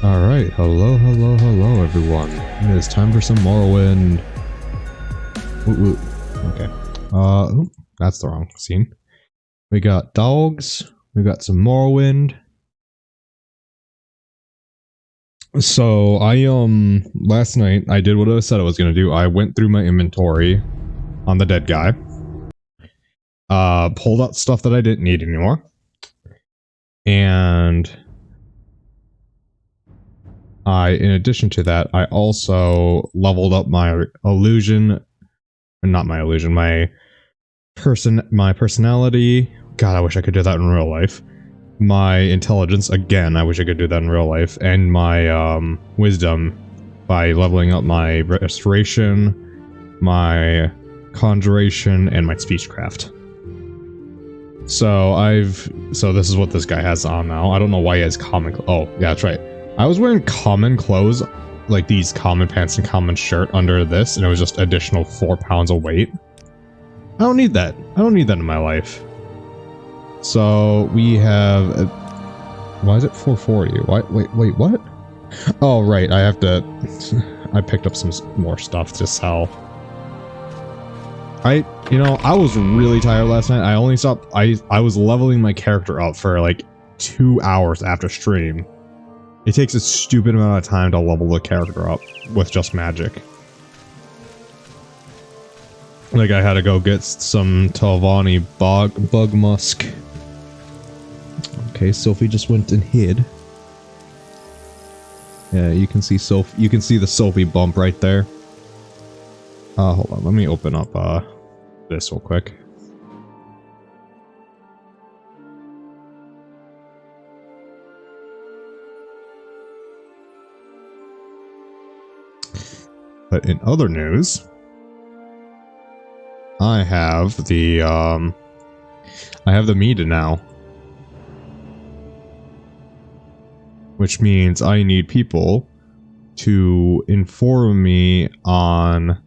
Alright, hello everyone. It is time for some Morrowind. Ooh. Okay. That's the wrong scene. We got dogs, we got some Morrowind. So last night I did what I said I was gonna do. I went through my inventory on the dead guy. Pulled out stuff that I didn't need anymore. And in addition to that, I also leveled up my illusion, not my illusion, my personality. God, I wish I could do that in real life. My intelligence, again, I wish I could do that in real life, and my wisdom by leveling up my restoration, my conjuration, and my speechcraft. So this is what this guy has on now. I don't know why he has common. Oh, yeah, that's right. I was wearing common clothes, like these common pants and common shirt under this, and it was just additional 4 pounds of weight. I don't need that. I don't need that in my life. So we have. Why is it 440? Why? Wait, what? Oh, right. I have to. I picked up some more stuff to sell. I was really tired last night. I only stopped. I was leveling my character up for like 2 hours after stream. It takes a stupid amount of time to level the character up with just magic. Like, I had to go get some Talvani bug musk. Okay, Sophie just went and hid. Yeah, you can see the Sophie bump right there. Hold on, let me open up this real quick. But in other news, I have the meter now. Which means I need people to inform me on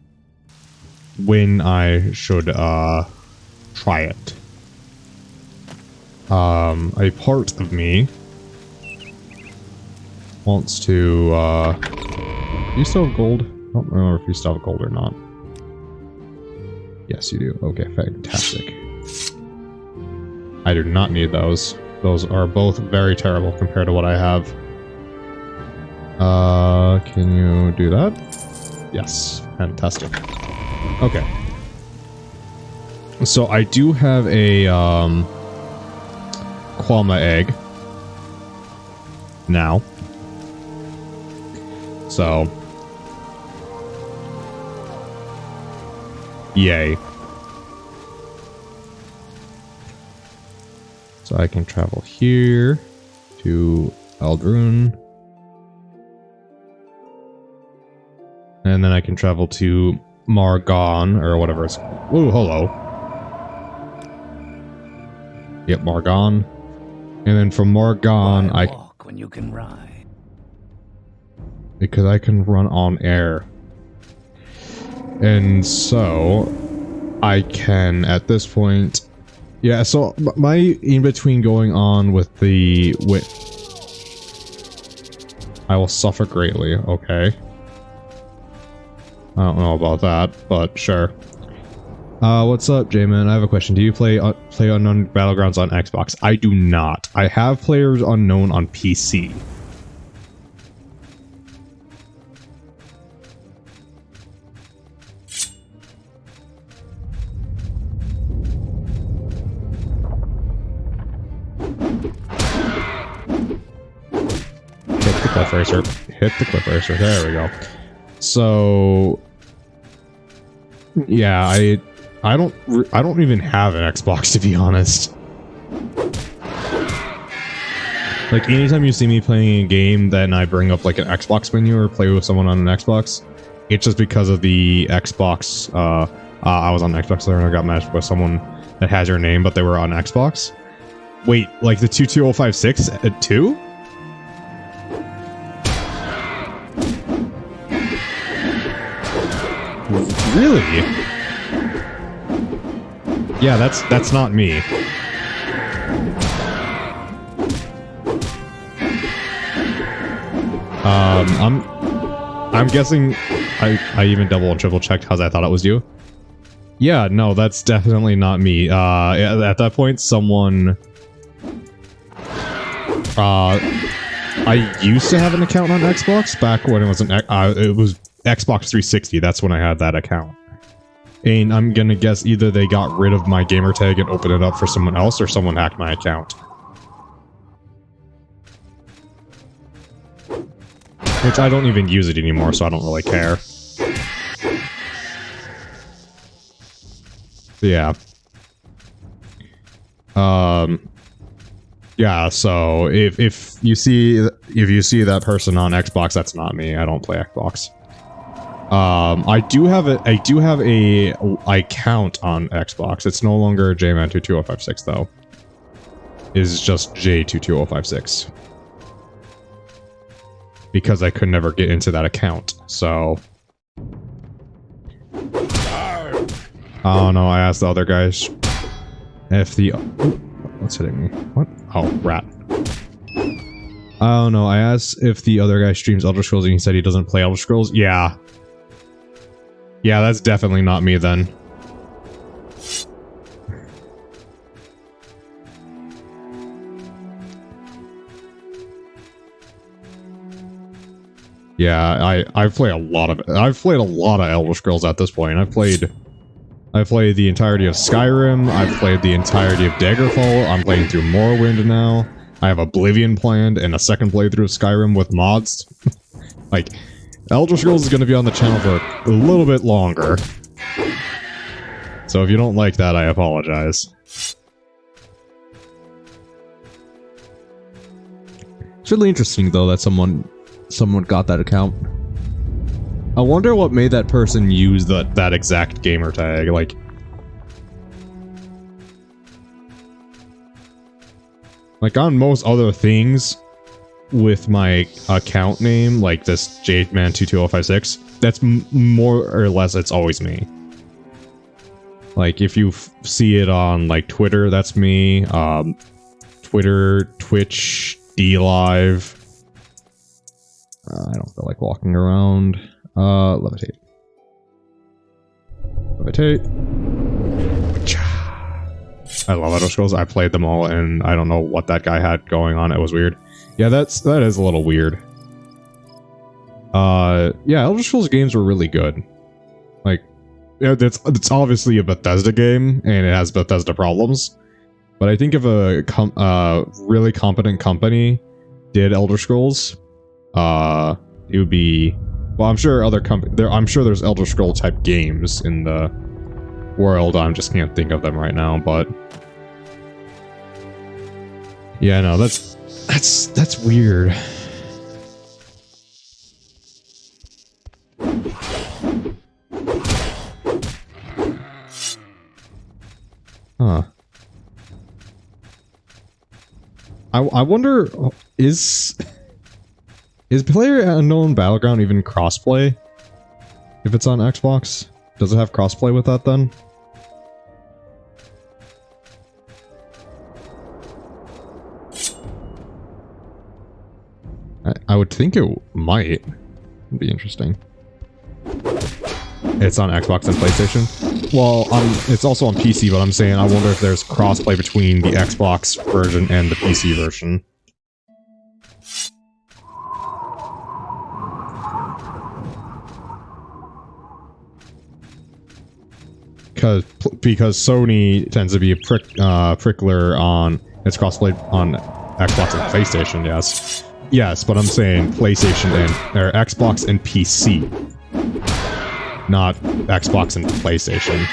when I should try it. A part of me wants to do you still have gold? I don't remember if you still have gold or not. Yes, you do. Okay, fantastic. I do not need those. Those are both very terrible compared to what I have. Can you do that? Yes, fantastic. Okay. So I do have a Qualma egg now. So yay. So I can travel here to Aldrun. And then I can travel to Margon, or whatever it's... Ooh, hello. Yep, Margon. And then from Margon, I walk when you can ride. Because I can run on air. And so I can, at this point... Yeah, so my in-between going on with the... I will suffer greatly, okay. I don't know about that, but sure. What's up, J-Man? I have a question. Do you play Unknown Battlegrounds on Xbox? I do not. I have Players Unknown on PC. Hit the clip racer. There we go. So yeah, I don't even have an Xbox, to be honest. Like, anytime you see me playing a game, then I bring up like an Xbox menu or play with someone on an Xbox. It's just because of the Xbox. I was on Xbox there and I got matched with someone that has your name, but they were on Xbox. Wait, like the 22056 at 2? Really? Yeah, that's not me. I'm guessing I even double and triple checked because I thought it was you. Yeah, no, that's definitely not me. At that point, someone... I used to have an account on Xbox back when it was it was Xbox 360. That's when I had that account. And I'm gonna guess either they got rid of my gamertag and opened it up for someone else, or someone hacked my account. Which I don't even use it anymore, so I don't really care. Yeah. Yeah, so if you see that person on Xbox, that's not me. I don't play Xbox. I do have a account on Xbox. It's no longer JMan22056 though. It's just J22056. Because I could never get into that account, so... Oh no, I asked the other guys if the... What's hitting me? What? Oh, rat. Oh no, I asked if the other guy streams Elder Scrolls and he said he doesn't play Elder Scrolls. Yeah. Yeah, that's definitely not me then. Yeah, I've played a lot of Elder Scrolls at this point. I've played the entirety of Skyrim, I've played the entirety of Daggerfall, I'm playing through Morrowind now, I have Oblivion planned, and a second playthrough of Skyrim with mods. Like, Elder Scrolls is going to be on the channel for a little bit longer. So if you don't like that, I apologize. It's really interesting, though, that someone got that account. I wonder what made that person use that exact gamer tag, like... Like, on most other things, with my account name, like this JMan22056, that's more or less, it's always me. Like, if you see it on, like, Twitter, that's me, Twitter, Twitch, DLive. I don't feel like walking around. Levitate. Levitate. I love Elder Scrolls. I played them all, and I don't know what that guy had going on. It was weird. Yeah, that is a little weird. Yeah, Elder Scrolls games were really good. Like, yeah, it's obviously a Bethesda game, and it has Bethesda problems. But I think if a really competent company did Elder Scrolls, it would be... Well, I'm sure I'm sure there's Elder Scroll type games in the world. I just can't think of them right now, but... Yeah, no, that's weird. Huh. I wonder, is PlayerUnknown Battleground even crossplay? If it's on Xbox? Does it have crossplay with that then? I would think it might. It'd be interesting. It's on Xbox and PlayStation? Well, it's also on PC, but I'm saying I wonder if there's crossplay between the Xbox version and the PC version. Because Sony tends to be a prickler on its crossplay on Xbox and PlayStation, yes. Yes, but I'm saying PlayStation or Xbox and PC. Not Xbox and PlayStation.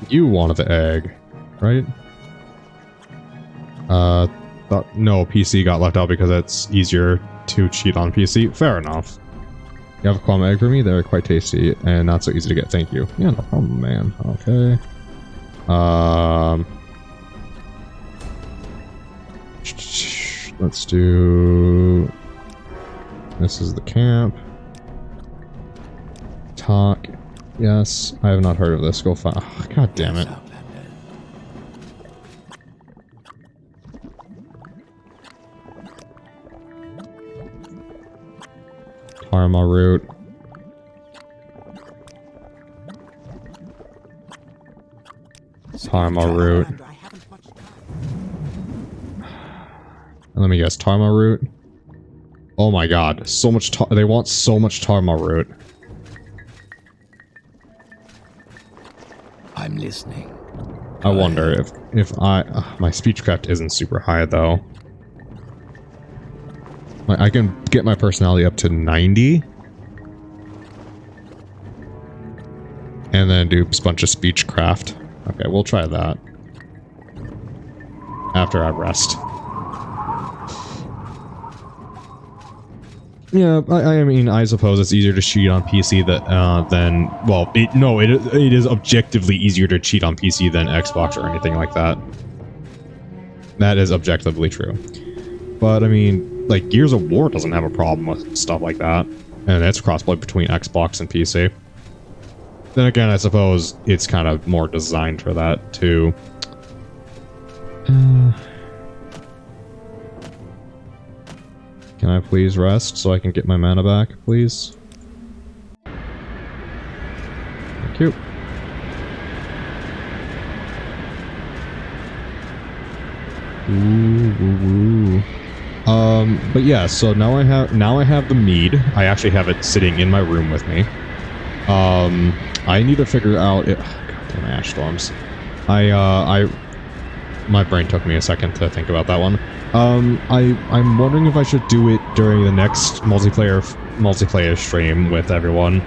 You wanted the egg, right? No, PC got left out because it's easier to cheat on PC. Fair enough. You have a qualm egg for me? They're quite tasty and not so easy to get. Thank you. Yeah, no problem, man. Okay. Let's do... This is the camp. Talk. Yes, I have not heard of this. Go find. Oh, God damn it. Tarma root. Tarma root. Let me guess. Tarma root. Oh my god. So much they want so much Tarma root. I'm listening. I wonder if I... my speechcraft isn't super high, though. I can get my personality up to 90. And then do a bunch of speechcraft. Okay, we'll try that. After I rest. Yeah, I mean, I suppose it's easier to cheat on PC than... Well, it is objectively easier to cheat on PC than Xbox or anything like that. That is objectively true. But, I mean, like, Gears of War doesn't have a problem with stuff like that. And it's crossplay between Xbox and PC. Then again, I suppose it's kind of more designed for that, too. Can I please rest so I can get my mana back, please? Thank you. Ooh. But yeah, so now I have the mead. I actually have it sitting in my room with me. I need to figure out it. God damn ash storms. My brain took me a second to think about that one. I'm wondering if I should do it during the next multiplayer stream with everyone,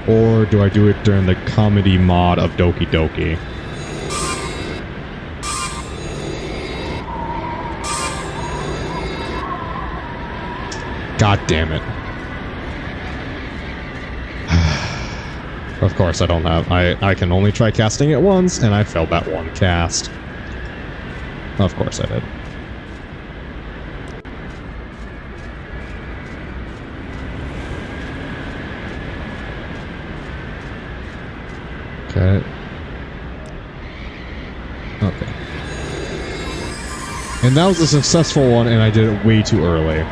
or do I do it during the comedy mod of Doki Doki? God damn it. Of course I don't have... I can only try casting it once, and I failed that one cast. Of course I did. Okay. Okay. And that was a successful one, and I did it way too early.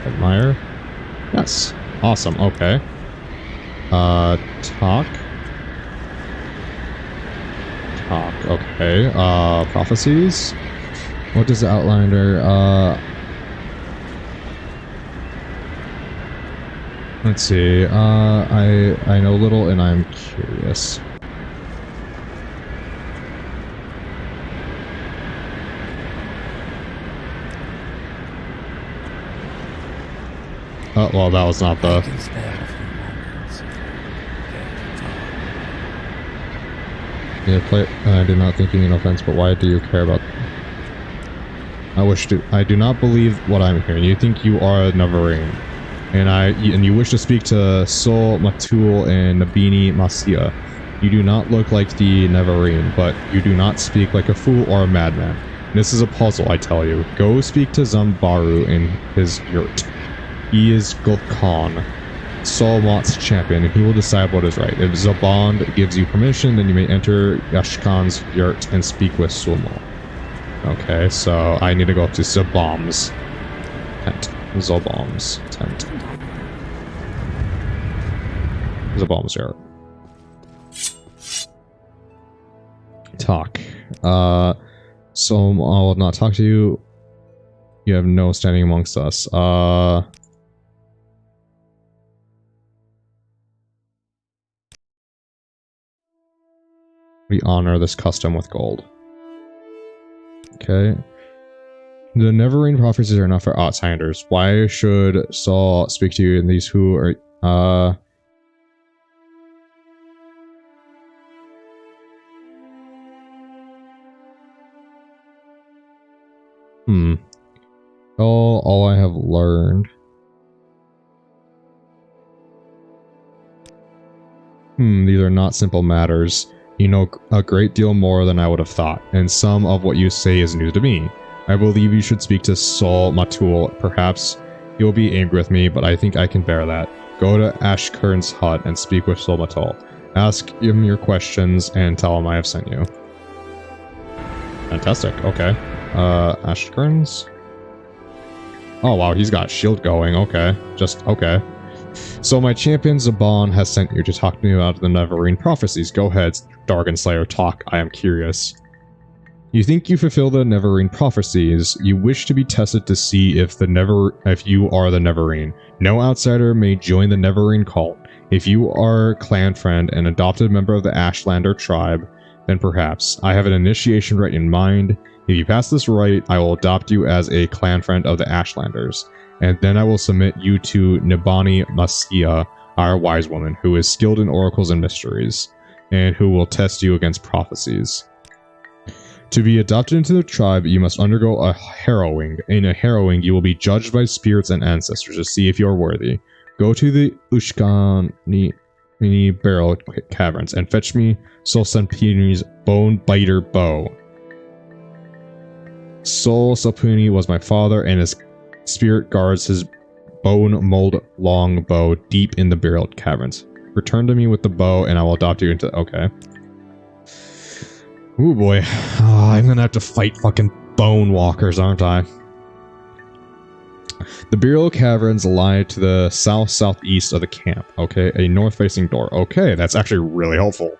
Admire. Yes. Awesome. Okay. Talk. Talk. Okay. Prophecies. What does the outliner, let's see. I know little and I'm curious. Oh, well, that was not the... Yeah, I do not think you mean offense, but why do you care about... I do not believe what I'm hearing. You think you are a Navarine. And you wish to speak to Sol, Matul, and Nabini Masia. You do not look like the Navarine, but you do not speak like a fool or a madman. This is a puzzle, I tell you. Go speak to Zambaru in his yurt. He is Gulkhan, Solmot's champion, and he will decide what is right. If Zabond gives you permission, then you may enter Yashkan's yurt and speak with Sulmo. Okay, so I need to go up to Zabom's tent. Zabom's tent. Zabom's yurt. Talk. So I will not talk to you. You have no standing amongst us. We honor this custom with gold. Okay. The Neverrain prophecies are not for outsiders. Why should Saul speak to you and these who are, all I have learned. These are not simple matters. You know a great deal more than I would have thought, and some of what you say is news to me. I believe you should speak to Sol Matul. Perhaps he will be angry with me, but I think I can bear that. Go to Ashkern's hut and speak with Sol Matul. Ask him your questions and tell him I have sent you. Fantastic, okay. Ashkern's? Oh wow, he's got shield going, okay. Okay. So my champion Zaban has sent you to talk to me about the Neverine prophecies. Go ahead, Dargon Slayer, talk. I am curious. You think you fulfill the Neverine prophecies. You wish to be tested to see if you are the Neverine. No outsider may join the Neverine cult. If you are clan friend and adopted member of the Ashlander tribe, then perhaps. I have an initiation rite in mind. If you pass this rite, I will adopt you as a clan friend of the Ashlanders. And then I will submit you to Nibani Masia, our wise woman, who is skilled in oracles and mysteries, and who will test you against prophecies. To be adopted into the tribe, you must undergo a harrowing. In a harrowing, you will be judged by spirits and ancestors to see if you are worthy. Go to the Ushkani Barrel Caverns and fetch me Sol Sampini's Bone Biter Bow. Sol Sapuni was my father, and his spirit guards his bone mold long bow deep in the buried caverns. Return to me with the bow and I will adopt you into... Okay. Ooh boy. Oh, I'm gonna have to fight fucking bone walkers, aren't I? The burial caverns lie to the south-southeast of the camp. Okay, a north-facing door. Okay, that's actually really helpful.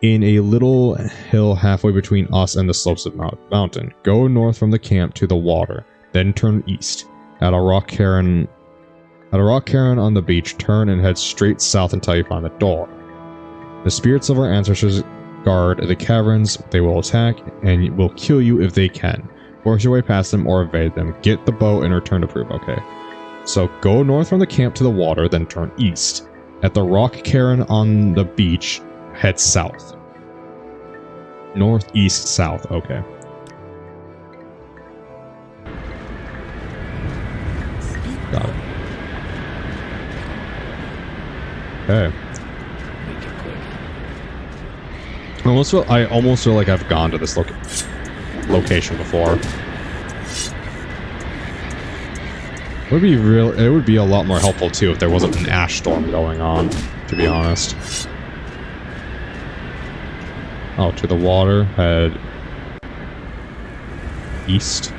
In a little hill halfway between us and the slopes of mountain. Go north from the camp to the water. Then turn east. At a rock cairn on the beach, turn and head straight south until you find the door. The spirits of our ancestors guard the caverns. They will attack and will kill you if they can. Force your way past them or evade them. Get the bow and return to prove. Okay. So go north from the camp to the water, then turn east. At the rock cairn on the beach, head south. North, east, south. Okay. Got it. Okay. I almost feel like I've gone to this location before. It would be a lot more helpful too if there wasn't an ash storm going on, to be honest. Oh, to the water, head east.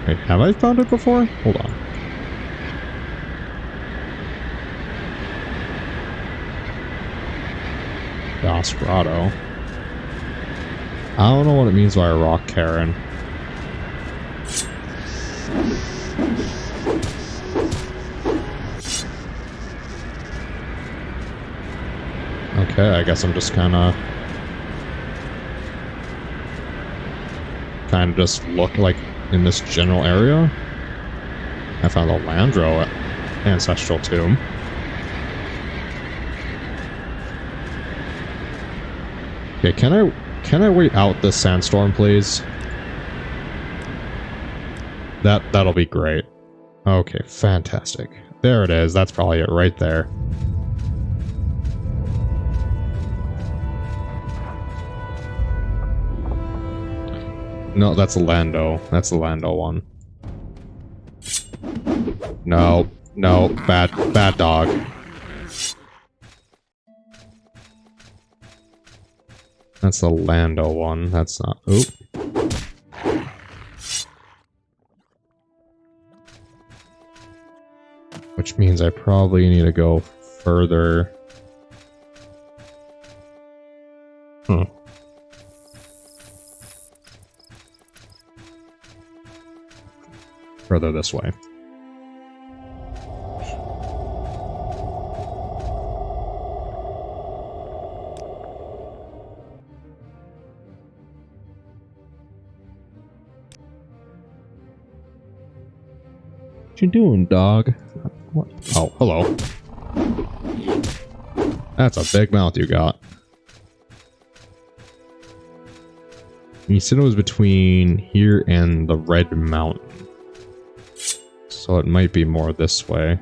Wait, have I found it before? Hold on. Das Grotto. I don't know what it means by a rock cairn. Okay, I guess I'm just kind of just look like in this general area. I found a Landro ancestral tomb. Okay, can I wait out this sandstorm, please? That'll be great. Okay, fantastic. There it is. That's probably it right there. No, that's a Lando. That's the Lando one. No, no, bad dog. That's the Lando one. That's not... Oop. Which means I probably need to go further. Further this way. What you doing, dog? What? Oh, hello. That's a big mouth you got. You said it was between here and the Red Mountain. So it might be more this way.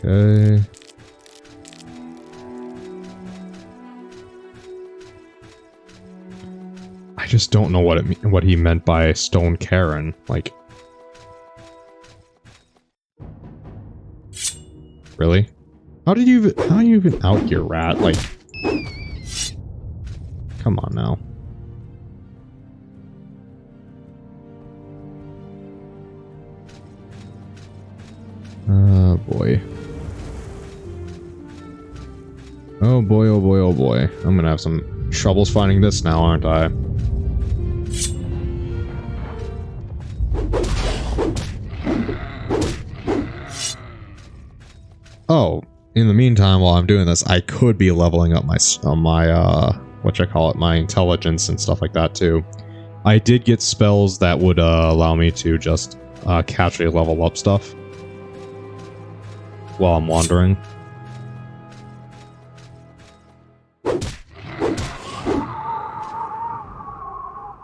Okay. I just don't know what he meant by Stone Karen. Like, really? How are you even out here, rat? Like, come on now. Oh boy. Oh boy, oh boy, oh boy. I'm gonna have some troubles finding this now, aren't I? Oh, in the meantime, while I'm doing this, I could be leveling up my my intelligence and stuff like that too. I did get spells that would allow me to just casually level up stuff while I'm wandering.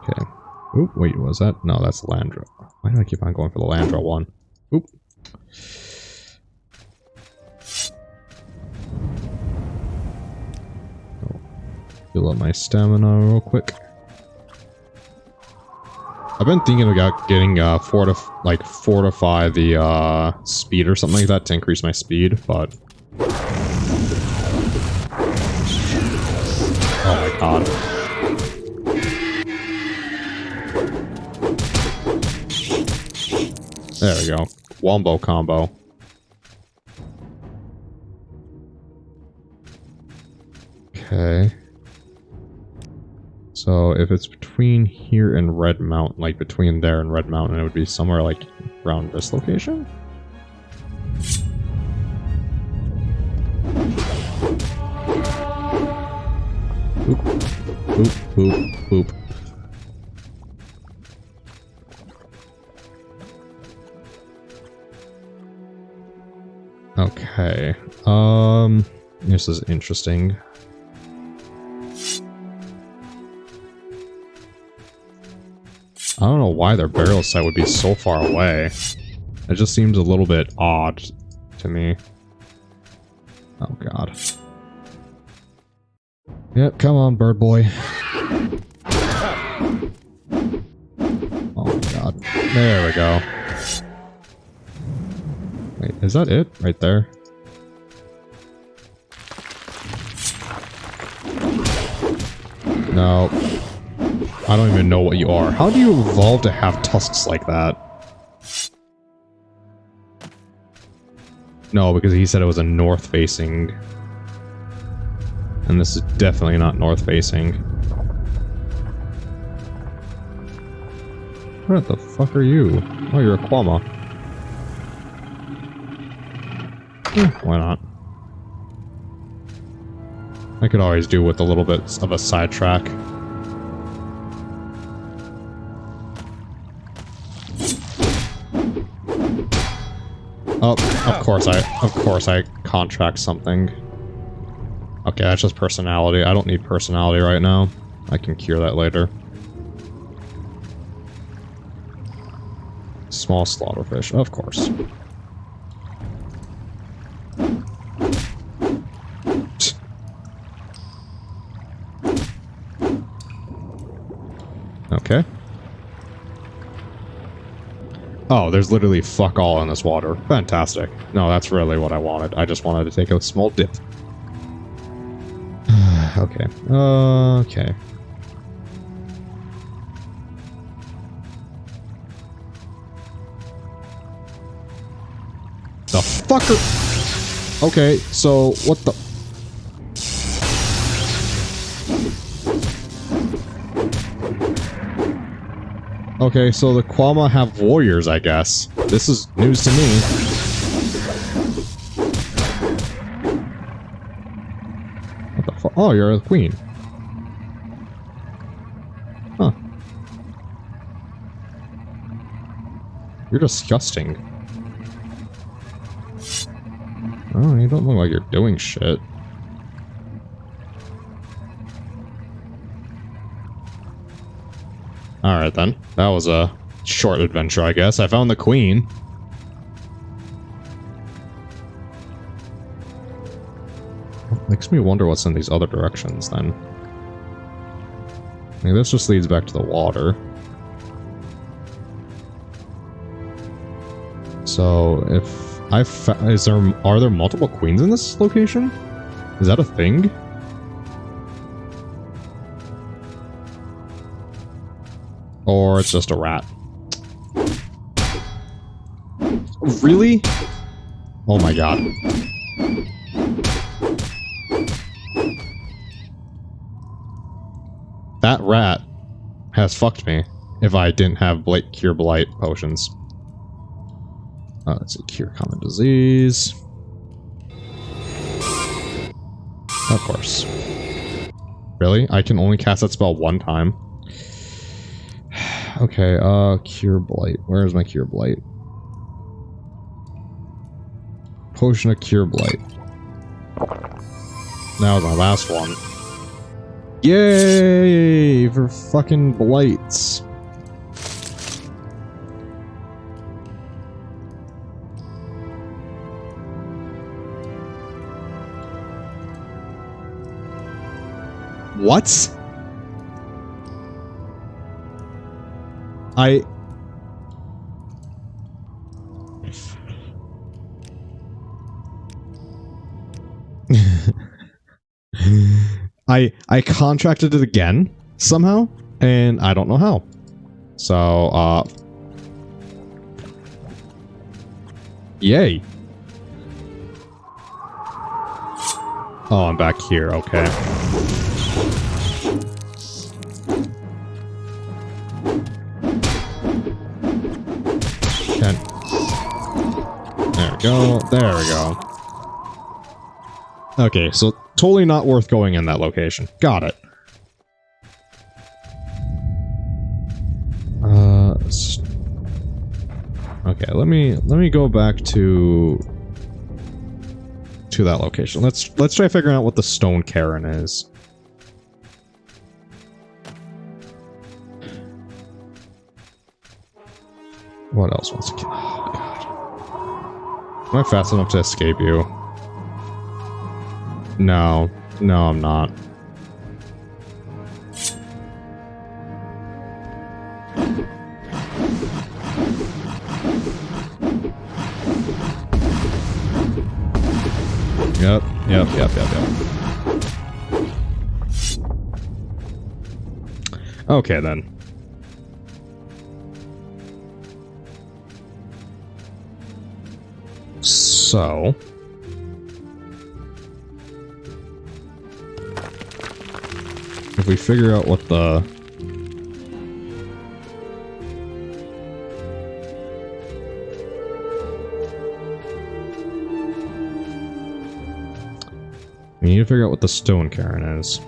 Okay. Oop, wait, was that? No, that's the Landra. Why do I keep on going for the Landra one? Oop. Fill up my stamina real quick. I've been thinking about getting fortify the speed or something like that to increase my speed, but oh my god. There we go. Wombo combo. Okay. So if it's between here and Red Mountain, like between there and Red Mountain, it would be somewhere like around this location? Boop, boop, boop, boop. Okay. This is interesting. I don't know why their burial site would be so far away. It just seems a little bit odd to me. Oh god. Yep, come on, bird boy. Oh my god. There we go. Wait, is that it? Right there? No. I don't even know what you are. How do you evolve to have tusks like that? No, because he said it was a north-facing. And this is definitely not north-facing. What the fuck are you? Oh, you're a Quama. Why not? I could always do with a little bit of a sidetrack. Oh, of course I contract something. Okay, that's just personality. I don't need personality right now. I can cure that later. Small slaughterfish, of course. Okay. Oh, there's literally fuck all in this water. Fantastic. No, that's really what I wanted. I just wanted to take a small dip. Okay. Okay. The fucker! Okay, so, what the... Okay, so the Quama have warriors, I guess. This is news to me. What the fuck? Oh, you're a queen. Huh. You're disgusting. Oh, you don't look like you're doing shit. Alright then. That was a short adventure, I guess. I found the queen. Makes me wonder what's in these other directions, then. I mean, this just leads back to the water. So, if are there multiple queens in this location? Is that a thing? Or it's just a rat? Really? Oh my god. That rat has fucked me if I didn't have Cure Blight potions. Let's see, Cure Common Disease. Of course. Really? I can only cast that spell one time? Okay, Cure Blight. Where is my Cure Blight? Potion of Cure Blight. That was my last one. Yay! For fucking blights. What? I contracted it again somehow, and I don't know how. So, yay. Oh, I'm back here, okay. There we go, there we go. Okay, so totally not worth going in that location. Got it. Okay, let me go back to that location. Let's try figuring out what the Stone Cairn is. What else wants to kill? Oh god. Am I fast enough to escape you? No. No, I'm not. Yep. Okay, then. So... if we figure out what the... we need to figure out what the Stone Cairn is.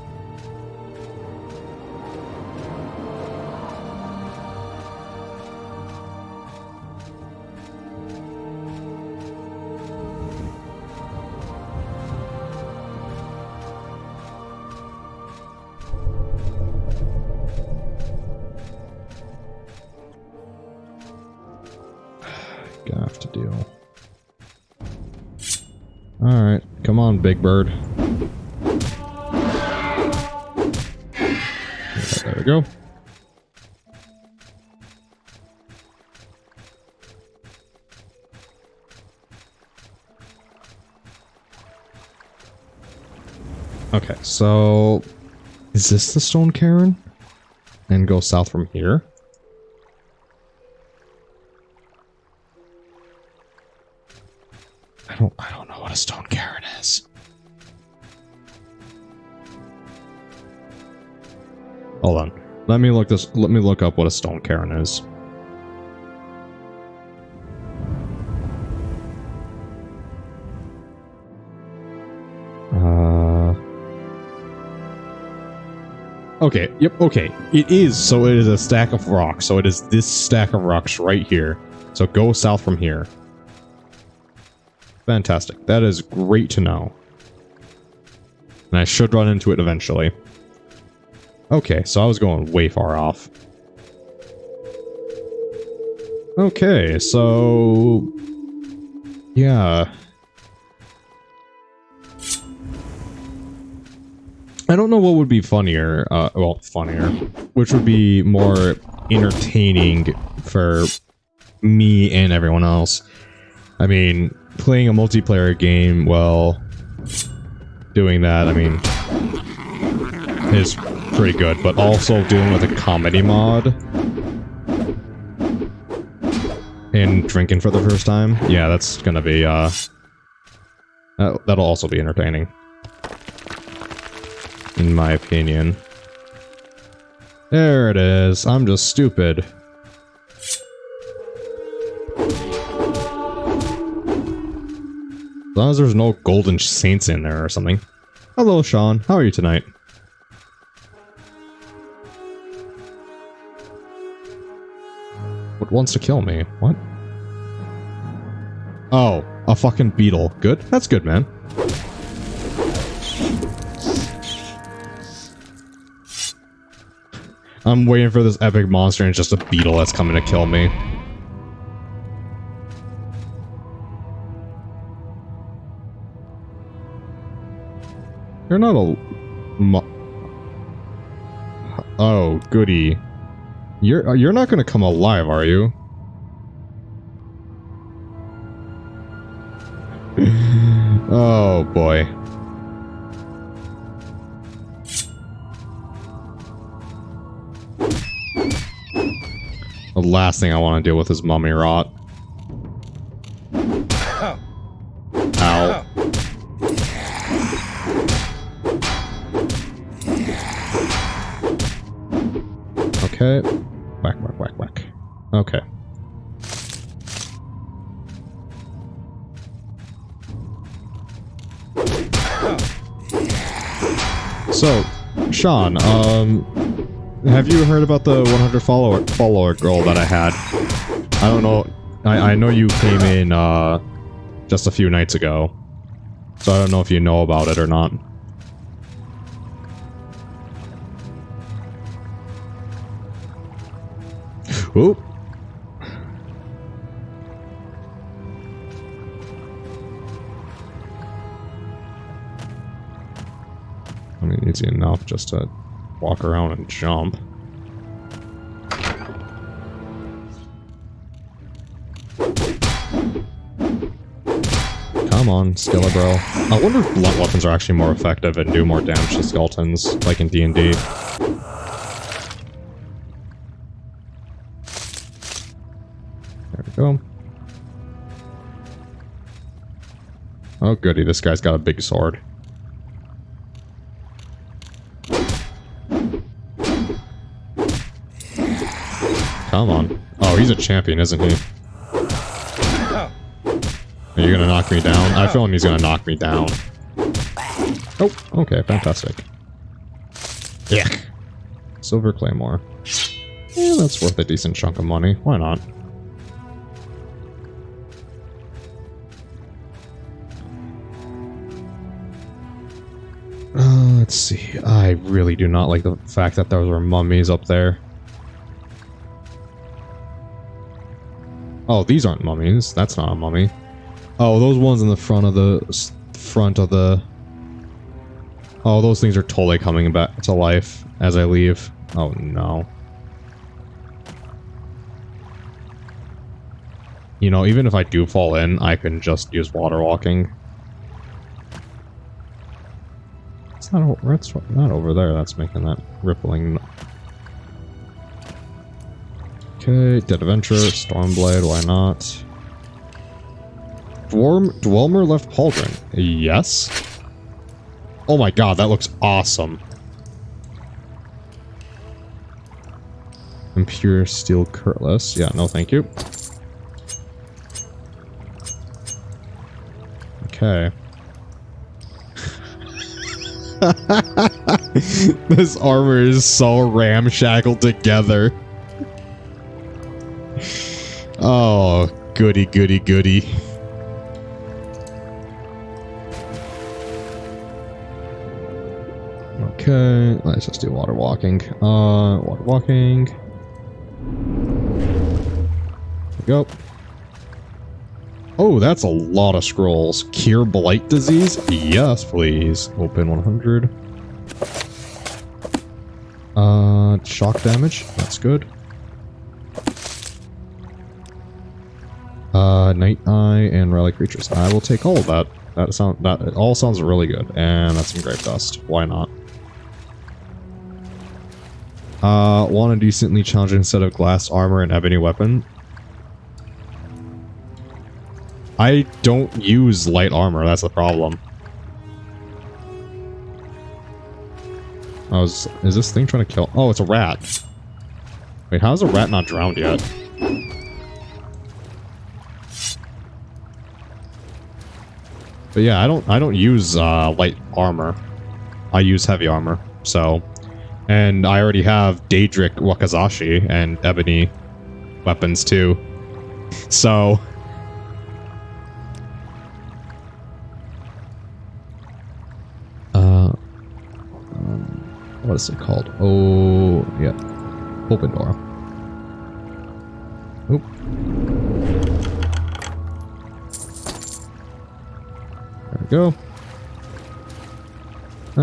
Gonna have to deal. Alright, come on, big bird. There we go. Okay, so... is this the Stone Cairn? And go south from here? I don't know what a Stone Cairn is. Hold on. Let me look up what a Stone Cairn is. Okay, yep, okay. It is, so it is a stack of rocks. So it is this stack of rocks right here. So go south from here. Fantastic. That is great to know. And I should run into it eventually. Okay, so I was going way far off. Okay, so... yeah. I don't know what would be funnier, well, funnier, which would be more entertaining for me and everyone else. I mean, playing a multiplayer game while doing that, I mean, is pretty good, but also dealing with a comedy mod and drinking for the first time, yeah, that's gonna be, that'll also be entertaining. In my opinion. There it is. I'm just stupid. As long as there's no golden saints in there or something. Hello, Sean. How are you tonight? What wants to kill me? What? Oh, a fucking beetle. Good? That's good, man. I'm waiting for this epic monster and it's just a beetle that's coming to kill me. You're not a... oh, goody. You're not gonna come alive, are you? Oh, boy. The last thing I want to deal with is mummy rot. Ow. Okay. Whack, whack, whack, whack. Okay. So, Sean, have you heard about the 100 follower girl that I had? I don't know. I know you came in just a few nights ago, so I don't know if you know about it or not. Oop. I mean, easy enough just to walk around and jump. Come on, Skilla bro. I wonder if blunt weapons are actually more effective and do more damage to skeletons, like in D&D. There we go. Oh goody, this guy's got a big sword. Come on. Oh, he's a champion, isn't he? Are you gonna knock me down? I feel him he's gonna knock me down. Oh, okay, fantastic. Yeah. Silver Claymore. Yeah, that's worth a decent chunk of money. Why not? Let's see. I really do not like the fact that those were mummies up there. Oh, these aren't mummies. That's not a mummy. Oh, those ones in the front of the... Oh, those things are totally coming back to life as I leave. Oh, no. You know, even if I do fall in, I can just use water walking. It's not over there. That's making that rippling... Okay, Dead Adventure, Stormblade, why not? Dwemer left Pauldron. Yes? Oh my god, that looks awesome. Impure Steel Cutlass. Yeah, no thank you. Okay. This armor is so ramshackled together. Oh, goody, goody, goody. Okay, let's just do water walking. Water walking. There we go. Oh, that's a lot of scrolls. Cure blight disease? Yes, please. Open 100. Shock damage. That's good. Night Eye and Rally Creatures. I will take all of that. That all sounds really good. And that's some Grave Dust. Why not? Want a decently challenging set of glass armor and ebony weapon. I don't use light armor, that's the problem. Is this thing trying to kill? Oh, it's a rat. Wait, how is a rat not drowned yet? But yeah, I don't use light armor. I use heavy armor, so. And I already have Daedric Wakazashi and ebony weapons too. So what is it called? Oh, yeah. Open door. Oop. There we go.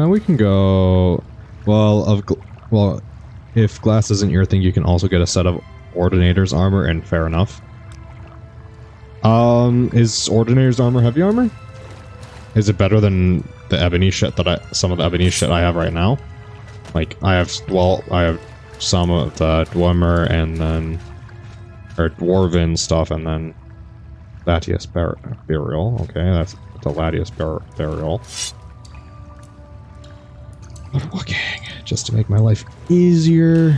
We can go... Well, if glass isn't your thing, you can also get a set of Ordinator's armor, and fair enough. Is Ordinator's armor heavy armor? Is it better than the ebony shit some of the ebony shit I have right now? Like, I have some of the Dwemer and then... Or Dwarven stuff, and then... Latius Burial. Okay, that's the Latius Burial. Water walking, just to make my life easier.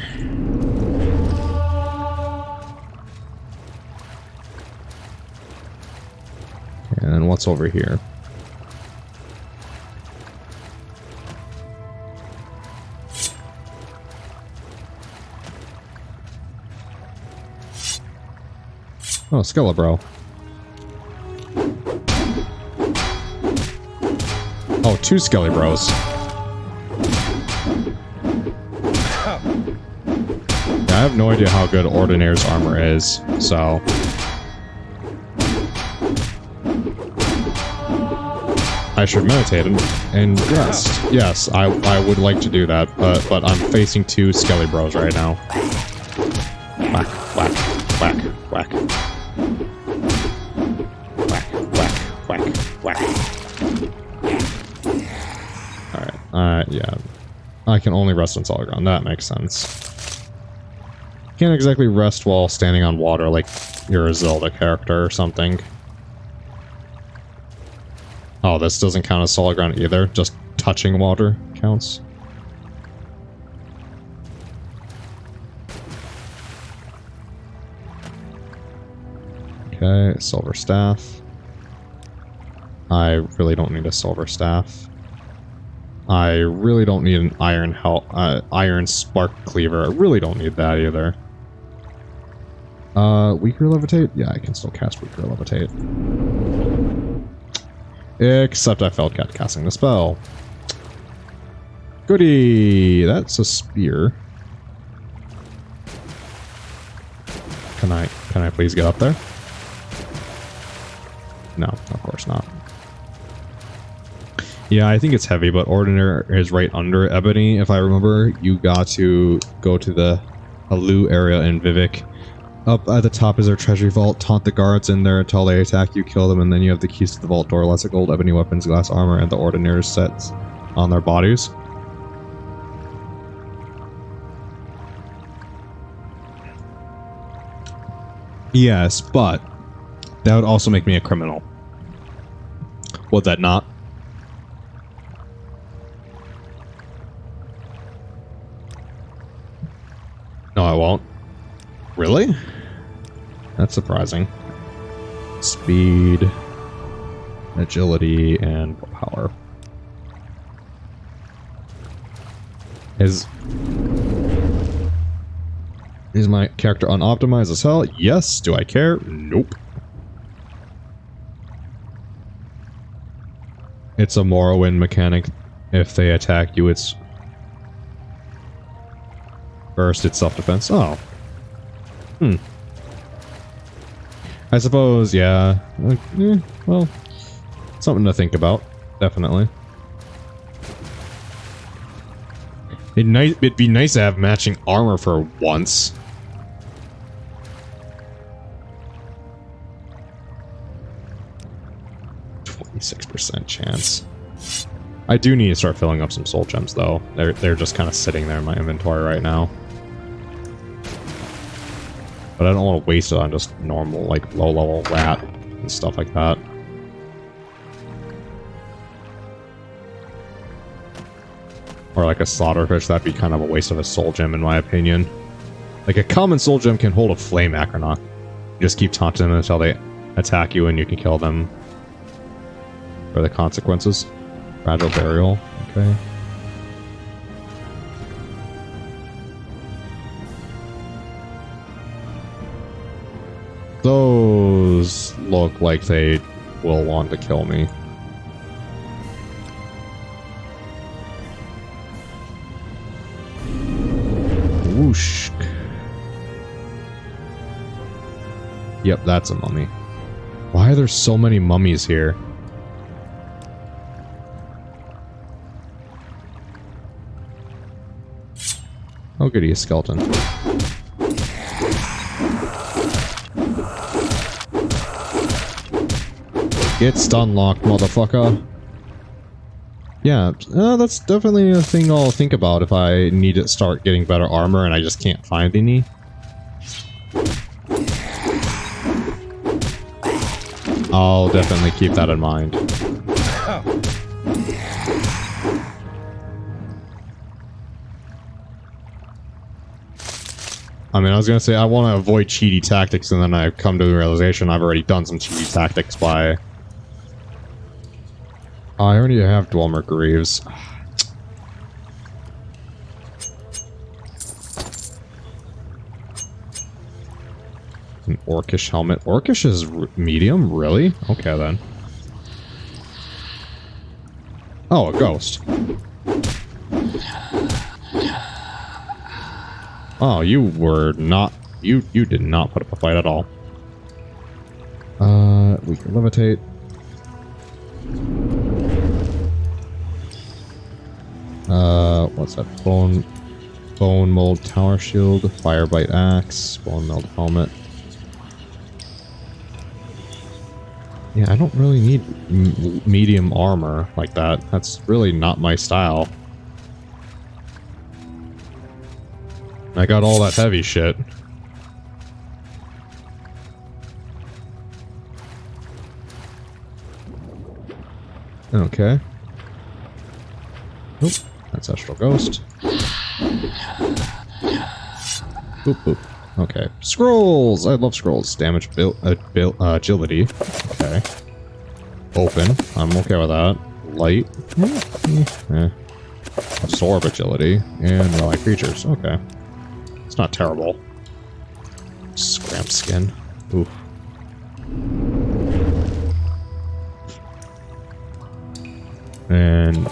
And then what's over here? Oh, Skelebro. Oh, 2 Skelebros. Yeah, I have no idea how good Ordinator's armor is, so... I should meditate and rest. Yes, I would like to do that, but I'm facing 2 Skelebros right now. Whack, whack, whack, whack. Whack, whack, whack, whack. Alright, yeah. I can only rest on solid ground. That makes sense. Can't exactly rest while standing on water like you're a Zelda character or something. Oh, this doesn't count as solid ground either. Just touching water counts. Okay, silver staff. I really don't need a silver staff. I really don't need an iron spark cleaver. I really don't need that either. Weaker levitate? Yeah, I can still cast weaker levitate. Except I failed casting the spell. Goody! That's a spear. Can I please get up there? No, of course not. Yeah, I think it's heavy, but Ordinary is right under Ebony. If I remember, you got to go to the Halu area in Vivek. Up at the top is their treasury vault. Taunt the guards in there until they attack you, kill them, and then you have the keys to the vault door. Lots of gold, ebony weapons, glass armor, and the Ordinary sets on their bodies. Yes, but that would also make me a criminal. Would that not? No, I won't. Really? That's surprising. Speed, agility, and power. Is my character unoptimized as hell? Yes. Do I care? Nope. It's a Morrowind mechanic. If they attack you, it's First, it's self-defense. Oh. Hmm. I suppose, yeah. Well, something to think about. Definitely. It'd be nice to have matching armor for once. .26% chance. I do need to start filling up some soul gems, though. They're just kind of sitting there in my inventory right now. But I don't want to waste it on just normal, like, low-level rat and stuff like that. Or like a slaughterfish, that'd be kind of a waste of a soul gem, in my opinion. Like, a common soul gem can hold a flame acronaut. You just keep taunting them until they attack you and you can kill them. For the consequences. Fragile burial, okay. Those look like they will want to kill me. Whoosh. Yep, that's a mummy. Why are there so many mummies here? Oh goody, a skeleton. Get stun locked, motherfucker. Yeah, that's definitely a thing I'll think about if I need to start getting better armor and I just can't find any. I'll definitely keep that in mind. I mean, I was gonna say I want to avoid cheaty tactics, and then I've come to the realization I've already done some cheaty tactics by... I already have Dwemer Greaves. An Orcish helmet. Orcish is medium? Really? Okay, then. Oh, a ghost. Oh, you were not... You did not put up a fight at all. We can levitate. What's that? Bone mold tower shield, firebite axe, bone meld helmet. Yeah, I don't really need medium armor like that. That's really not my style. I got all that heavy shit. Okay. Oop, that's Astral Ghost. Boop, boop. Okay. Scrolls! I love scrolls. Damage, agility. Okay. Open. I'm okay with that. Light. Absorb agility. And melee creatures. Okay. It's not terrible. Scramp skin. Oof. And...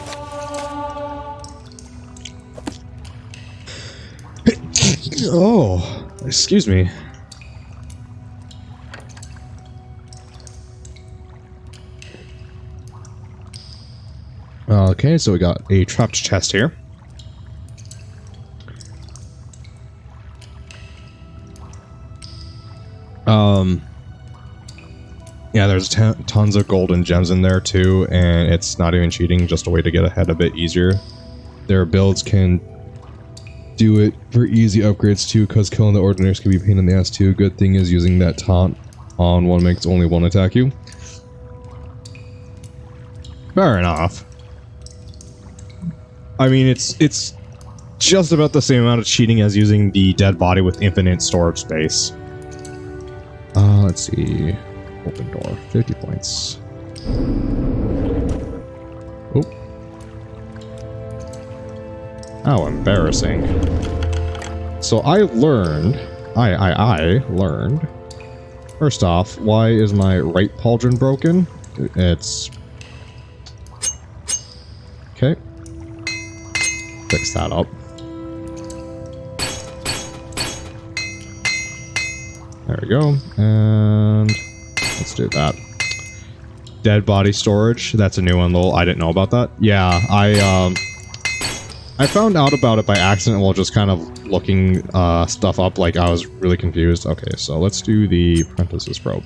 oh, excuse me. Okay, so we got a trapped chest here. Yeah, there's tons of golden gems in there too, and it's not even cheating, just a way to get ahead a bit easier. Their builds can do it for easy upgrades too, because killing the ordinary can be a pain in the ass too. Good thing is using that taunt on one makes only one attack you. Fair enough. I mean, it's just about the same amount of cheating as using the dead body with infinite storage space. Let's see. Open door. 50 points. Oop. How embarrassing. So I learned... I learned... First off, why is my right pauldron broken? It's... okay. Fix that up. There we go. And let's do that. Dead body storage. That's a new one, lol. I didn't know about that. Yeah, I found out about it by accident while just kind of looking stuff up. Like, I was really confused. Okay, so let's do the apprentice's probe.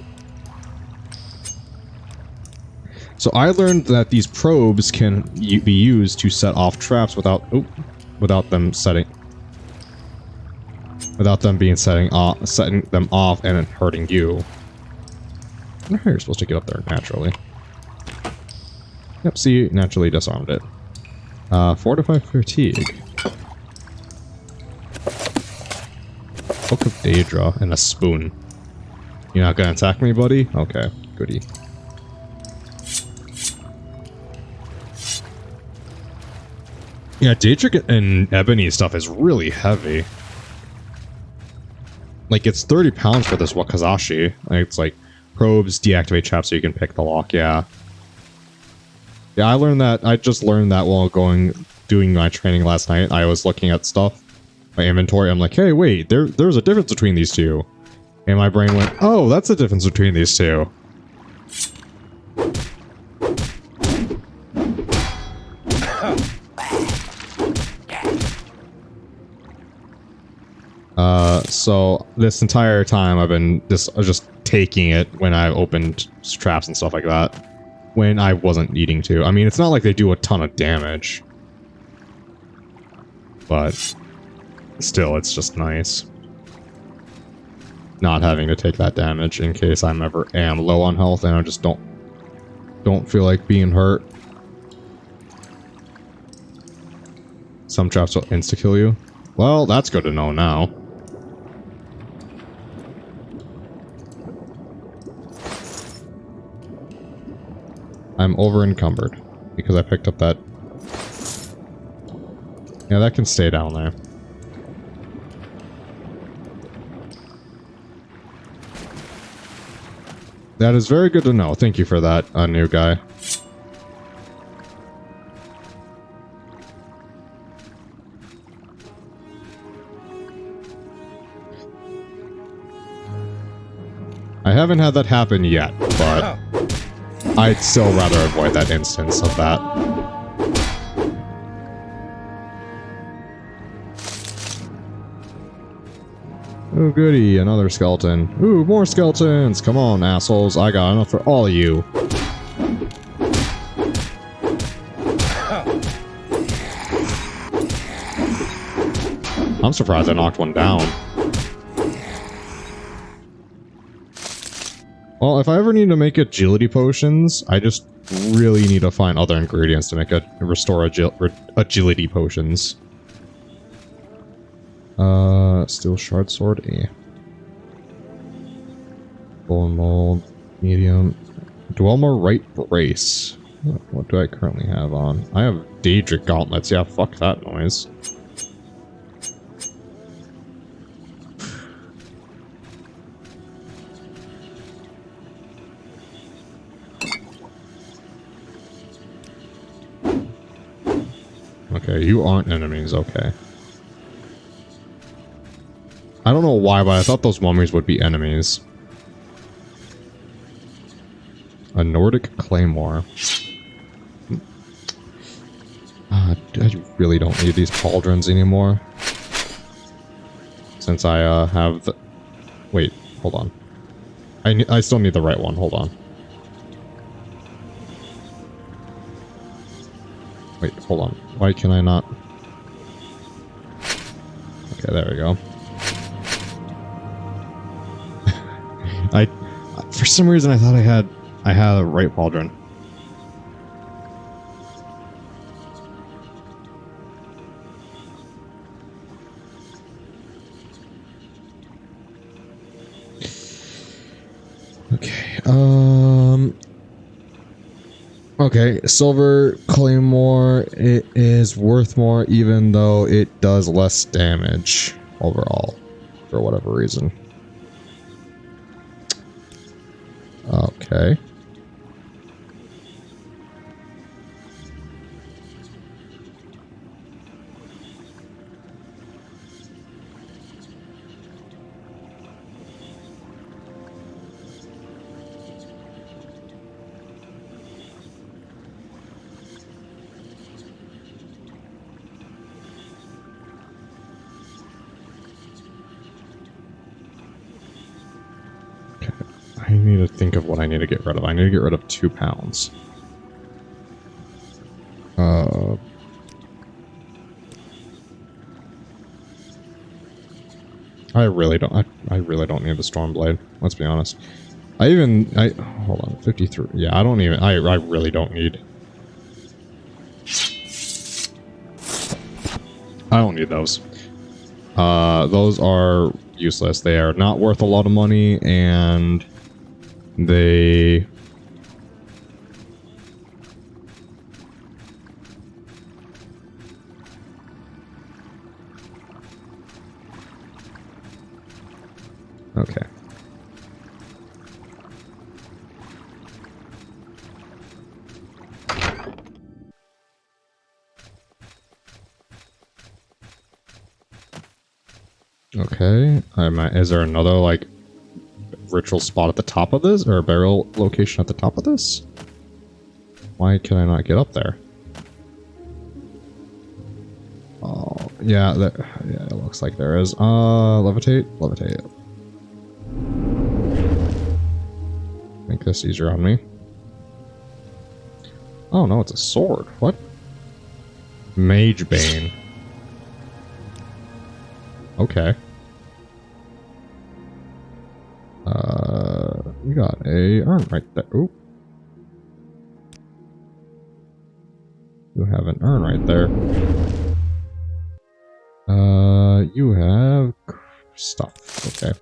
So I learned that these probes can be used to set off traps without them setting them off and hurting you. I wonder how you're supposed to get up there naturally. Yep, see, naturally disarmed it. Fortify fatigue. Book of Daedra and a spoon. You're not gonna attack me, buddy? Okay, goody. Yeah, Daedric and Ebony stuff is really heavy. Like, it's 30 pounds for this Wakazashi. Like, it's like, probes, deactivate traps so you can pick the lock, yeah. Yeah, I just learned that while doing my training last night. I was looking at stuff, my inventory, I'm like, hey, wait, there's a difference between these two. And my brain went, oh, that's the difference between these two. So this entire time I've been just taking it when I opened traps and stuff like that, when I wasn't needing to. I mean, it's not like they do a ton of damage, but still, it's just nice not having to take that damage in case I'm ever low on health and I just don't feel like being hurt. Some traps will insta-kill you. Well, that's good to know now. I'm over encumbered because I picked up that. Yeah, that can stay down there. That is very good to know. Thank you for that, new guy. I haven't had that happen yet, but I'd still rather avoid that instance of that. Oh goody, another skeleton. Ooh, more skeletons! Come on, assholes, I got enough for all of you. I'm surprised I knocked one down. Well, if I ever need to make agility potions, I just really need to find other ingredients to make restore agility potions. Steel shard sword, A. Bone mold, medium. Dwemer right brace. What do I currently have on? I have Daedric gauntlets. Yeah, fuck that noise. Okay, you aren't enemies, okay. I don't know why, but I thought those mummies would be enemies. A Nordic claymore. I really don't need these pauldrons anymore. Since I have the... Wait, hold on. I still need the right one, hold on. Wait, hold on. Why can I not? Okay, there we go. For some reason I thought I had a right pauldron. Okay, okay, silver claymore, it is worth more even though it does less damage overall, for whatever reason. Okay. I need to think of what I need to get rid of. I need to get rid of 2 pounds. I really don't. I really don't need the storm blade. Let's be honest. Hold on, 53. Yeah, I don't even. I really don't need. I don't need those. Those are useless. They are not worth a lot of money, and they. Okay. Okay. Is there another, like, ritual spot at the top of this? Or a burial location at the top of this? Why can I not get up there? Oh, yeah, yeah, it looks like there is. Levitate? Levitate. Make this easier on me. Oh no, it's a sword. What? Mage Bane. Okay. You got a urn right there. Ooh. You have an urn right there. You have stuff. Okay.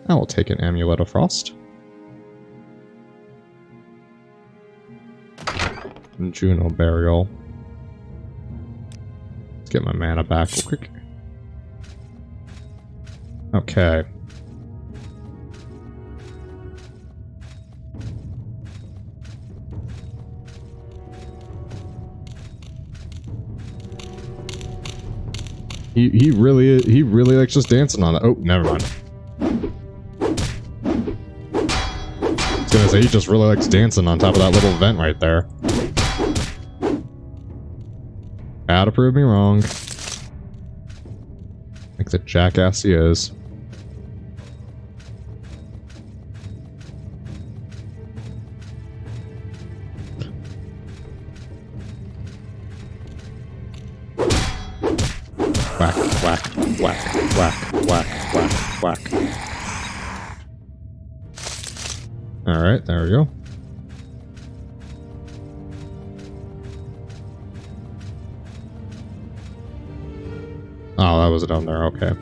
I will take an Amulet of Frost. And Juno Burial. Let's get my mana back real quick. Okay. He really likes just dancing on it. Oh, never mind. I was gonna say he just really likes dancing on top of that little vent right there. Gotta prove me wrong. Like the jackass he is. Whack, whack, whack, whack, whack, whack, whack. Alright, there we go. Oh, that was down there, okay.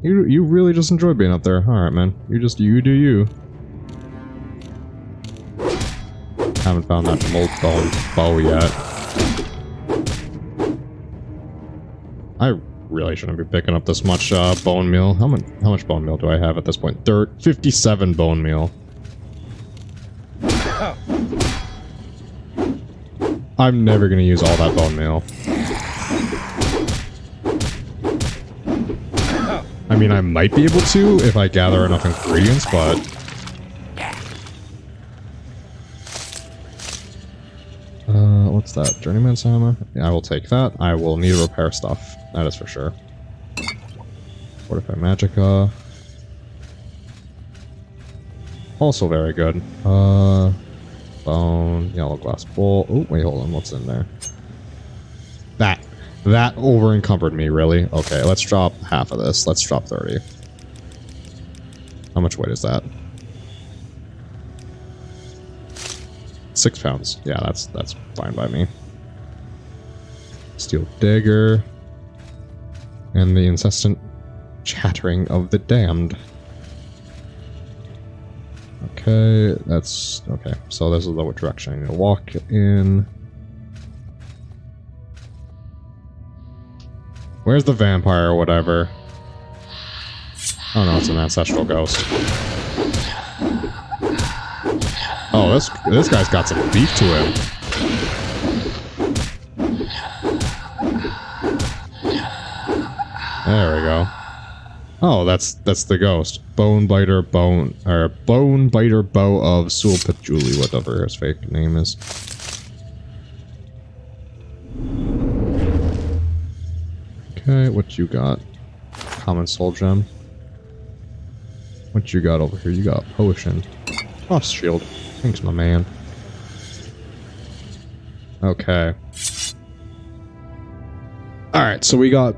You really just enjoy being up there. Alright, man. You do you. Haven't found that mold bone bow yet. I really shouldn't be picking up this much bone meal. How much bone meal do I have at this point? 57 bone meal. I'm never gonna use all that bone meal. I mean, I might be able to if I gather enough ingredients, but... what's that? Journeyman's hammer? Yeah, I will take that. I will need to repair stuff. That is for sure. Fortify Magicka. Also very good. Bone, yellow glass bowl. Oh, wait, hold on. What's in there? That over-encumbered me, really? Okay, let's drop half of this. Let's drop 30. How much weight is that? 6 pounds. Yeah, that's fine by me. Steel dagger. And the incessant chattering of the damned. Okay, that's... okay, so this is the direction I need to walk in. Where's the vampire or whatever? Oh no, it's an ancestral ghost. Oh, this guy's got some beef to him. There we go. Oh, that's the ghost. Bone biter bow of Sulpajuli, whatever his fake name is. Okay, what you got? Common soul gem. What you got over here? You got a potion. Frost shield. Thanks, my man. Okay. Alright, so we got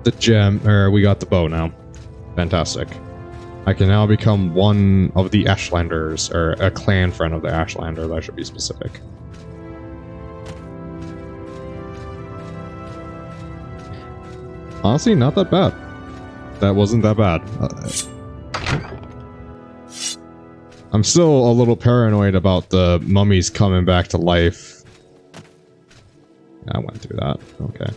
the gem, or we got the bow now. Fantastic. I can now become one of the Ashlanders, or a clan friend of the Ashlanders, I should be specific. Honestly, not that bad. That wasn't that bad. I'm still a little paranoid about the mummies coming back to life. I went through that. Okay.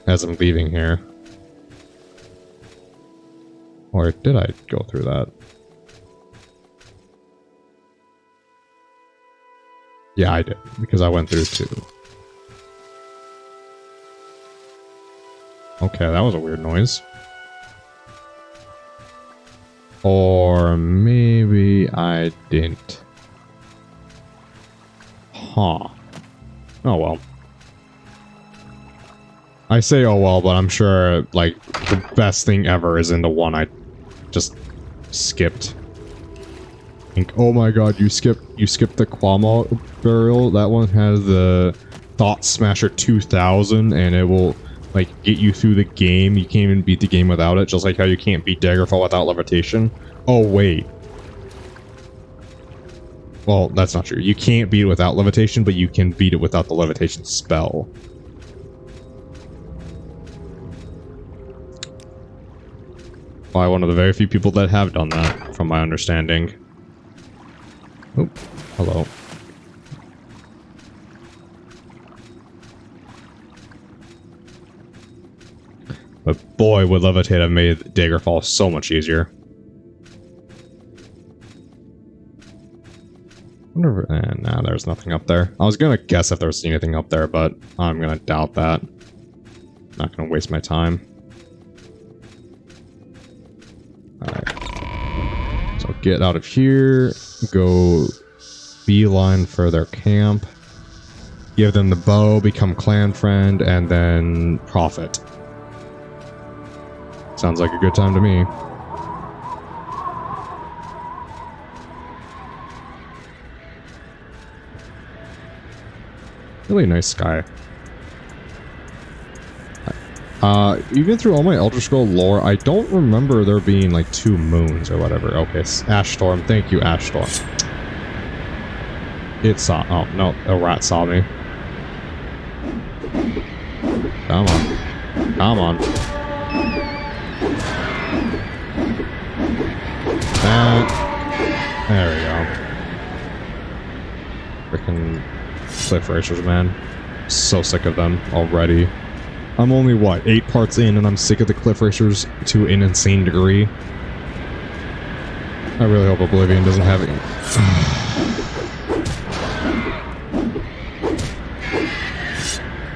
As I'm leaving here. Or did I go through that? Yeah, I did. Because I went through two. Okay, that was a weird noise. Or maybe I didn't. Huh. Oh well. I say oh well, but I'm sure, like, the best thing ever is in the one I just skipped. Think, oh my god, you skipped the Quama burial? That one has the Thought Smasher 2000, and it will, like, get you through the game. You can't even beat the game without it, just like how you can't beat Daggerfall without levitation. Oh, wait. Well, that's not true. You can't beat it without levitation, but you can beat it without the levitation spell. By one of the very few people that have done that, from my understanding. Oh, hello. But boy, would levitate have made Daggerfall so much easier. Nah, there's nothing up there. I was gonna guess if there was anything up there, but I'm gonna doubt that. Not gonna waste my time. Alright. So get out of here. Go beeline for their camp. Give them the bow, become clan friend, and then profit. Sounds like a good time to me. Really nice sky. Even through all my Elder Scroll lore, I don't remember there being like 2 moons or whatever. Okay, Ash Storm. Thank you, Ash Storm. It saw. Oh, no. A rat saw me. Come on. Come on. There we go. Frickin' Cliff Racers, man. So sick of them already. I'm only, what, 8 parts in, and I'm sick of the Cliff Racers to an insane degree. I really hope Oblivion doesn't have it.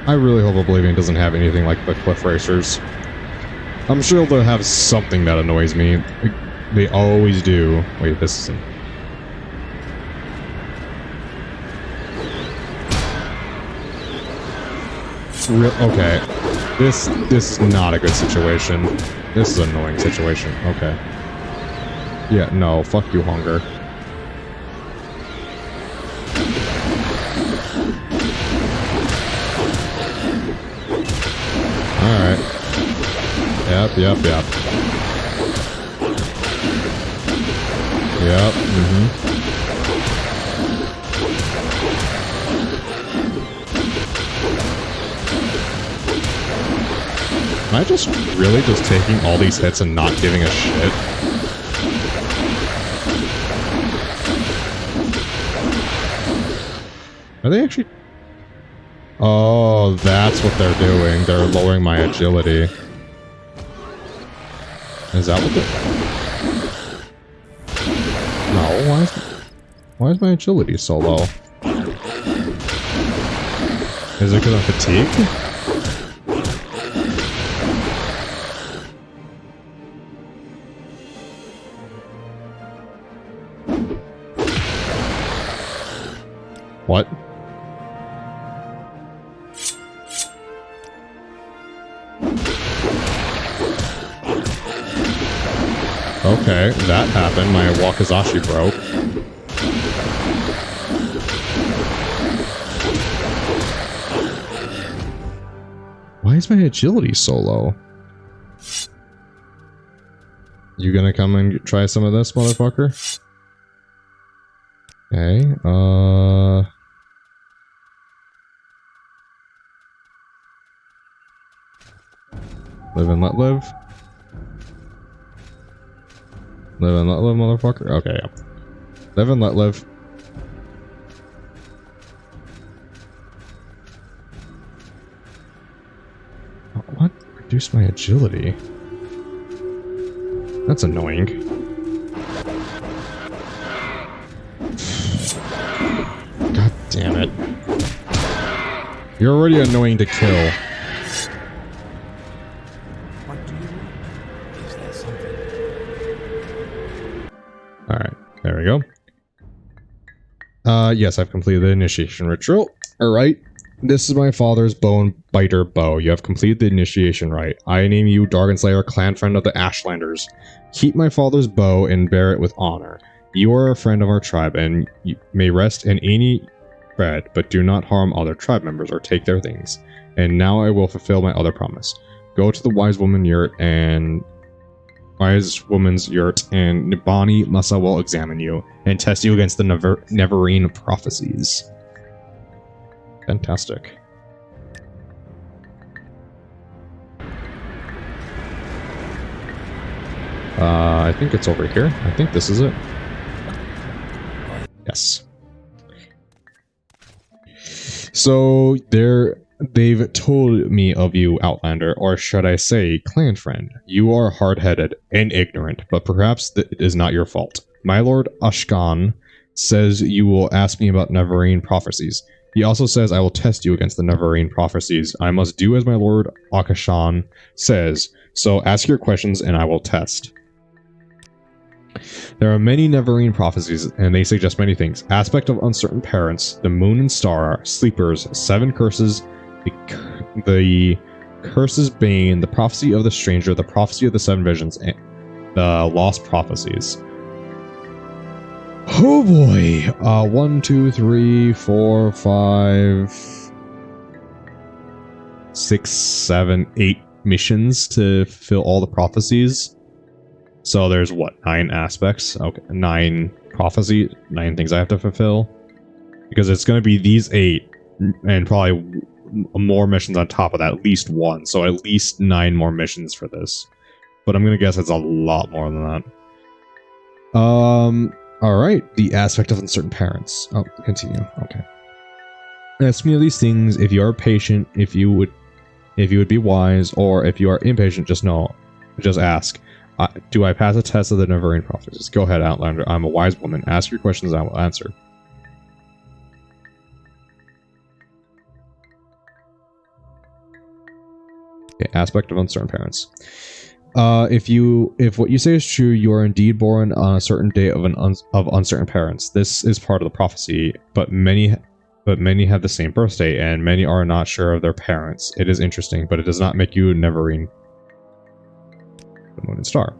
I really hope Oblivion doesn't have anything like the Cliff Racers. I'm sure they'll have something that annoys me. They always do. Wait, this isn't... Okay. This is not a good situation. This is an annoying situation. Okay. Yeah, no. Fuck you, hunger. Alright. Yep. Yep, Am I just really just taking all these hits and not giving a shit? Are they actually... Oh, that's what they're doing. They're lowering my agility. Is that what they're... No, why is my agility so low? Is it because I'm fatigued? What? Okay, that happened. My Wakizashi broke. Why is my agility so low? You gonna come and try some of this, motherfucker? Okay, live and let live. Live and let live, motherfucker. Okay, yeah. Live and let live. Oh, what? Reduced my agility. That's annoying. God damn it. You're already annoying to kill. What do you want? Is there something? Alright, there we go. Yes, I've completed the initiation ritual. Alright. This is my father's bone biter bow. You have completed the initiation rite. I name you Dargon Slayer, clan friend of the Ashlanders. Keep my father's bow and bear it with honor. You are a friend of our tribe, and you may rest in any bed, but do not harm other tribe members or take their things. And now I will fulfill my other promise. Go to the Wise Woman's yurt, and Nibani Masa will examine you and test you against the Neverine prophecies. Fantastic. I think it's over here. I think this is it. Yes. So they've told me of you, Outlander, or should I say, clan friend. You are hard-headed and ignorant, but perhaps it is not your fault. My lord Ashkan says you will ask me about Neverine prophecies. He also says I will test you against the Neverine prophecies. I must do as my lord Akashan says, so ask your questions and I will test. There are many Neverine prophecies, and they suggest many things. Aspect of uncertain parents, the moon and star, sleepers, 7 curses, the curse's bane, the prophecy of the stranger, the prophecy of the 7 visions, and the lost prophecies. Oh boy! 1, 2, 3, 4, 5, 6, 7, 8 missions to fill all the prophecies. So there's what, 9 aspects? Okay, 9 prophecy, 9 things I have to fulfill. Because it's going to be these 8, and probably more missions on top of that, at least 1. So at least 9 more missions for this. But I'm going to guess it's a lot more than that. Alright, the aspect of uncertain parents. Oh, continue. Okay. Ask me of these things if you are patient, if you would be wise, or if you are impatient, just ask. Do I pass a test of the Neverine prophecies? Go ahead, Outlander. I'm a wise woman. Ask your questions and I will answer. Okay, aspect of uncertain parents. If what you say is true, you are indeed born on a certain day of uncertain parents. This is part of the prophecy, but many have the same birthday, and many are not sure of their parents. It is interesting, but it does not make you Neverine. The moon and star.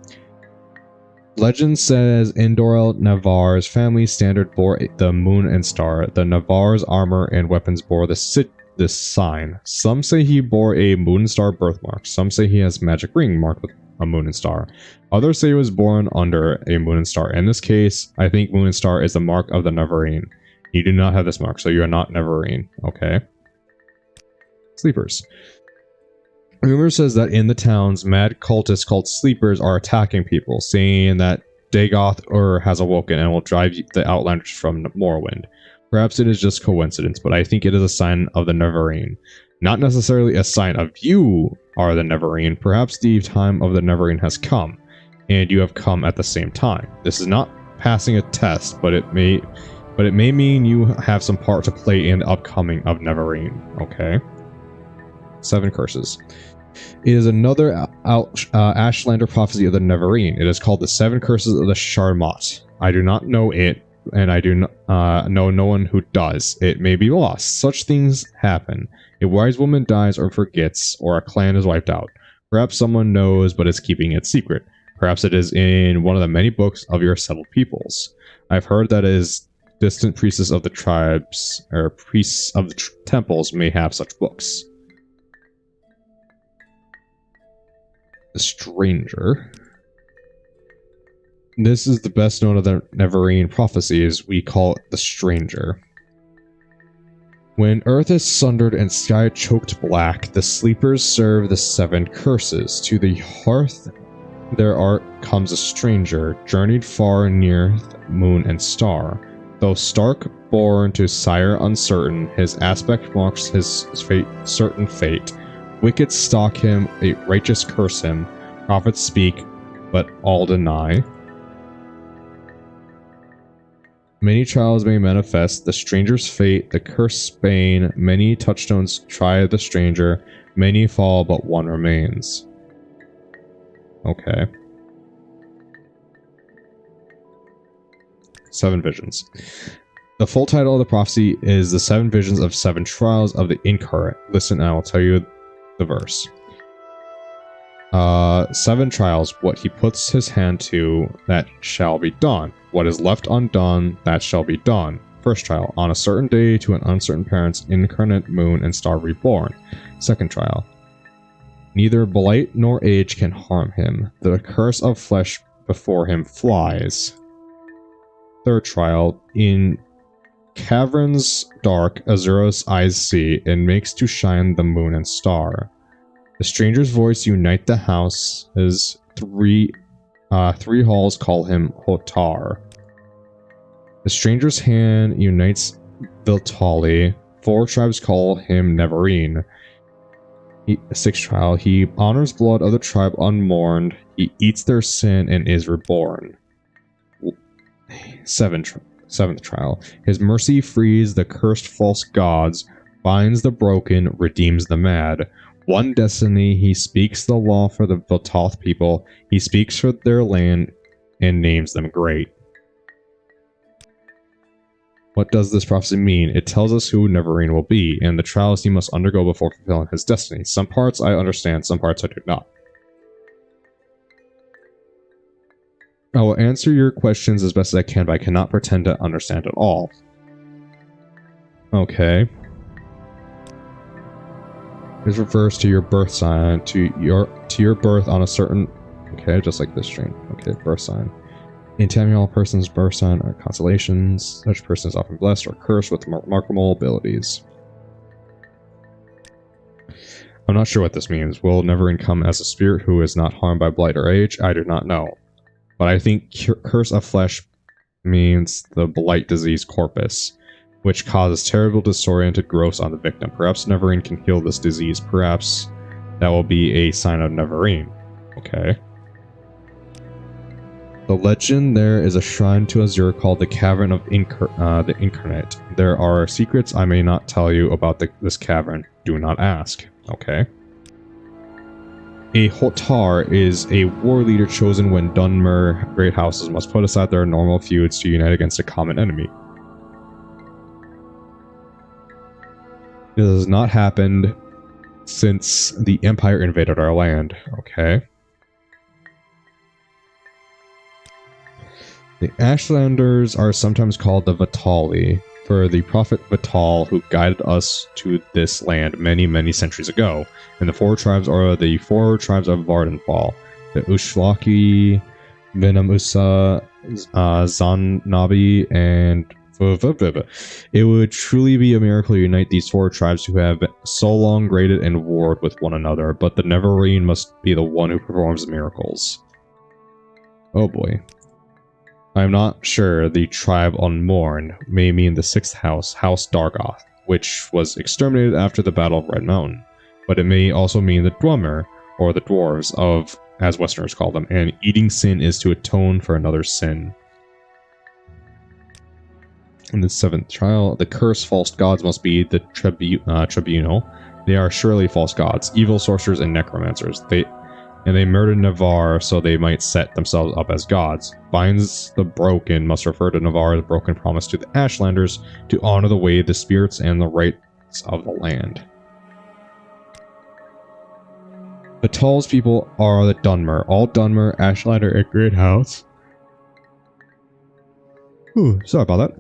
Legend says Indorel Navarre's family standard bore the moon and star. The Navarre's armor and weapons bore this sign. Some say he bore a moon and star birthmark. Some say he has magic ring marked with a moon and star. Others say he was born under a moon and star. In this case, I think moon and star is the mark of the Neverine. You do not have this mark, so you are not Neverine. Okay. Sleepers. Rumor says that in the towns, mad cultists called Sleepers are attacking people, saying that Dagoth has awoken and will drive the Outlanders from Morrowind. Perhaps it is just coincidence, but I think it is a sign of the Neverine. Not necessarily a sign of you are the Neverine. Perhaps the time of the Neverine has come, and you have come at the same time. This is not passing a test, but it may mean you have some part to play in the upcoming of Neverine. Okay. 7 curses. It is another Ashlander prophecy of the Neverine. It is called the 7 curses of the Sharmot. I do not know it, and I do know no one who does. It may be lost. Such things happen. A wise woman dies or forgets, or a clan is wiped out. Perhaps someone knows but is keeping it secret. Perhaps it is in one of the many books of your settled peoples. I've heard that it is distant priests of the tribes, or priests of the temples may have such books. The Stranger. This is the best known of the Neverine prophecies. We call it the Stranger. When earth is sundered and sky choked black, the sleepers serve the 7 curses. To the hearth there comes a stranger, journeyed far and near moon and star. Though stark born to sire uncertain, his aspect marks his fate, certain fate. Wicked stalk him, a righteous curse him. Prophets speak, but all deny. Many trials may manifest, the stranger's fate, the cursed bane. Many touchstones try the stranger, many fall, but one remains. Okay. 7 visions. The full title of the prophecy is The 7 Visions of 7 Trials of the Incarnate. Listen, and I will tell you the verse. 7 trials, what he puts his hand to, that shall be done. What is left undone, that shall be done. First trial, on a certain day to an uncertain parent's incarnate moon and star reborn. Second trial, neither blight nor age can harm him. The curse of flesh before him flies. Third trial, in caverns dark, Azura's eyes see, and makes to shine the moon and star. The stranger's voice unite the house. His three halls call him Hotar. The stranger's hand unites Viltali. 4 tribes call him Neverine. 6th trial, he honors blood of the tribe unmourned. He eats their sin and is reborn. 7th trial, his mercy frees the cursed false gods, binds the broken, redeems the mad. One destiny, he speaks the law for the Viltoth people. He speaks for their land and names them great. What does this prophecy mean? It tells us who Neverine will be, and the trials he must undergo before fulfilling his destiny. Some parts I understand, some parts I do not. I will answer your questions as best as I can, but I cannot pretend to understand it all. Okay. Is reversed to your birth sign, to your birth on a certain... Okay, just like this string. Okay, birth sign. In Tamriel, a person's birth sign are constellations. Such person is often blessed or cursed with remarkable abilities. I'm not sure what this means. Will Neverine come as a spirit who is not harmed by blight or age? I do not know. But I think curse of flesh means the blight disease corpus, which causes terrible disoriented growths on the victim. Perhaps Neverine can heal this disease. Perhaps that will be a sign of Neverine. Okay. The legend there is a shrine to Azure called the Cavern of the Incarnate. There are secrets I may not tell you about this cavern. Do not ask. Okay. A Hotar is a war leader chosen when Dunmer great houses must put aside their normal feuds to unite against a common enemy. This has not happened since the Empire invaded our land. Okay. The Ashlanders are sometimes called the Vitali, for the prophet Vital who guided us to this land many, many centuries ago. And the 4 tribes are the 4 tribes of Vardenfall. The Ushlaki, Venamusa, Zannabi, and it would truly be a miracle to unite these 4 tribes who have so long graded and warred with one another, but the Neverine must be the one who performs the miracles. Oh boy. I'm not sure the tribe unmourned may mean the 6th house, House Dargoth, which was exterminated after the Battle of Red Mountain, but it may also mean the Dwemer, or the dwarves of, as Westerners call them, and eating sin is to atone for another's sin. In the 7th trial, the cursed false gods must be the tribunal. They are surely false gods, evil sorcerers and necromancers. and they murdered Navarre so they might set themselves up as gods. Binds the broken must refer to Navarre's broken promise to the Ashlanders to honor the way, the spirits, and the rights of the land. The tallest people are the Dunmer. All Dunmer, Ashlander, and Great House. Ooh, sorry about that.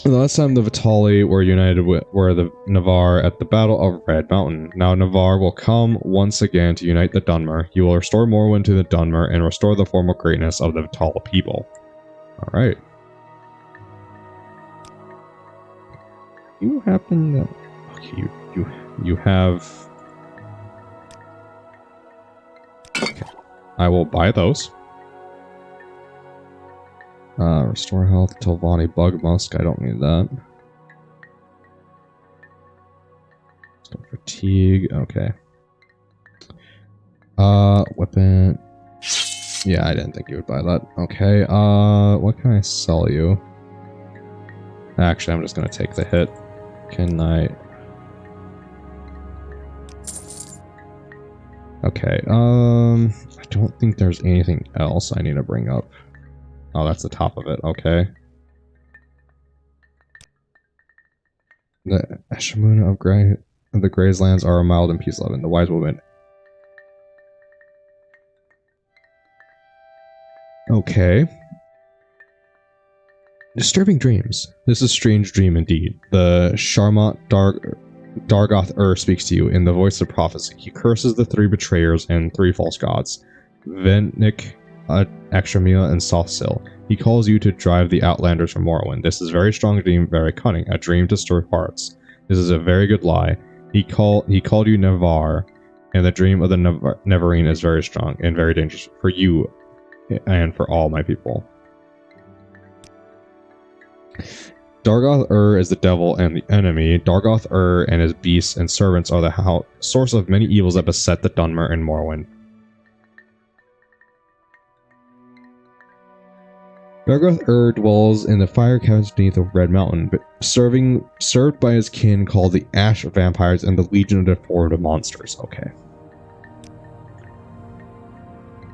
The last time the Vitali were united were the Navarre at the Battle of Red Mountain. Now Navarre will come once again to unite the Dunmer. He will restore Morrowind to the Dunmer and restore the former greatness of the Vitali people. Alright. You happen to... Okay, you have... Okay. I will buy those. Restore health, Tilvani, Bug Musk, I don't need that. Fatigue, okay. Weapon. Yeah, I didn't think you would buy that. Okay, what can I sell you? Actually, I'm just gonna take the hit. Can I... Okay, I don't think there's anything else I need to bring up. Oh, that's the top of it, okay. The Eshamuna of the Grey's lands are mild and peace-loving. The wise woman. Okay. Disturbing dreams. This is strange dream indeed. The Sharmat Dargoth speaks to you in the voice of prophecy. He curses the 3 betrayers and 3 false gods. Ventnik, Extramia, and Softsil. He calls you to drive the Outlanders from Morrowind. This is very strong dream, very cunning. A dream to stir hearts. This is a very good lie. He called you Navarre, and the dream of the Neverine is very strong and very dangerous for you and for all my people. Dargoth is the devil and the enemy. Dargoth and his beasts and servants are the source of many evils that beset the Dunmer and Morrowind. Dargoth dwells in the fire caverns beneath the Red Mountain, but served by his kin called the Ash Vampires and the Legion of Deformed Monsters. Okay.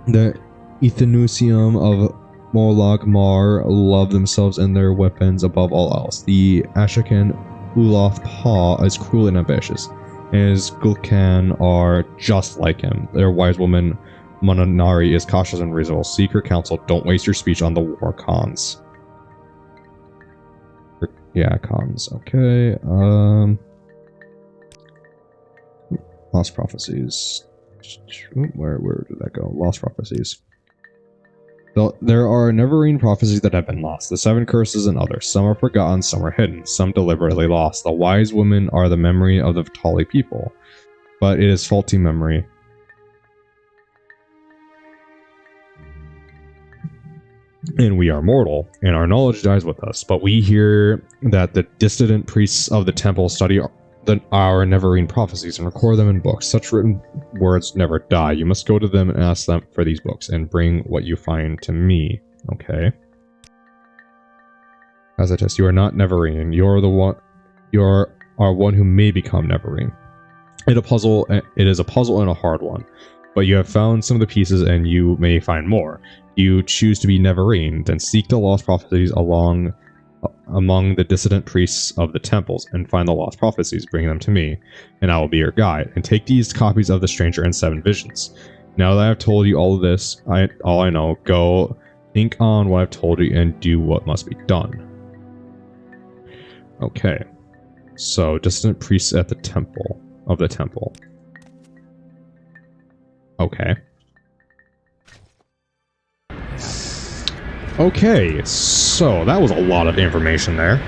The Ethenusium of Morlag Mar love themselves and their weapons above all else. The Ashakan Uloth Pa is cruel and ambitious, and his Gulkan are just like him. Their wise woman Monanari is cautious and reasonable. Seek her counsel. Don't waste your speech on the war cons. Yeah, cons. Okay. Lost Prophecies. Where did that go? Lost Prophecies. There are Neverine prophecies that have been lost. The 7 curses and others. Some are forgotten, some are hidden, some deliberately lost. The wise women are the memory of the Vitali people, but it is faulty memory. And we are mortal, and our knowledge dies with us. But we hear that the dissident priests of the temple study our Neverine prophecies and record them in books. Such written words never die. You must go to them and ask them for these books, and bring what you find to me. Okay. As I test, you are not Neverine. You're the one. You are one who may become Neverine. It is a puzzle and a hard one. But you have found some of the pieces, and you may find more. You choose to be Neverine, then seek the lost prophecies among the dissident priests of the temples, and find the lost prophecies. Bring them to me, and I will be your guide. And take these copies of the Stranger and 7 Visions. Now that I have told you all of this, all I know, go think on what I've told you and do what must be done. Okay, so dissident priests at the temple of the temple. Okay. Okay, so that was a lot of information there.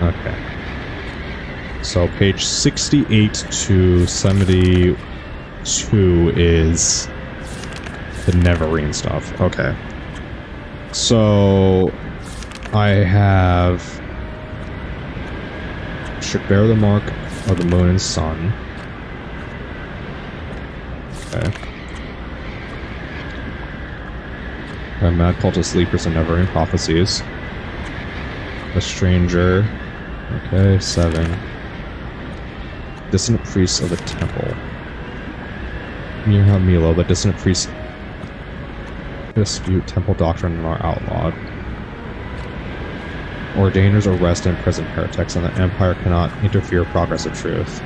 Okay. So page 68 to 72 is the Neverine stuff. Okay. So I have should bear the mark of the moon and sun. Okay. A mad cult of sleepers and never-ending prophecies. A stranger. Okay, 7. Dissonant priests of the temple. Near Milo, the dissonant priests dispute temple doctrine and are outlawed. Ordainers arrest and imprison heretics, and the Empire cannot interfere progress of truth.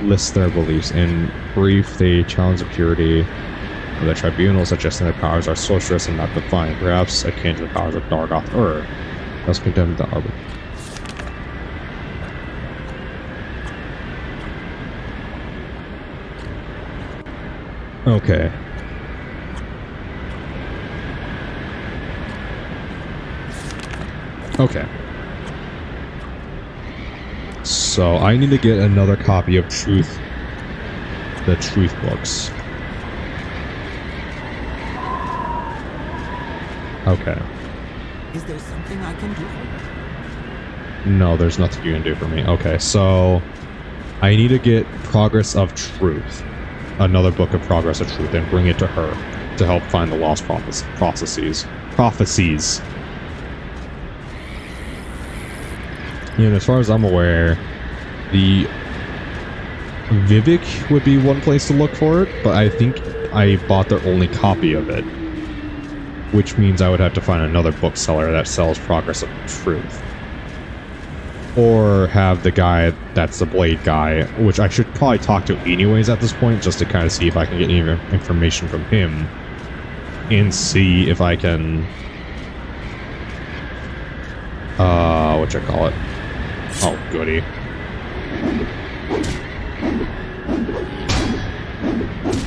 List their beliefs. In brief, they challenge the purity of the tribunal, suggesting their powers are sorcerous and not divine, perhaps akin to the powers of Dargoth Ur. Thus condemn the arbiter. Okay. Okay. So I need to get another copy of Truth. The Truth books. Okay. Is there something I can do for you? No, there's nothing you can do for me. Okay, so I need to get Progress of Truth. Another book of Progress of Truth and bring it to her to help find the lost prophecies. And as far as I'm aware, the Vivek would be one place to look for it, but I think I bought their only copy of it, which means I would have to find another bookseller that sells Progress of Truth. Or have the guy that's the Blade guy, which I should probably talk to anyways at this point, just to kind of see if I can get any information from him, and see if I can, whatchamacallit? Oh, goody.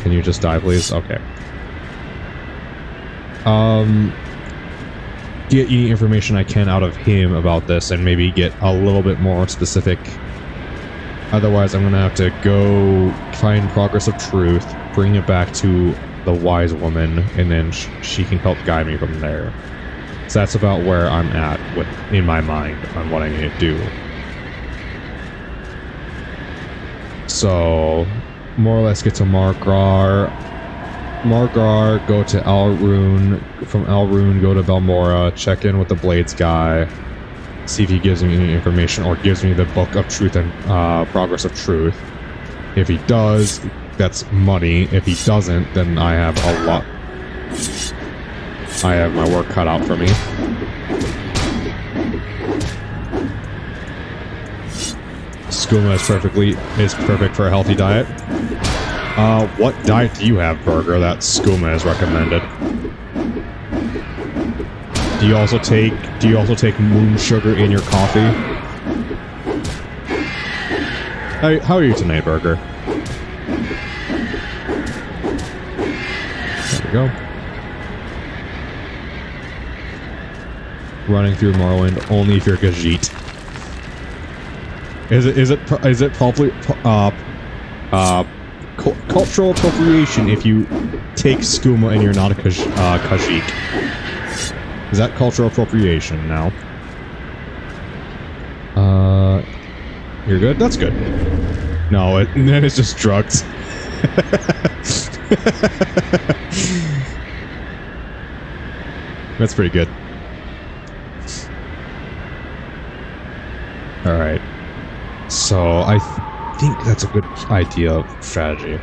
Can you just die, please? Okay. Get any information I can out of him about this and maybe get a little bit more specific. Otherwise, I'm gonna have to go find Progress of Truth, bring it back to the Wise Woman, and then she can help guide me from there. So that's about where I'm at in my mind on what I need to do. So, more or less get to Margrar, go to Alrune, from Alrune go to Balmora, check in with the Blades guy, see if he gives me any information or gives me the Book of Truth and Progress of Truth. If he does, that's money. If he doesn't, then I have a lot. I have my work cut out for me. Skooma is perfect for a healthy diet. What diet do you have, Burger, that Skooma is recommended? Do you also take moon sugar in your coffee? How are you tonight, Burger? There we go. Running through Morrowind only if you're Gajit. Is it probably cultural appropriation if you take skooma and you're not a Khajiit? Is that cultural appropriation now? You're good? That's good. No, then it's just drugs. That's pretty good. Alright. So, I think that's a good idea, strategy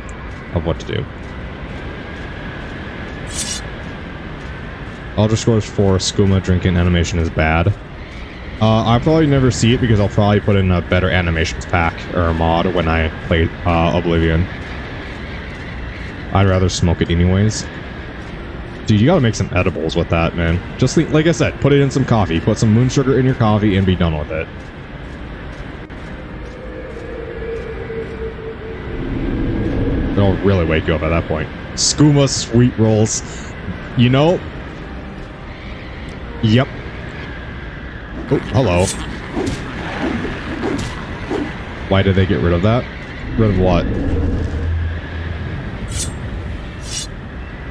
of what to do. Underscores 4, skooma drinking animation is bad. I'll probably never see it because I'll probably put in a better animations pack or a mod when I play Oblivion. I'd rather smoke it anyways. Dude, you gotta make some edibles with that, man. Just like I said, put it in some coffee. Put some moon sugar in your coffee and be done with it. It'll really wake you up at that point. Skooma sweet rolls. You know? Yep. Oh, hello. Why did they get rid of that? Rid of what?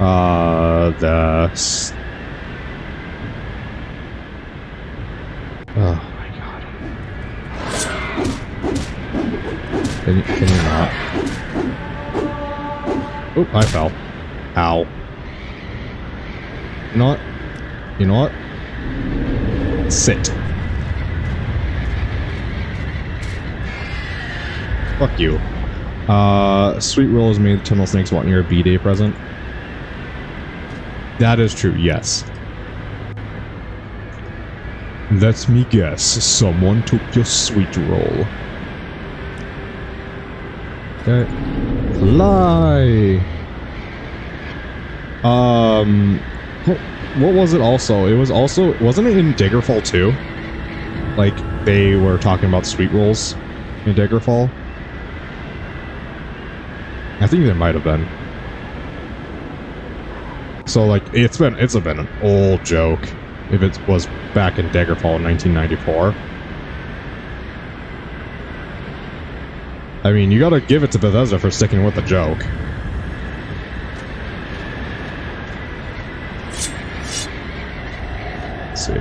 Oh my god. Can you not? Oh, I fell. Ow. You know what? You know what? Sit. Fuck you. Sweet rolls made tunnel snakes want your B-Day present. That is true, yes. Let me guess, someone took your sweet roll. Okay. Fly! What was it also? It was also... Wasn't it in Daggerfall 2? Like, they were talking about sweet rolls in Daggerfall? I think there might have been. So, like, it's been an old joke. If it was back in Daggerfall in 1994. I mean, you gotta give it to Bethesda for sticking with the joke. Let's see.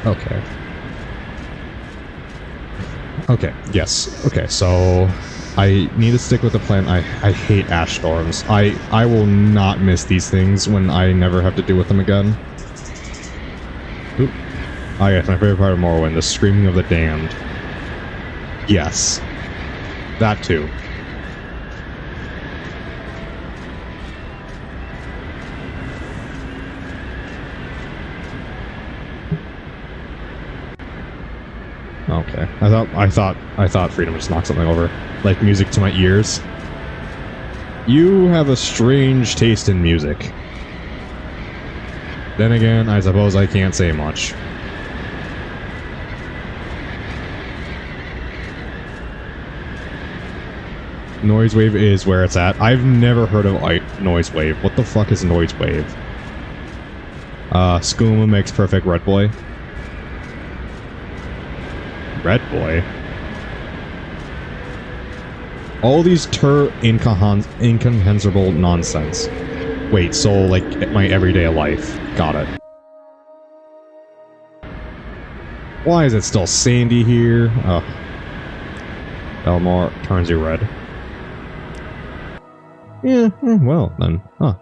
Okay. Okay, yes. Okay, so... I need to stick with the plan. I hate ash storms. I will not miss these things when I never have to deal with them again. Oop. Oh yes, my favorite part of Morrowind, the screaming of the damned. Yes. That too. Okay. I thought Freedom just knocked something over. Like music to my ears. You have a strange taste in music. Then again, I suppose I can't say much. Noise wave is where it's at. I've never heard of noise wave. What the fuck is noise wave? Skooma makes perfect red boy. Red boy? All these incomprehensible nonsense. Wait, so like my everyday life. Got it. Why is it still sandy here? Ugh. Belmore turns you red. Yeah, well then. Huh.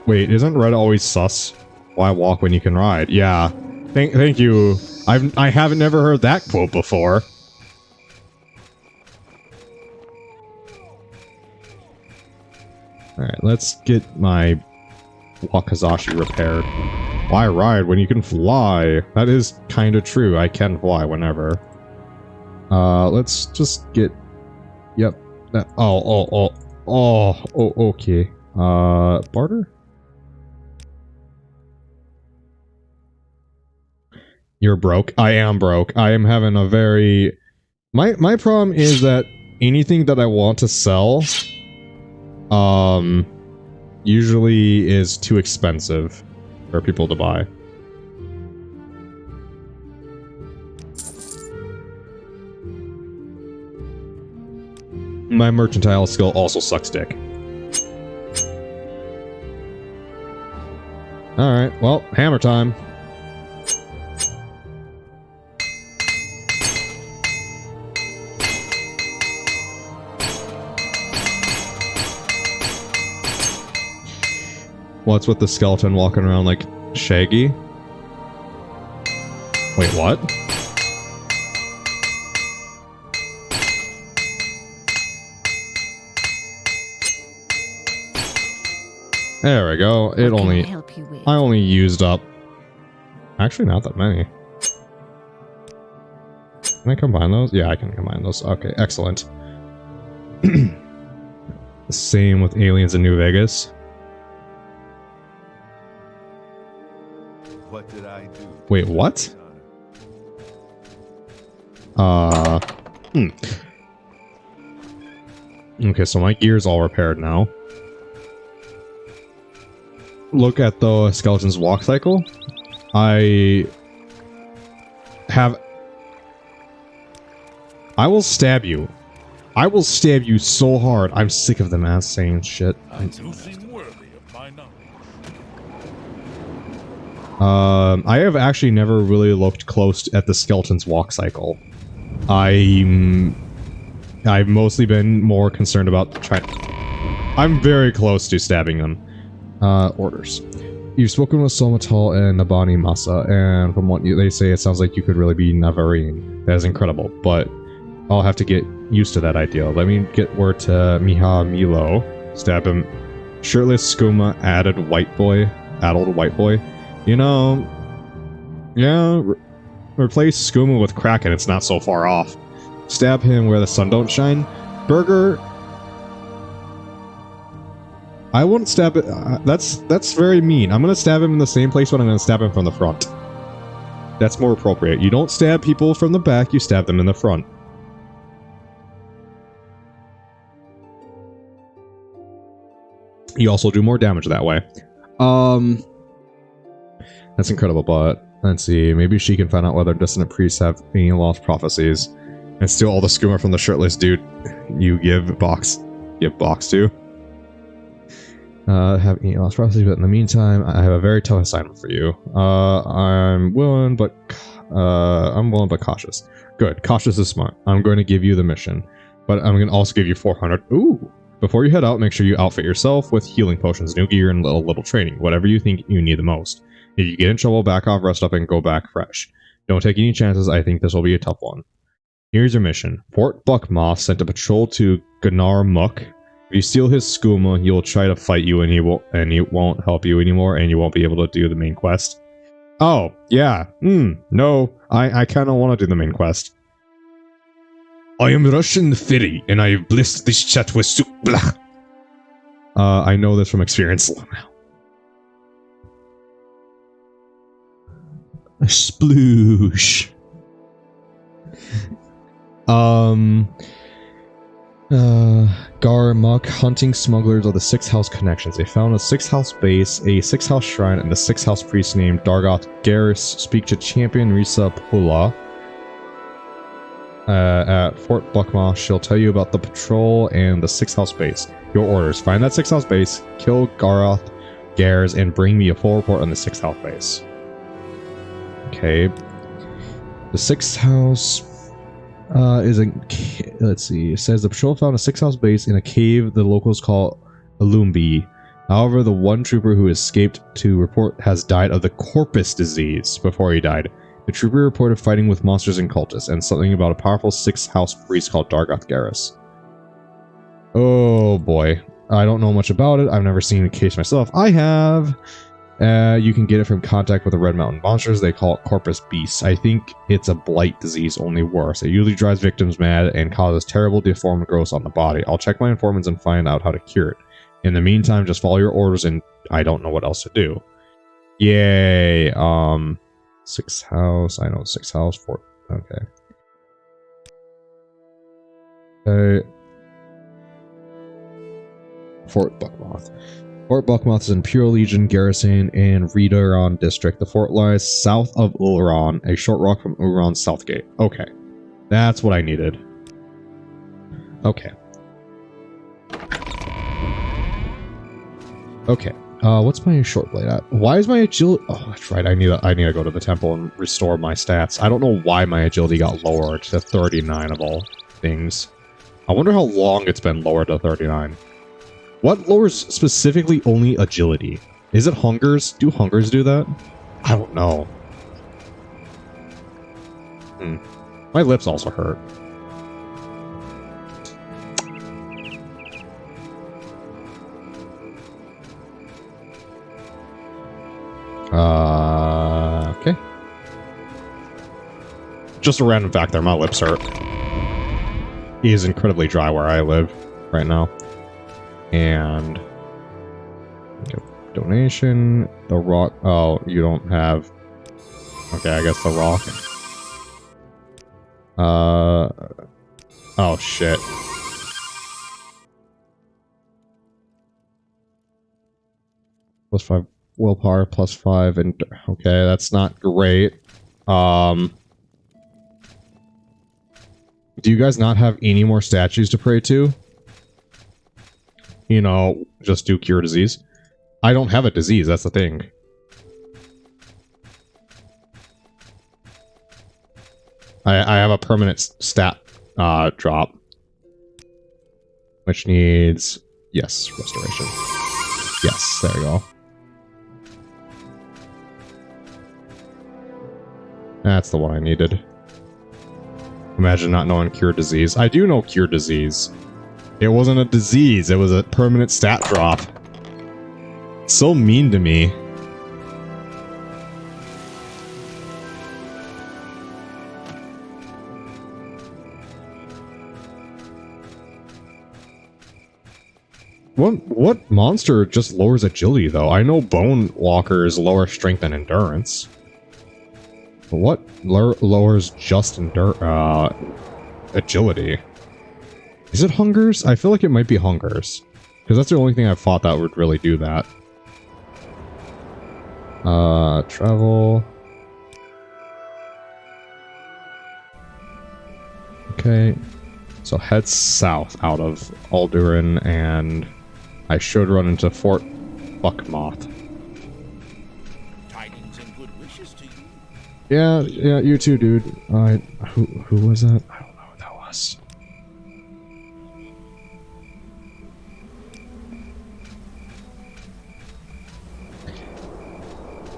Wait, isn't red always sus? Why walk when you can ride? Yeah. Thank you. I haven't never heard that quote before. Alright, let's get my Wakazashi repaired. Why ride when you can fly? That is kind of true. I can fly whenever. Let's just get... Yep. That, okay. Barter? You're broke. I am broke. I am having a very... My problem is that anything that I want to sell... usually is too expensive for people to buy. My mercantile skill also sucks dick. Alright, well, hammer time. What's with the skeleton walking around like Shaggy? Wait, what? There we go. I only used up... Actually, not that many. Can I combine those? Yeah, I can combine those. Okay, excellent. Same with Aliens in New Vegas. What did I do? Wait, what? Okay, so my gear's all repaired now. Look at the skeleton's walk cycle. I will stab you. I will stab you so hard. I'm sick of them ass saying shit. I have actually never really looked close at the skeleton's walk cycle. I'm I've mostly been more concerned about trying... I'm very close to stabbing them. Orders. You've spoken with Somatal and Nabani Masa, and from what they say, it sounds like you could really be Navarine. That is incredible, but I'll have to get used to that idea. Let me get word to Miha Milo. Stab him. Shirtless skooma, addled white boy. You know, yeah, replace skooma with Kraken, it's not so far off. Stab him where the sun don't shine. Burger, I wouldn't stab it. That's very mean. I'm gonna stab him in the same place, but I'm gonna stab him from the front. That's more appropriate. You don't stab people from the back, you stab them in the front. You also do more damage that way. That's incredible, but let's see. Maybe she can find out whether dissonant priests have any lost prophecies and steal all the skooma from the shirtless dude you give box to. Have any lost prophecies, but in the meantime, I have a very tough assignment for you. I'm willing but cautious. Good. Cautious is smart. I'm going to give you the mission, but I'm going to also give you 400. Ooh. Before you head out, make sure you outfit yourself with healing potions, new gear, and little training, whatever you think you need the most. If you get in trouble, back off, rest up, and go back fresh. Don't take any chances, I think this will be a tough one. Here's your mission. Fort Buckmoth sent a patrol to Gunnar Muck. If you steal his skooma, he'll try to fight you and he won't help you anymore, and you won't be able to do the main quest. Oh, yeah. No, I kinda wanna do the main quest. I am Russian Fairy, and I have blessed this chat with soup. I know this from experience now. A sploosh. Garmuk hunting smugglers of the Six House Connections. They found a Six House base, a Six House shrine, and the Six House priest named Dargon Garrus. Speak to Champion Risa Pula at Fort Buckmoth. She'll tell you about the patrol and the Six House base. Your orders. Find that Six House base, kill Garroth Gares, and bring me a full report on the Six House base. Okay. The Six House is a... Let's see. It says the patrol found a Six House base in a cave the locals call Alumbi. However, the one trooper who escaped to report has died of the corpus disease before he died. The trooper reported fighting with monsters and cultists, and something about a powerful Six House priest called Dargon Garrus. Oh boy. I don't know much about it. I've never seen a case myself. I have. You can get it from contact with the Red Mountain monsters. They call it Corpus Beasts. I think it's a blight disease, only worse. It usually drives victims mad and causes terrible deformed growths on the body. I'll check my informants and find out how to cure it. In the meantime, just follow your orders and I don't know what else to do. Yay. Six House. I know Six House. Fort. Okay. Fort Buckmoth. Fort Buckmoth is in Pure Legion Garrison in Redaron District. The fort lies south of Ulron, a short walk from Ulron's South Gate. Okay. That's what I needed. Okay. Okay. What's my short blade at? Why is my agility... Oh, that's right. I need to go to the temple and restore my stats. I don't know why my agility got lowered to 39 of all things. I wonder how long it's been lowered to 39. What lowers specifically only agility? Is it hungers? Do hungers do that? I don't know. My lips also hurt. Okay. Just a random fact there, my lips hurt. It is incredibly dry where I live right now. And donation, the rock. Oh, you don't have. Okay, I guess the rock. Oh shit. +5 willpower, +5, and okay, that's not great. Do you guys not have any more statues to pray to? You know, just do cure disease. I don't have a disease, that's the thing. I have a permanent stat drop. which needs, yes, restoration. Yes, there we go. That's the one I needed. Imagine not knowing cure disease. I do know cure disease. It wasn't a disease, it was a permanent stat drop. So mean to me. What monster just lowers agility, though? I know Bone Walkers lower strength and endurance. But what lowers just agility? Is it Hungers? I feel like it might be Hungers. Because that's the only thing I've fought that would really do that. Travel. Okay. So head south out of Aldurin, and I should run into Fort Buckmoth. Tidings and good wishes to you. Yeah, you too, dude. Who was that? I don't know who that was.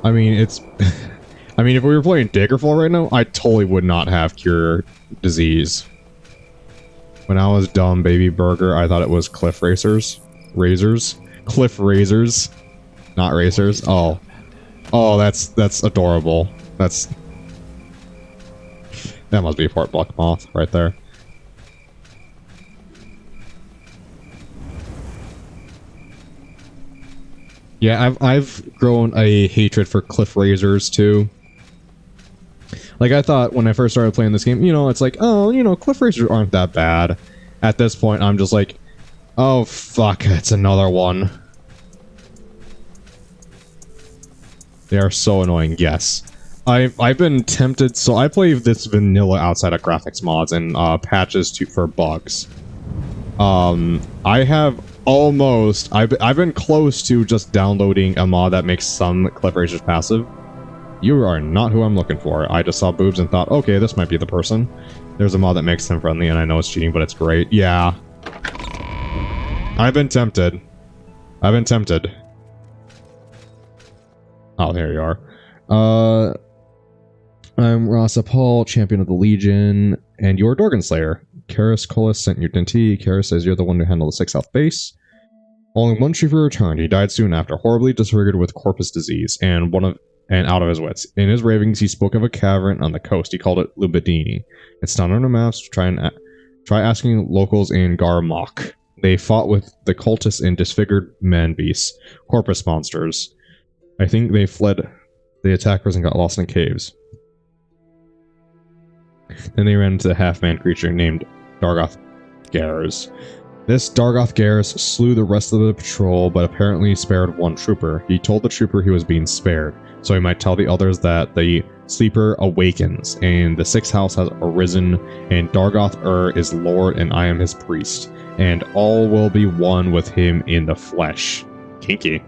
I mean, it's... I mean, if we were playing Daggerfall right now, I totally would not have Cure Disease. When I was dumb, baby burger, I thought it was Cliff Racers. Cliff Razors. Not Racers. Oh. Oh, that's adorable. That must be Fort Buckmoth right there. Yeah, I've grown a hatred for Cliff Razors too. Like, I thought when I first started playing this game, you know, it's like, oh, you know, Cliff Racers aren't that bad. At this point, I'm just like, oh, fuck, it's another one. They are so annoying, yes. I've been tempted, so I play this vanilla outside of graphics mods and patches for bugs. I have almost, I've been close to just downloading a mod that makes some Cliff Racers passive. You are not who I'm looking for. I just saw boobs and thought, okay, this might be the person. There's a mod that makes them friendly, and I know it's cheating, but it's great. Yeah. I've been tempted. I've been tempted. Oh, there you are. I'm Ross Apel, champion of the Legion, and you're Dargon Slayer. Karis Colas sent your DNT. Karis says you're the one who handled the 6 South base. Only one trooper returned. He died soon after, horribly disfigured with corpus disease, and out of his wits. In his ravings, he spoke of a cavern on the coast. He called it Lubedini. It's not on the maps. Try asking locals in Garmok. They fought with the cultists and disfigured man beasts, corpus monsters. I think they fled the attackers and got lost in caves. Then they ran into a half-man creature named Dargoth Gares. This Dargoth Gares slew the rest of the patrol, but apparently spared one trooper. He told the trooper he was being spared, so he might tell the others that the sleeper awakens, and the 6th house has arisen, and Dargoth is Lord, and I am his priest, and all will be one with him in the flesh. Kinky.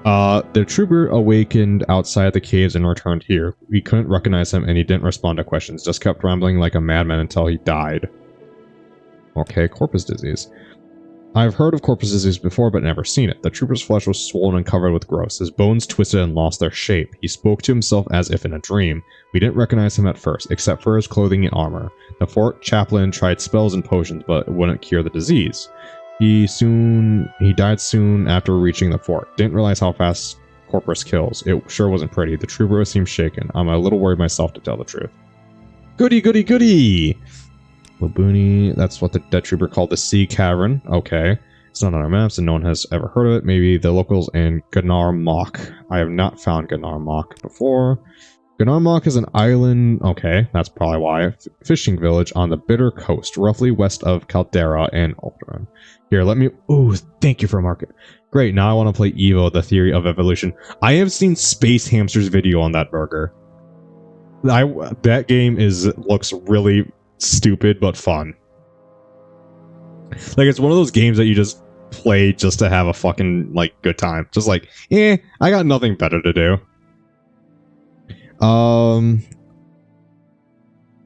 The trooper awakened outside the caves and returned here. We couldn't recognize him, and he didn't respond to questions, just kept rambling like a madman until he died. Okay, corpus disease. I've heard of corpus disease before, but never seen it. The trooper's flesh was swollen and covered with growths. His bones twisted and lost their shape. He spoke to himself as if in a dream. We didn't recognize him at first, except for his clothing and armor. The fort chaplain tried spells and potions, but it wouldn't cure the disease. He died soon after reaching the fort. Didn't realize how fast corpus kills. It sure wasn't pretty. The trooper seemed shaken. I'm a little worried myself, to tell the truth. Goody, goody, goody! Labuni, that's what the dead trooper called the Sea Cavern. Okay. It's not on our maps and no one has ever heard of it. Maybe the locals in Ganar Mok. I have not found Ganar Mok before. Ganar Mok is an island, okay, that's probably why, fishing village on the Bitter Coast, roughly west of Caldera and Alderaan. Here, let me, ooh, thank you for a market. Great, now I want to play Evo, the Theory of Evolution. I have seen Space Hamster's video on that burger. That game looks really stupid but fun. Like, it's one of those games that you just play just to have a fucking, like, good time. Just like, I got nothing better to do.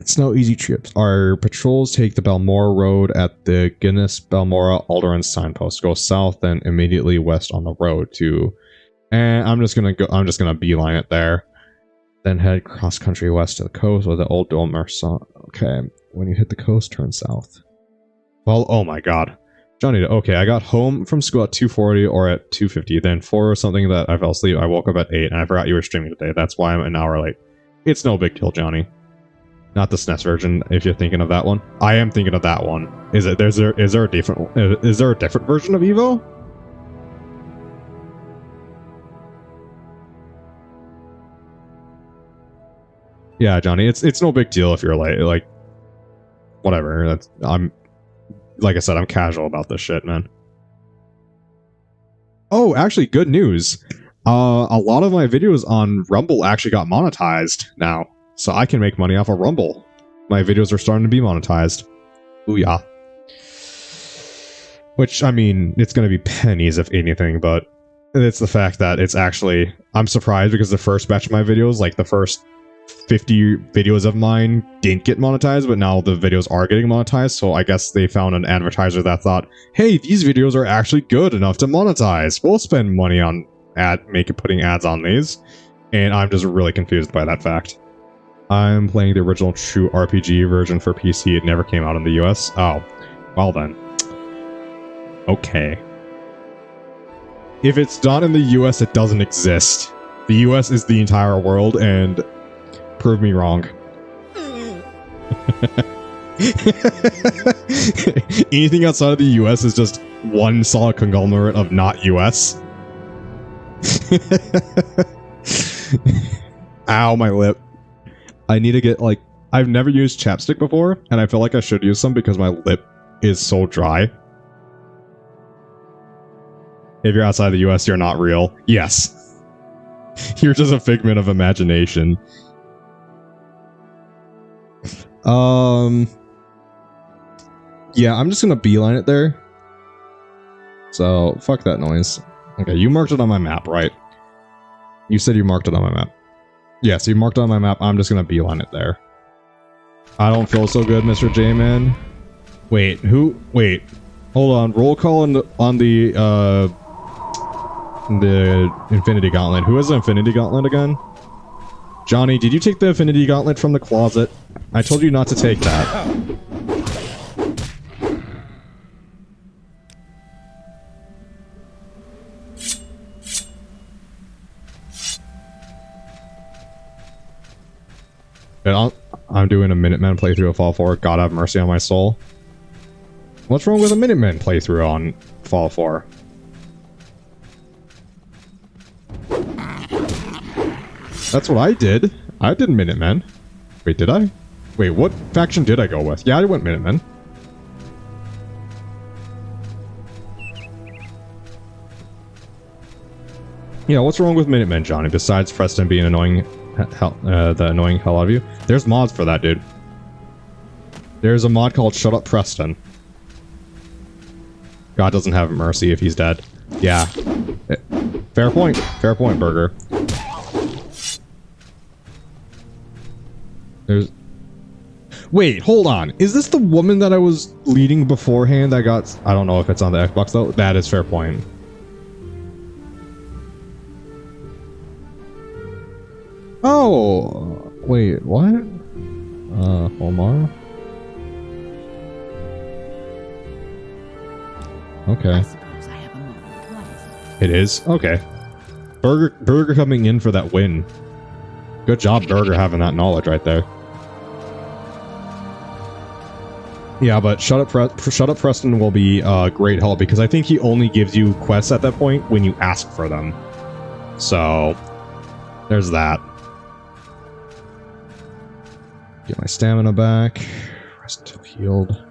It's no easy trips. Our patrols take the Balmora Road at the Guinness Balmora Alderaan signpost. Go south, then immediately west on the road to. And I'm just gonna beeline it there. Then head cross country west to the coast with the old Dolmer. Okay, when you hit the coast, turn south. Well, oh my god. Johnny, okay, I got home from school at 2:40 or at 2:50, then 4 or something that I fell asleep. I woke up at 8 and I forgot you were streaming today. That's why I'm an hour late. It's no big deal, Johnny. Not the SNES version, if you're thinking of that one. I am thinking of that one. Is there a different version of Evo? Yeah, Johnny, it's no big deal if you're late. Like, whatever. Like I said, I'm casual about this shit, man. Oh, actually, good news. A lot of my videos on Rumble actually got monetized now. So I can make money off of Rumble. My videos are starting to be monetized. Ooh, yeah. Which, I mean, it's going to be pennies if anything, but it's the fact that it's actually... I'm surprised because the first batch of my videos, like the first 50 videos of mine didn't get monetized, but now the videos are getting monetized, so I guess they found an advertiser that thought, hey, these videos are actually good enough to monetize. We'll spend money on putting ads on these. And I'm just really confused by that fact. I'm playing the original true RPG version for PC. It never came out in the US. Oh, well then. Okay. If it's done in the US, it doesn't exist. The US is the entire world, and prove me wrong. Anything outside of the US is just one solid conglomerate of not US. Ow, my lip. I need to get, like... I've never used chapstick before, and I feel like I should use some because my lip is so dry. If you're outside the US, you're not real. Yes. You're just a figment of imagination. Yeah, I'm just gonna beeline it there. So, fuck that noise. Okay, you marked it on my map, right? You said you marked it on my map. Yes, you marked it on my map. I'm just gonna beeline it there. I don't feel so good, Mr. J-Man. Wait, who? Wait. Hold on. Roll call on the Infinity Gauntlet. Who has the Infinity Gauntlet again? Johnny, did you take the Infinity Gauntlet from the closet? I told you not to take that. I'm doing a Minutemen playthrough of Fall 4. God have mercy on my soul. What's wrong with a Minutemen playthrough on Fall 4? That's what I did. I did Minutemen. Wait, did I? Wait, what faction did I go with? Yeah, I went Minutemen. Yeah, what's wrong with Minutemen, Johnny? Besides Preston being annoying, the annoying hell out of you. There's mods for that, dude. There's a mod called Shut Up Preston. God doesn't have mercy if he's dead. Yeah. Fair point. Fair point, Burger. There's... Wait, hold on. Is this the woman that I was leading beforehand that got... I don't know if it's on the Xbox, though. That is fair point. Oh! Wait, what? Omar? Okay. I suppose I have a moment. What is it? It is? Okay. Burger coming in for that win. Good job, Burger, having that knowledge right there. Yeah, but Shut Up Preston will be great help because I think he only gives you quests at that point when you ask for them. So, there's that. Get my stamina back. Rest until healed.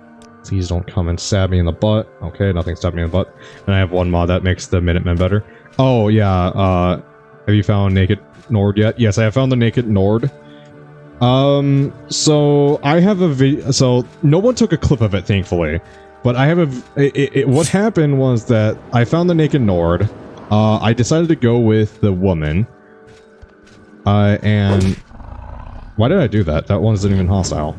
Please don't come and stab me in the butt. Okay, nothing stabbed me in the butt. And I have one mod that makes the Minutemen better. Oh, yeah. Have you found Naked Nord yet? Yes, I have found the Naked Nord. So I have a video. So no one took a clip of it, thankfully. But I have a. What happened was that I found the Naked Nord. I decided to go with the woman. And Why did I do that? That one isn't even hostile.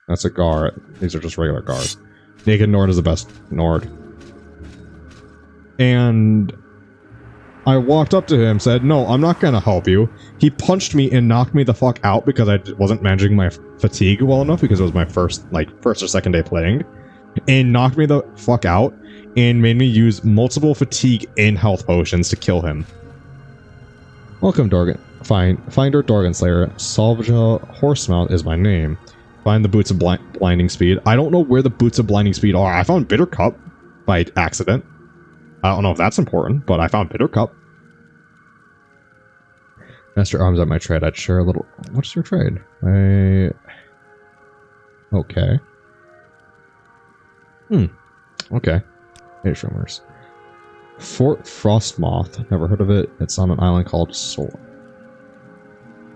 That's a Gar. These are just regular Gars. Naked Nord is the best Nord. And I walked up to him, said, no, I'm not gonna help you. He punched me and knocked me the fuck out because I wasn't managing my fatigue well enough because it was my first or second day playing. And knocked me the fuck out and made me use multiple fatigue and health potions to kill him. Welcome, Dargon. Finder Dargon Slayer. Salvaja Horsemount is my name. Find the Boots of Blinding Speed. I don't know where the Boots of Blinding Speed are. I found Bitter Cup by accident. I don't know if that's important, but I found Bitter Cup. Master Arms at my trade. I'd share a little... What's your trade? Okay. Okay. Hey, Shrimmers. Fort Frostmoth. Never heard of it. It's on an island called Sol.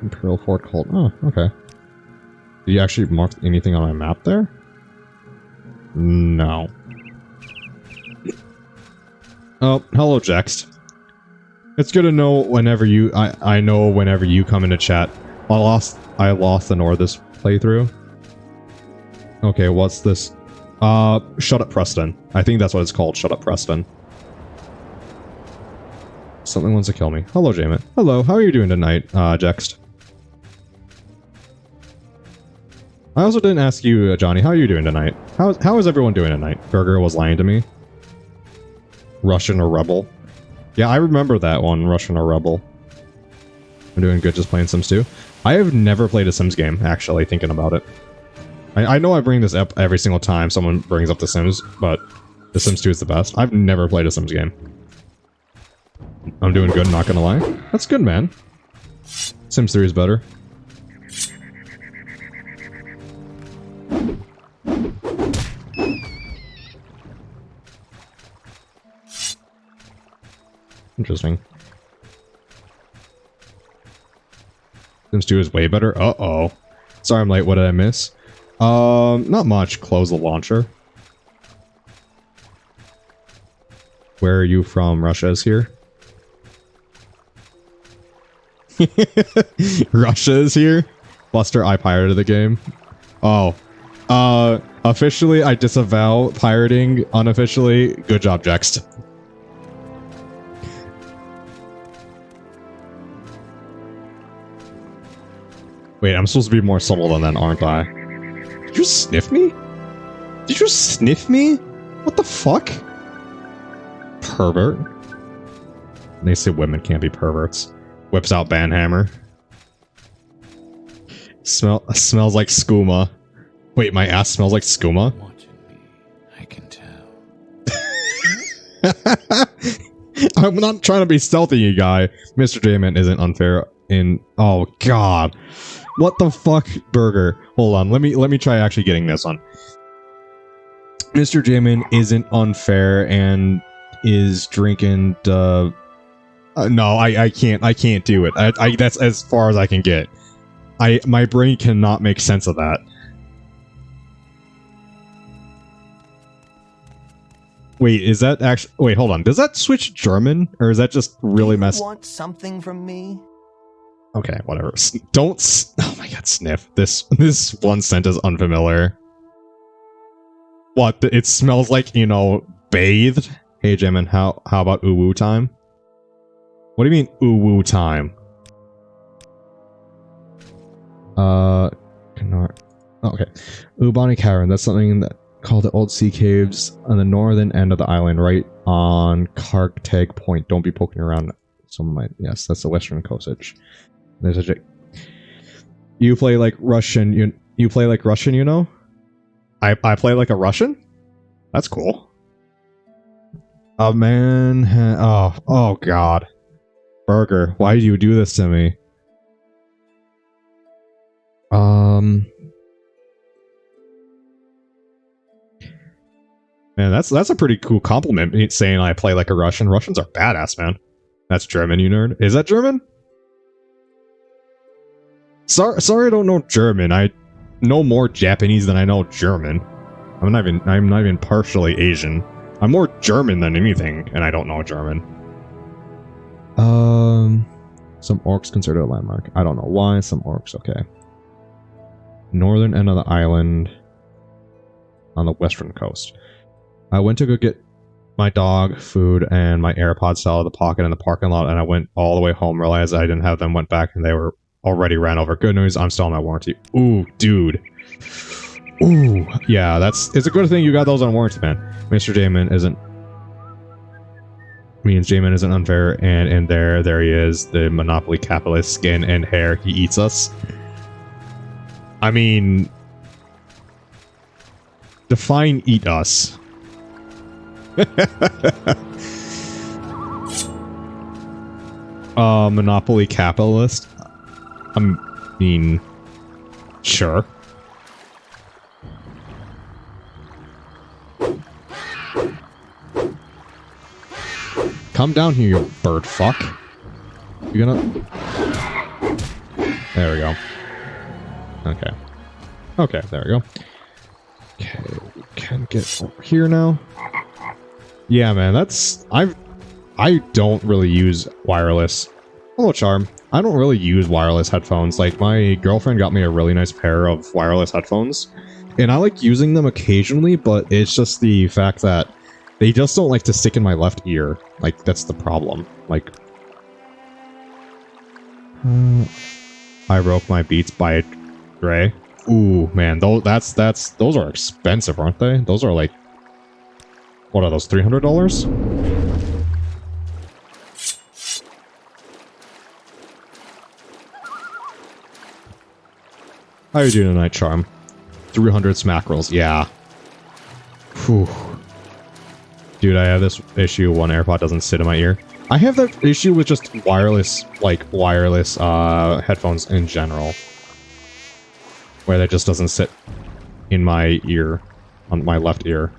Imperial Fort called... Oh, okay. Did you actually mark anything on my map there? No. Oh, hello, Jext. It's good to know whenever you... I know whenever you come into chat. I lost the Nord this playthrough. Okay, what's this? Shut Up Preston. I think that's what it's called, Shut Up Preston. Something wants to kill me. Hello, Jamin. Hello, how are you doing tonight, Jext? I also didn't ask you, Johnny, how are you doing tonight? How is everyone doing tonight? Burger was lying to me. Russian or Rebel? Yeah, I remember that one, Russian or Rebel. I'm doing good just playing Sims 2. I have never played a Sims game, actually, thinking about it. I know I bring this up every single time someone brings up The Sims, but The Sims 2 is the best. I've never played a Sims game. I'm doing good, not gonna lie. That's good, man. Sims 3 is better. Interesting. Sims 2 is way better? Uh-oh. Sorry I'm late, what did I miss? Not much. Close the launcher. Where are you from? Russia is here? Russia is here? Buster, I pirated the game. Oh. Officially, I disavow pirating. Unofficially, good job, Jext. Wait, I'm supposed to be more subtle than that, aren't I? Did you sniff me? Did you sniff me? What the fuck? Pervert. They say women can't be perverts. Whips out Banhammer. Smells like skooma. Wait, my ass smells like skooma? Watching me, I can tell. I'm not trying to be stealthy, you guy. Mr. J-Man isn't unfair in... Oh, God. What the fuck, Burger? Hold on, let me try actually getting this one. Mr. J-Man isn't unfair and is drinking no, I can't do it. That's as far as I can get. My brain cannot make sense of that. Wait, is that actually... Wait, hold on. Does that switch German? Or is that just really messed... Want something from me? Okay, whatever. Don't... Oh my god, sniff. This one scent is unfamiliar. What? It smells like, you know, bathed? Hey, Jamin, how about uwu time? What do you mean, uwu time? Okay. Ubani Cavern, that's something that called the Old Sea Caves on the northern end of the island, right on Kargtag Point. Don't be poking around. Some might... Yes, that's the western coastage. There's a... You play like Russian, you play like Russian, you know? I play like a Russian? That's cool. Oh, man. Oh, God. Burger, why do you do this to me? Man, that's a pretty cool compliment, saying I play like a Russian. Russians are badass, man. That's German, you nerd. Is that German? Sorry I don't know German. I know more Japanese than I know German. I'm not even partially Asian. I'm more German than anything, and I don't know German. Some orcs considered a landmark. I don't know why. Some orcs, okay. Northern end of the island on the western coast. I went to go get my dog food and my AirPods fell out of the pocket in the parking lot, and I went all the way home, realized I didn't have them, went back, and they were already ran over. Good news, I'm still on my warranty. Ooh, dude. Ooh, yeah, it's a good thing you got those on warranty, man. Mr. J-Man isn't unfair, and in there he is, the monopoly capitalist, skin and hair, he eats us. I mean, define eat us. Monopoly capitalist? I mean, sure. Come down here, you bird fuck. You gonna... There we go. Okay. Okay, there we go. Okay, we can get over here now. Yeah, man, that's... I don't really use wireless... Hello, Charm. I don't really use wireless headphones. Like, my girlfriend got me a really nice pair of wireless headphones. And I like using them occasionally, but it's just the fact that they just don't like to stick in my left ear. Like, that's the problem. Like... I broke my Beats by Dre. Ooh, man, those are expensive, aren't they? Those are like... What are those, $300? How you doing tonight, Charm? 300 smackrels, yeah. Whew. Dude, I have this issue one AirPod doesn't sit in my ear. I have that issue with just wireless headphones in general. Where that just doesn't sit in my ear, on my left ear.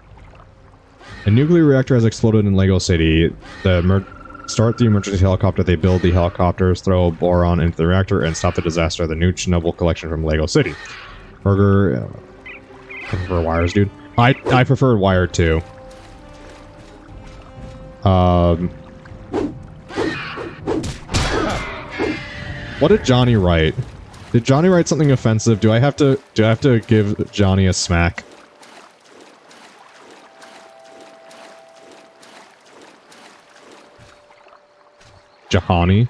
A nuclear reactor has exploded in Lego City. Start the emergency helicopter, they build the helicopters, throw boron into the reactor, and stop the disaster. The new Chernobyl collection from Lego City. Burger... I prefer wires, dude. I prefer wired, too. What did Johnny write? Did Johnny write something offensive? Do I have to give Johnny a smack? Jahani?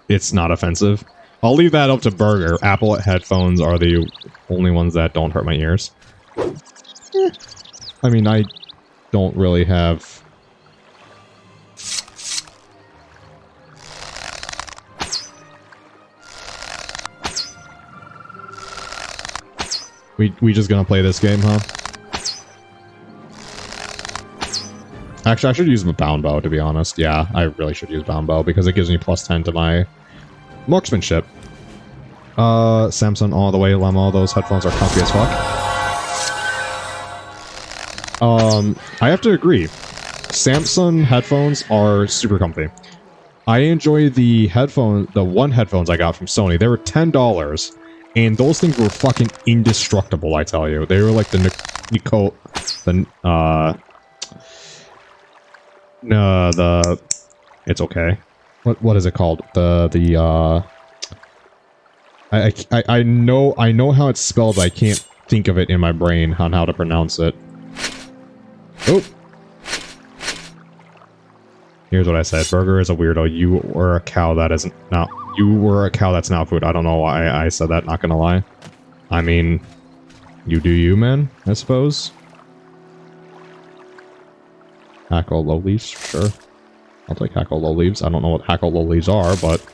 It's not offensive. I'll leave that up to Burger. Apple headphones are the only ones that don't hurt my ears. I mean, I don't really have... We just gonna play this game, huh? Actually, I should use my bound bow, to be honest. Yeah, I really should use bound bow, because it gives me plus 10 to my marksmanship. Samsung all the way, Lemo. Those headphones are comfy as fuck. I have to agree. Samsung headphones are super comfy. I enjoy the one headphones I got from Sony. They were $10, and those things were fucking indestructible, I tell you. They were like it's okay. What is it called? I know how it's spelled, but I can't think of it in my brain on how to pronounce it. Oh. Here's what I said. Burger is a weirdo. You were a cow that isn't now. You were a cow that's now food. I don't know why I said that, not gonna lie. I mean, you do you, man, I suppose. Hackle low leaves, sure. I'll take hackle low leaves. I don't know what hackle low leaves are, but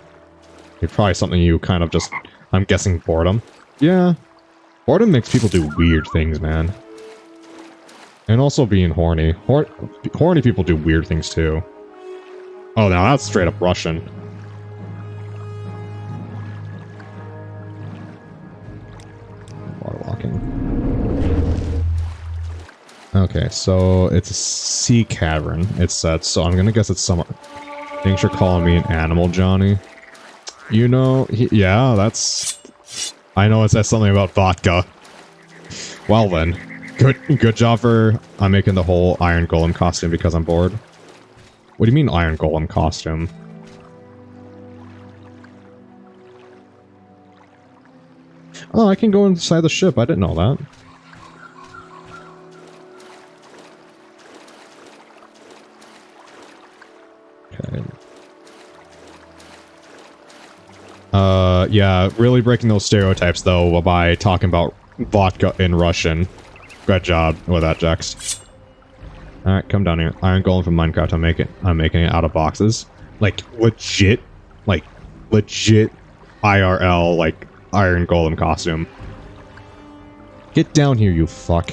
it's probably something you kind of just... I'm guessing boredom. Yeah. Boredom makes people do weird things, man. And also being horny. Horny people do weird things, too. Oh, now that's straight up Russian. Water walking. Okay, so it's a sea cavern, it said, so I'm gonna guess it's somewhere. Thanks for calling me an animal, Johnny. You know, yeah, that's... I know it says something about vodka. Well then. Good job for I'm making the whole Iron Golem costume because I'm bored. What do you mean Iron Golem costume? Oh, I can go inside the ship. I didn't know that. Okay. Yeah, really breaking those stereotypes though by talking about vodka in Russian. Good job with that, Jax. Alright, come down here. Iron Golem from Minecraft. I'm making it out of boxes. Like legit IRL like Iron Golem costume. Get down here, you fuck.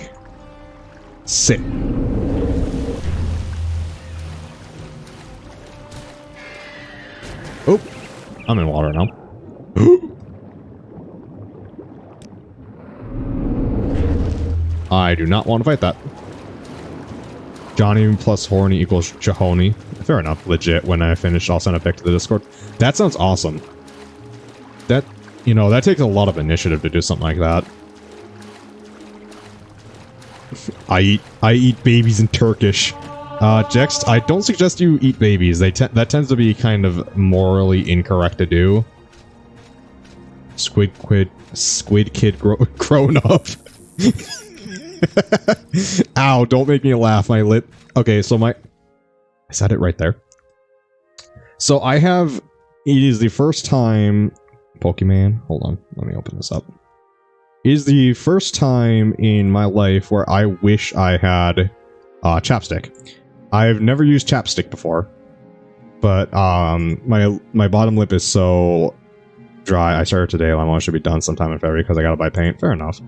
Sit. Oh, I'm in water now. I do not want to fight that. Johnny plus horny equals Jahoni. Fair enough. Legit. When I finish, I'll send a pic to the Discord. That sounds awesome. That, you know, that takes a lot of initiative to do something like that. I eat babies in Turkish. Jext, I don't suggest you eat babies. That tends to be kind of morally incorrect to do. Squid kid grown up. Ow, don't make me laugh. My lip. Okay, so I said it right there. So I have, it is the first time, Pokemon, hold on, let me open this up. It is the first time in my life where I wish I had chapstick. I've never used chapstick before, but my bottom lip is so dry. I started today. My mom should be done sometime in February because I gotta buy paint. Fair enough.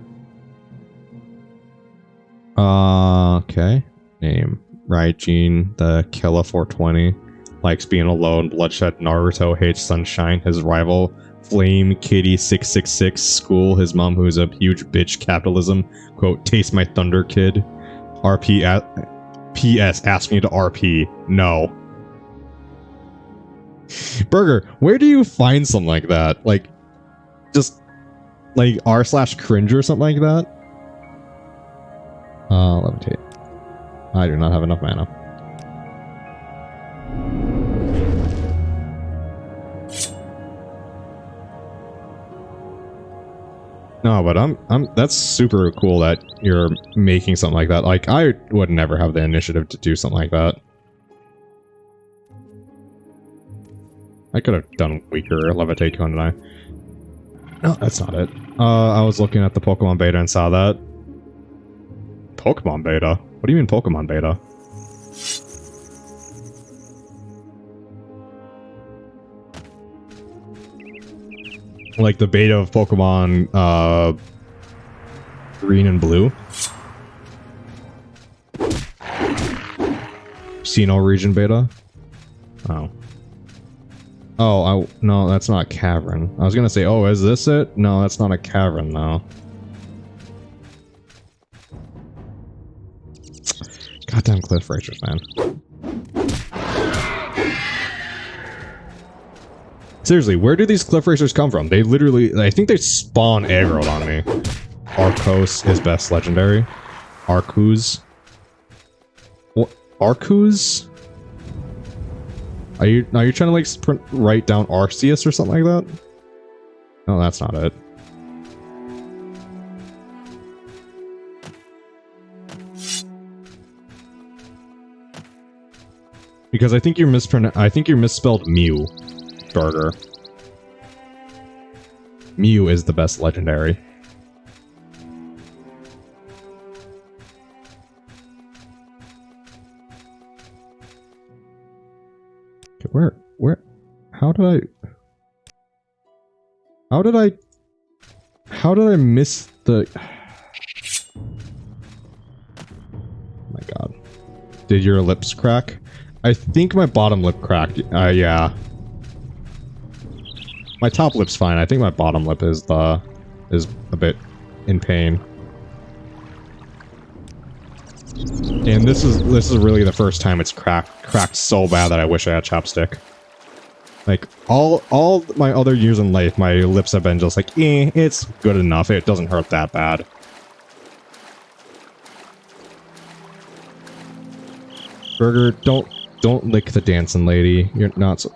Okay. Name. Raijin, the Killa 420. Likes being alone. Bloodshed Naruto hates sunshine. His rival, Flame Kitty 666. School. His mom, who's a huge bitch. Capitalism. Quote, taste my thunder, kid. RP PS, ask me to RP. No. Burger, where do you find something like that? Like, just, like, r/cringe or something like that? Levitate. I do not have enough mana. No, but that's super cool that you're making something like that. Like, I would never have the initiative to do something like that. I could have done weaker levitate, couldn't I? No, that's not it. I was looking at the Pokemon beta and saw that. Pokemon beta? What do you mean Pokemon beta? Like the beta of Pokemon Green and Blue? Sinnoh region beta? Oh. Oh, no, that's not a cavern. I was gonna say, oh, is this it? No, that's not a cavern, though. Goddamn cliff racers, man. Seriously, where do these cliff racers come from? They literally, I think they spawn aggroed on me. Arcos is best legendary. Arcus. What? Arcus? Are you trying to like write down Arceus or something like that? No, that's not it. Because I think you misspelled Mew, Burger. Mew is the best legendary. Okay, where, how did I miss the, oh my god. Did your lips crack? I think my bottom lip cracked. Yeah. My top lip's fine. I think my bottom lip is a bit in pain. And this is really the first time it's cracked so bad that I wish I had chapstick. Like all my other years in life, my lips have been just like, it's good enough. It doesn't hurt that bad. Burger, don't lick the dancing lady. You're not so...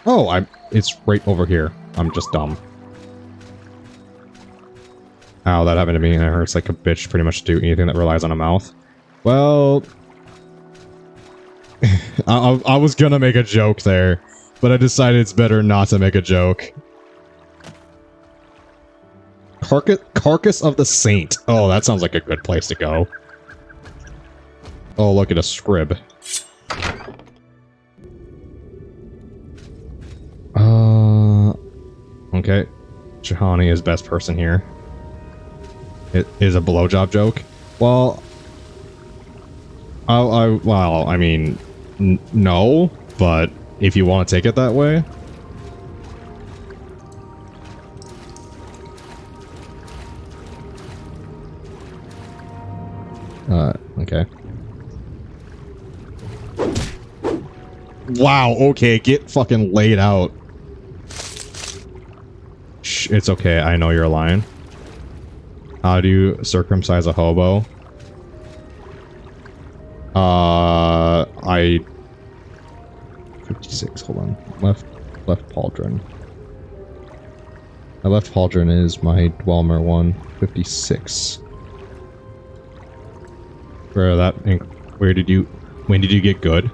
Oh, it's right over here. I'm just dumb. Ow, that happened to me, and it hurts like a bitch pretty much to do anything that relies on a mouth. Well... I was gonna make a joke there, but I decided it's better not to make a joke. Carcass of the Saint. Oh, that sounds like a good place to go. Oh, look at a scrib. Okay. Shahani is best person here. It is a blowjob joke. Well... well, I mean... no, but if you want to take it that way... okay. Wow, okay, get fucking laid out. Shh, it's okay, I know you're lying. How do you circumcise a hobo? I... 56, hold on. Left pauldron. My left pauldron is my Dwelmer one. 56. When did you get good?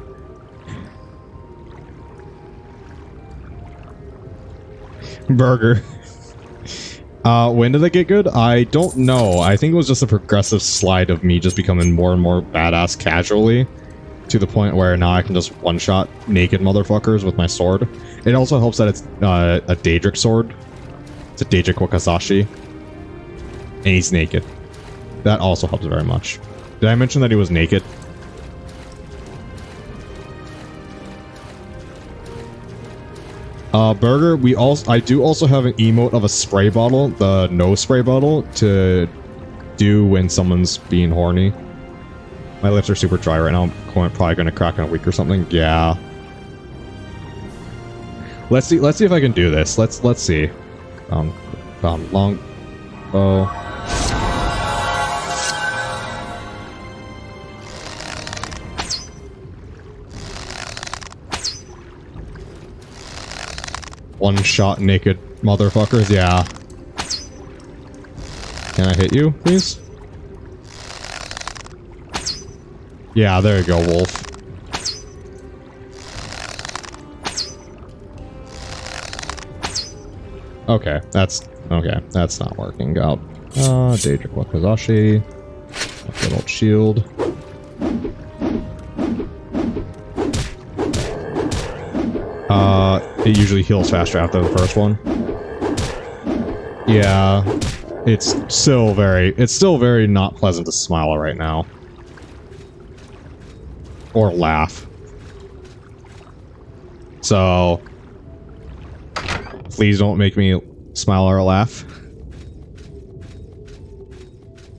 Burger. When did I get good? I don't know. I think it was just a progressive slide of me just becoming more and more badass casually, to the point where now I can just one-shot naked motherfuckers with my sword. It also helps that it's a Daedric sword. It's a Daedric Wakasashi. And he's naked. That also helps very much. Did I mention that he was naked? Burger, I do also have an emote of a spray bottle, the no spray bottle, to do when someone's being horny. My lips are super dry right now. I'm probably gonna crack in a week or something. Yeah. Let's see if I can do this. Let's see. Long bow. One-shot naked motherfuckers, yeah. Can I hit you, please? Yeah, there you go, wolf. Okay, that's not working out. Daedric Wakasashi. Good old shield. It usually heals faster after the first one. Yeah, it's still very not pleasant to smile right now. Or laugh. So, please don't make me smile or laugh.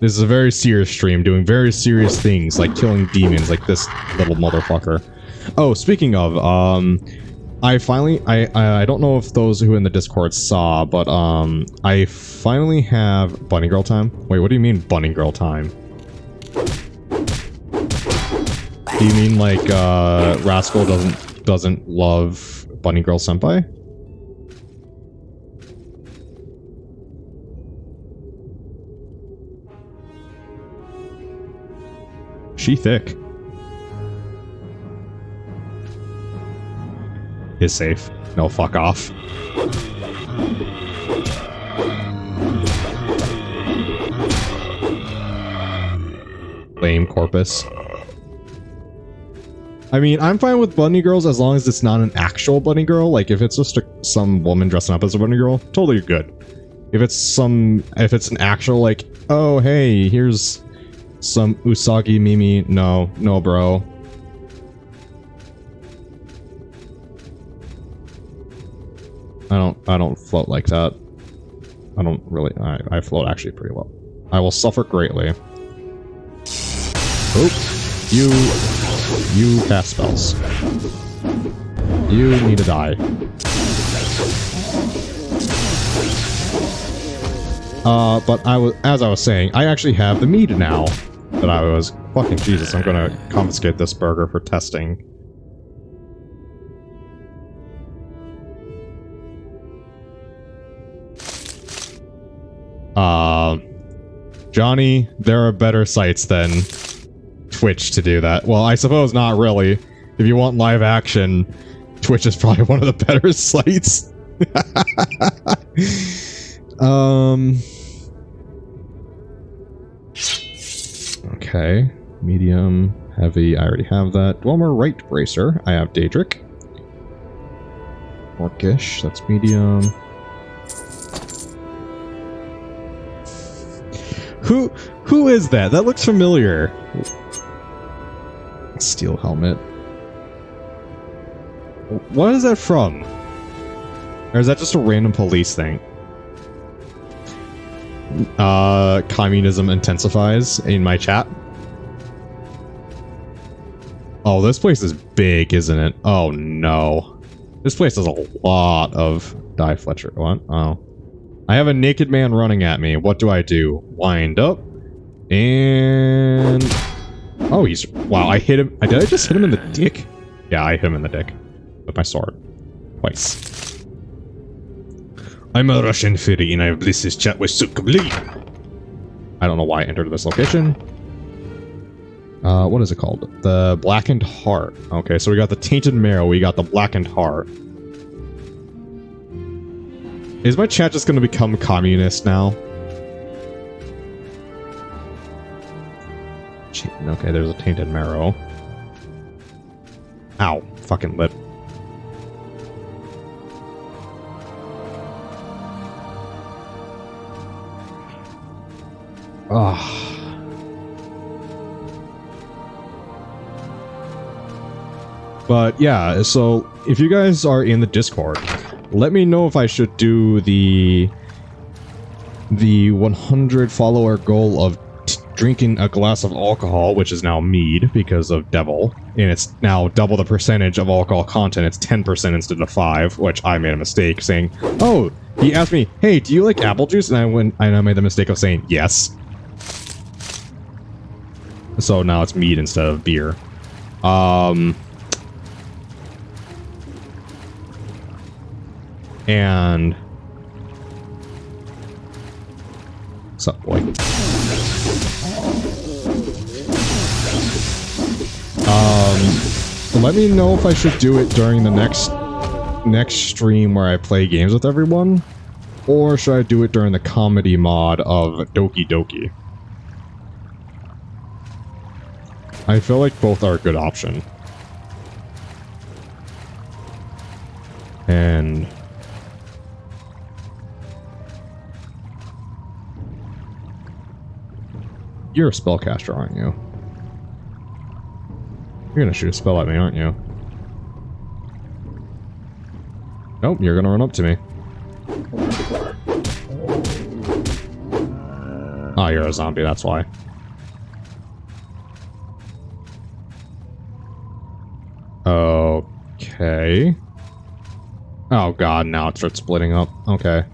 This is a very serious stream, doing very serious things, like killing demons, like this little motherfucker. Oh, speaking of, I don't know if those who in the Discord saw, but, I finally have bunny girl time. Wait, what do you mean bunny girl time? Do you mean like, Rascal doesn't love bunny girl senpai? She thick. Is safe. No, fuck off. Lame corpus. I mean, I'm fine with bunny girls as long as it's not an actual bunny girl. Like, if it's just some woman dressing up as a bunny girl, totally good. If it's an actual, like, oh, hey, here's some Usagi Mimi. No, bro. I don't float like that. I don't really... I float actually pretty well. I will suffer greatly. Oops. You cast spells. You need to die. But as I was saying, I actually have the mead now that I was Fucking Jesus, I'm gonna confiscate this burger for testing. Johnny, there are better sites than Twitch to do that. Well, I suppose not really. If you want live action, Twitch is probably one of the better sites. Okay. Medium, heavy, I already have that. Dwemer right bracer, I have Daedric. Orcish, that's medium. Who is that? That looks familiar. Steel helmet. What is that from? Or is that just a random police thing? Communism intensifies in my chat. Oh, this place is big, isn't it? Oh no. This place has a lot of Die Fletcher. What? Oh. I have a naked man running at me. What do I do? Wind up. And... Oh, he's... Wow, I hit him. Did I just hit him in the dick? Yeah, I hit him in the dick. With my sword. Twice. I'm a Russian fairy and I have this chat with Sukabli. I don't know why I entered this location. What is it called? The Blackened Heart. Okay, so we got the Tainted Marrow, we got the Blackened Heart. Is my chat just going to become communist now? Okay, there's a Tainted Marrow. Ow. Fucking lip. Ugh. But yeah, so if you guys are in the Discord, let me know if I should do the 100 follower goal of drinking a glass of alcohol, which is now mead because of Devil, and it's now double the percentage of alcohol content. It's 10% instead of 5, which I made a mistake saying, oh, he asked me, hey, do you like apple juice? And I made the mistake of saying yes. So now it's mead instead of beer. And what's up, boy? Let me know if I should do it during the next stream where I play games with everyone, or should I do it during the comedy mod of Doki Doki? I feel like both are a good option. And you're a spellcaster, aren't you? You're gonna shoot a spell at me, aren't you? Nope, you're gonna run up to me. Oh, you're a zombie, that's why. Okay. Oh god, now it starts splitting up. Okay.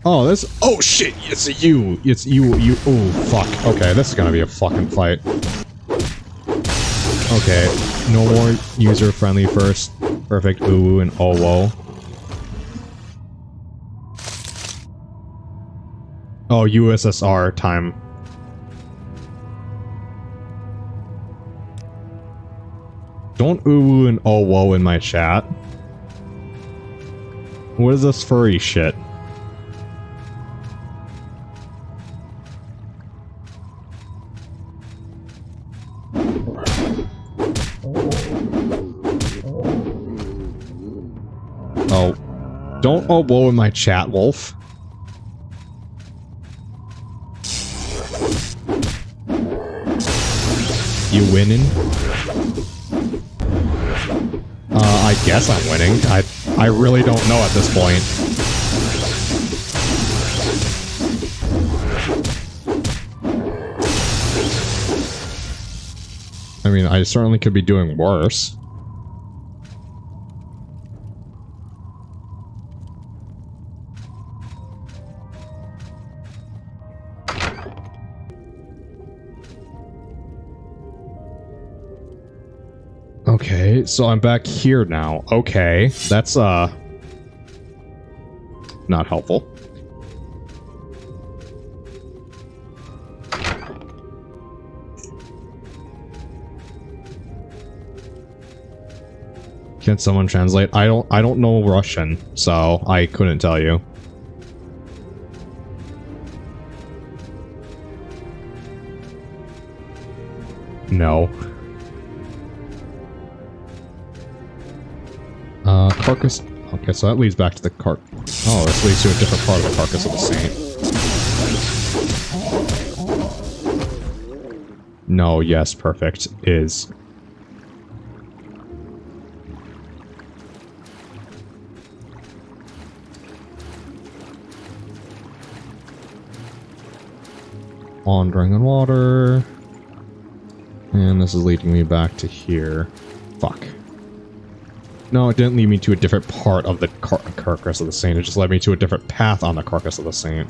Oh, this... Oh shit, it's you! It's you, oh, fuck. Okay, this is gonna be a fucking fight. Okay, no more user-friendly first. Perfect, ooh, and oh, whoa. Oh, USSR time. Don't ooh and oh, whoa in my chat. What is this furry shit? Oh. Don't oh whoa in my chat, Wolf. You winning? I guess I'm winning. I really don't know at this point. I mean, I certainly could be doing worse. Okay, so I'm back here now. Okay, that's not helpful. Can someone translate? I don't know Russian, so I couldn't tell you. No. Carcass. Okay, so that leads back to the Oh, this leads to a different part of the carcass of the saint. No, yes, perfect. Is. Wandering in water. And this is leading me back to here. Fuck. No, it didn't lead me to a different part of the carcass of the saint. It just led me to a different path on the carcass of the saint.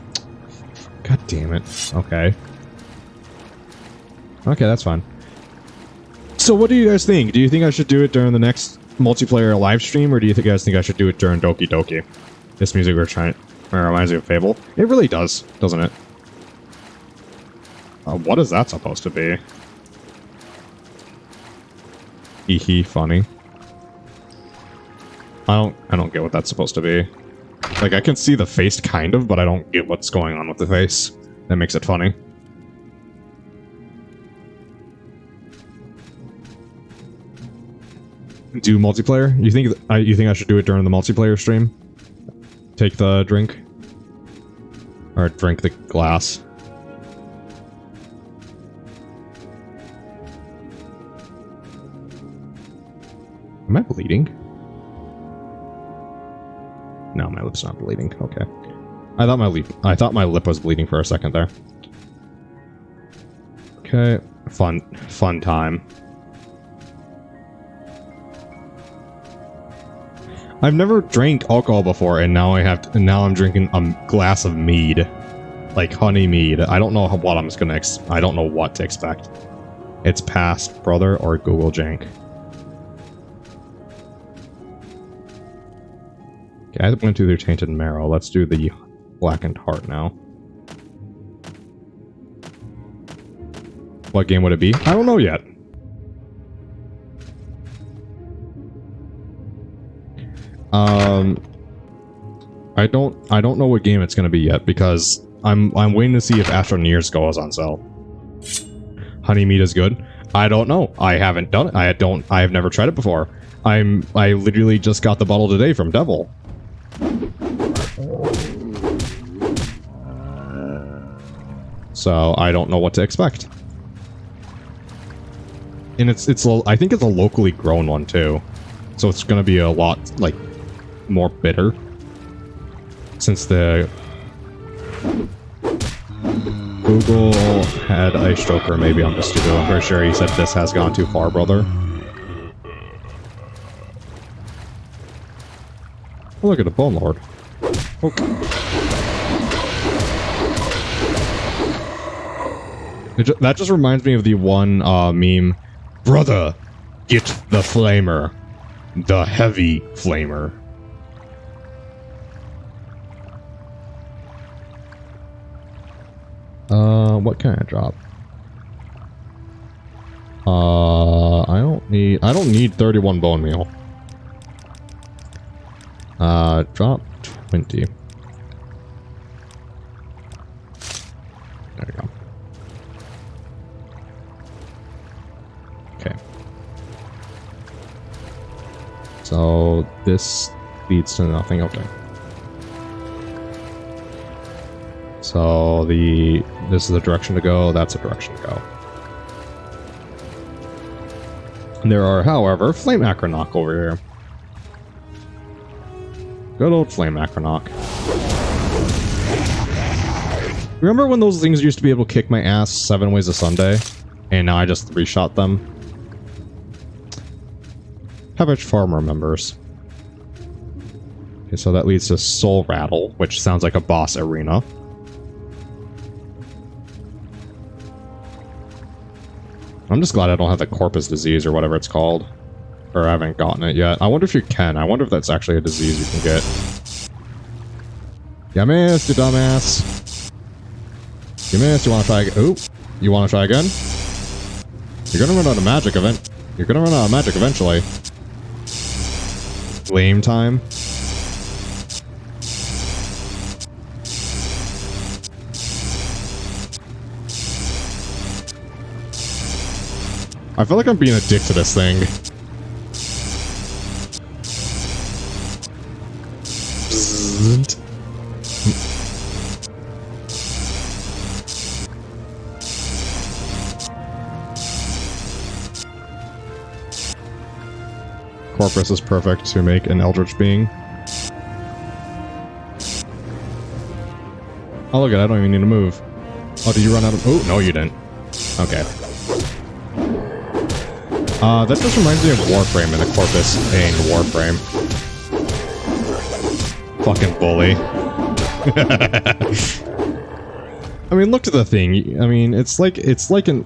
God damn it. Okay. Okay, that's fine. So what do you guys think? Do you think I should do it during the next multiplayer live stream, or do you guys think I should do it during Doki Doki? This music we're trying... reminds me of Fable. It really does, doesn't it? What is that supposed to be? Hee funny. I don't get what that's supposed to be. Like, I can see the face kind of, but I don't get what's going on with the face. That makes it funny. Do multiplayer? You think I should do it during the multiplayer stream? Take the drink? Or drink the glass? Am I bleeding? No, my lip's not bleeding. Okay. I thought my lip was bleeding for a second there. Okay. Fun time. I've never drank alcohol before, and now I'm drinking a glass of mead. Like honey mead. I don't know what I'm just gonna I don't know what to expect. It's past, brother, or Google Jank. Okay, I went through their tainted marrow. Let's do the blackened heart now. What game would it be? I don't know yet. I don't know what game it's gonna be yet, because I'm waiting to see if Ashlanders goes on sale. Honey meat is good. I don't know. I haven't done it. I have never tried it before. I literally just got the bottle today from Devil. So I don't know what to expect. And I think it's a locally grown one too. So it's gonna be a lot like more bitter. Since the Google had a stroker, maybe I'm just stupid. I'm pretty sure he said this has gone too far, brother. Oh, look at the Bone Lord. Okay. That just reminds me of the one meme. Brother, get the flamer. The heavy flamer. What can I drop? I don't need 31 bone meal. Drop 20. There we go. Okay. So this leads to nothing. Okay. So this is the direction to go, that's the direction to go. And there are, however, Flame Acronach over here. Good old Flame Acronach. Remember when those things used to be able to kick my ass 7 ways a Sunday? And now I just 3-shot them? Cabbage Farm remembers. Okay, so that leads to Soul Rattle, which sounds like a boss arena. I'm just glad I don't have the corpus disease or whatever it's called. Or I haven't gotten it yet. I wonder if you can. I wonder if that's actually a disease you can get. You missed, you dumbass. You missed. You want to try again? Oop. You want to try again? You're gonna run out of magic You're gonna run out of magic eventually. Lame time. I feel like I'm being a dick to this thing. Bzzzt. Corpus is perfect to make an Eldritch being. Oh, look at it, I don't even need to move. Oh, did you run out of... Oh, no, you didn't. Okay. That just reminds me of Warframe and the Corpus in Warframe. Fucking bully. I mean, look at the thing. I mean, it's like an...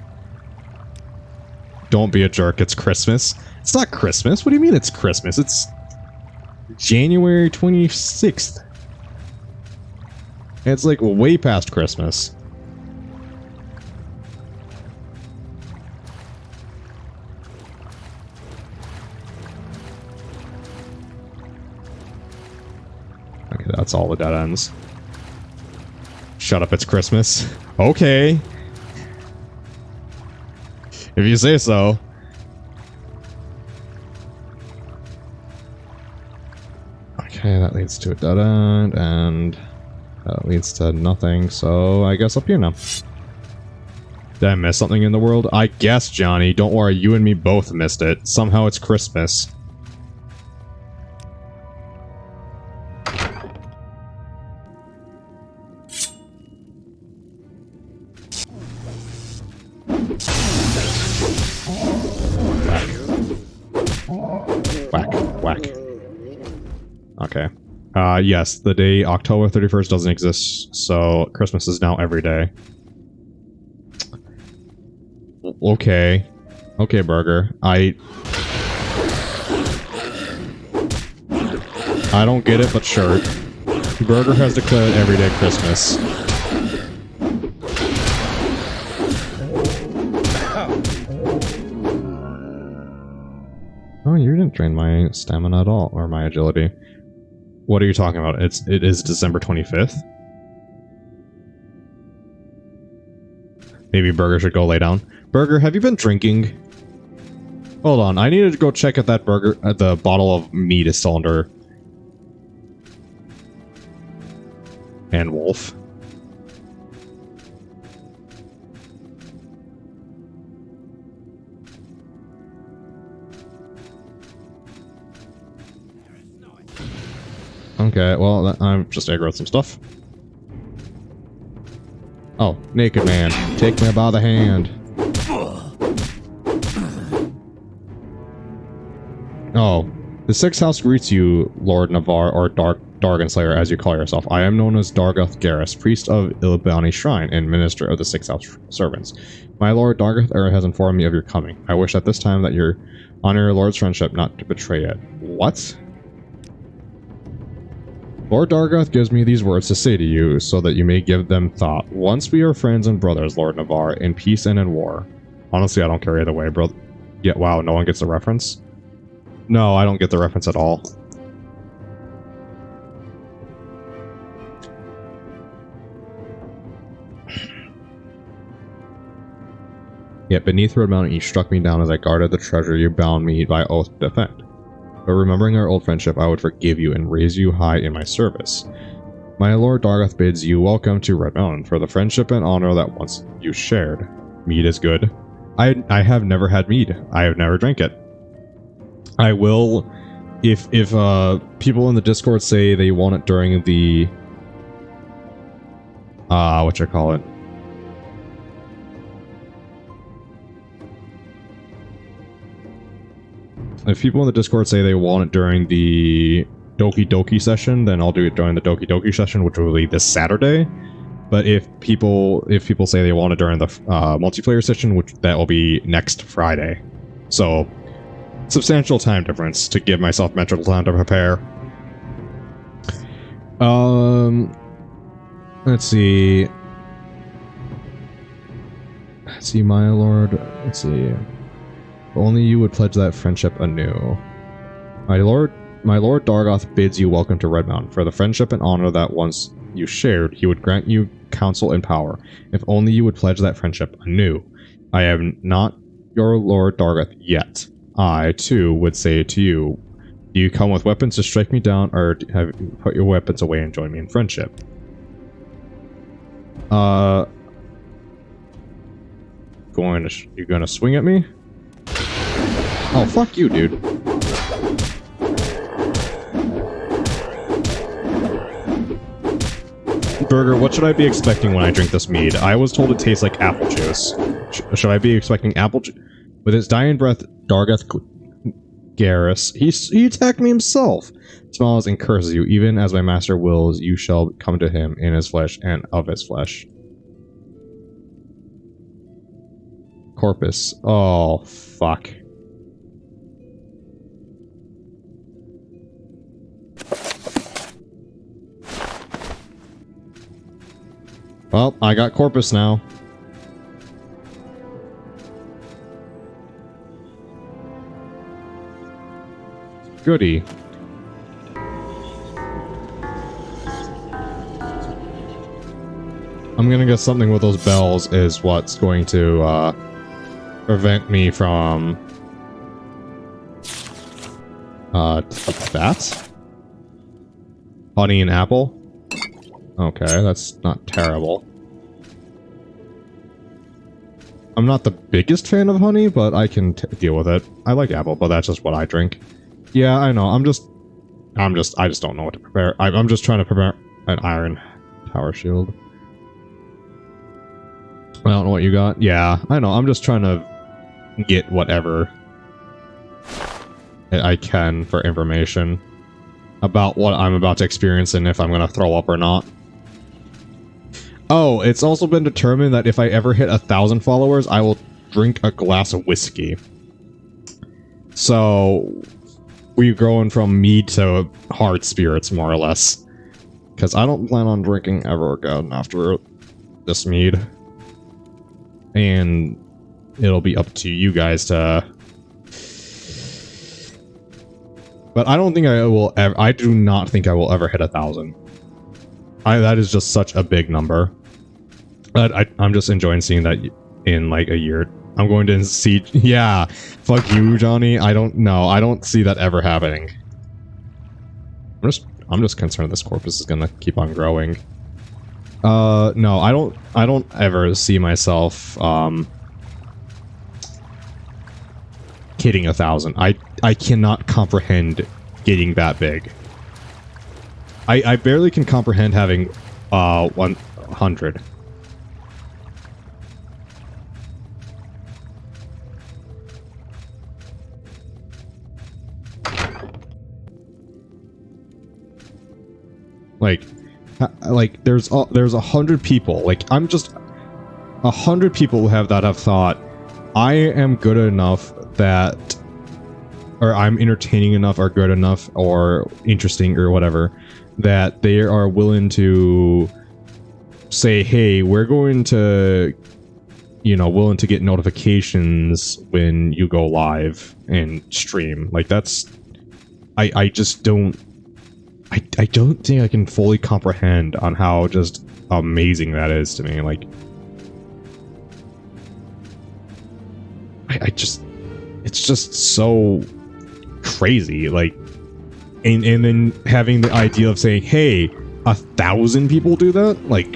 Don't be a jerk, it's Christmas. It's not Christmas. What do you mean it's Christmas? It's January 26th. It's like way past Christmas. Okay, that's all the dead ends. Shut up, it's Christmas. Okay. If you say so. Okay, that leads to a dead end, and that leads to nothing, so I guess up here now. Did I miss something in the world? I guess, Johnny. Don't worry, you and me both missed it. Somehow it's Christmas. Whack. Whack. Whack. Okay. Yes, the day October 31st doesn't exist, so Christmas is now every day. Okay. Okay, Burger. I don't get it, but sure. Burger has declared everyday Christmas. Oh, you didn't drain my stamina at all, or my agility. What are you talking about? It is December 25th? Maybe Burger should go lay down. Burger, have you been drinking? Hold on, I needed to go check if that burger, the bottle of meat is still under. And Wolf. Okay, well, I'm just aggroed some stuff. Oh, naked man, take me by the hand. Oh, the Sixth House greets you, Lord Navarre, or Dargon Slayer, as you call yourself. I am known as Dargoth Garrus, priest of Ilbani Shrine and minister of the Sixth House servants. My Lord Dargoth Era has informed me of your coming. I wish at this time that you honor your Lord's friendship, not to betray it. What? Lord Dargoth gives me these words to say to you, so that you may give them thought. Once we are friends and brothers, Lord Navarre, in peace and in war. Honestly, I don't care either way, bro. Yeah, wow, no one gets the reference? No, I don't get the reference at all. Yet beneath Red Mountain you struck me down as I guarded the treasure you bound me by oath to defend. But remembering our old friendship, I would forgive you and raise you high in my service. My Lord Dargoth bids you welcome to Red Mountain for the friendship and honor that once you shared. Mead is good. I have never had mead. I have never drank it. I will, if people in the Discord say they want it during the, whatchamacallit? If people in the Discord say they want it during the Doki Doki session, then I'll do it during the Doki Doki session, which will be this Saturday. But if people say they want it during the multiplayer session, which that will be next Friday. So substantial time difference to give myself mental time to prepare. Let's see. Let's see, my lord. Let's see. Only you would pledge that friendship anew. My lord Dargoth bids you welcome to Red Mountain. For the friendship and honor that once you shared, he would grant you counsel and power. If only you would pledge that friendship anew. I am not your Lord Dargoth yet. I, too, would say to you, do you come with weapons to strike me down, or have you put your weapons away and join me in friendship? You're gonna swing at me? Oh, fuck you, dude. Burger, what should I be expecting when I drink this mead? I was told it tastes like apple juice. Should I be expecting apple juice? With his dying breath, Dargoth Garrus, he attacked me himself. Smiles and curses you. Even as my master wills, you shall come to him in his flesh and of his flesh. Corpus. Oh, fuck. Well, I got Corpus now. Goody. I'm gonna guess something with those bells is what's going to prevent me from that? Honey and apple? Okay, that's not terrible. I'm not the biggest fan of honey, but I can deal with it. I like apple, but that's just what I drink. Yeah, I know. I just don't know what to prepare. I'm just trying to prepare an iron power shield. I don't know what you got. Yeah, I know. I'm just trying to get whatever I can for information about what I'm about to experience and if I'm going to throw up or not. Oh, it's also been determined that if I ever hit 1,000 followers, I will drink a glass of whiskey. So we're going from mead to hard spirits, more or less. Because I don't plan on drinking ever again after this mead. And it'll be up to you guys to... But I don't think I will ever... I do not think I will ever hit 1,000. That is just such a big number. But I'm just enjoying seeing that in like a year. I'm going to see... Yeah, fuck you, Johnny. I don't know. I don't see that ever happening. I'm just concerned this corpus is gonna keep on growing. No, I don't ever see myself hitting 1,000. I cannot comprehend getting that big. I barely can comprehend having 100. Like there's 100 people. Like I'm just 100 people who have thought I am good enough that, or I'm entertaining enough, or good enough, or interesting, or whatever, that they are willing to say, hey, we're going to, willing to get notifications when you go live and stream. Like that's, I just don't. I don't think I can fully comprehend on how just amazing that is to me. Like, it's just so crazy. Like, and then having the idea of saying, hey, 1,000 people do that? Like,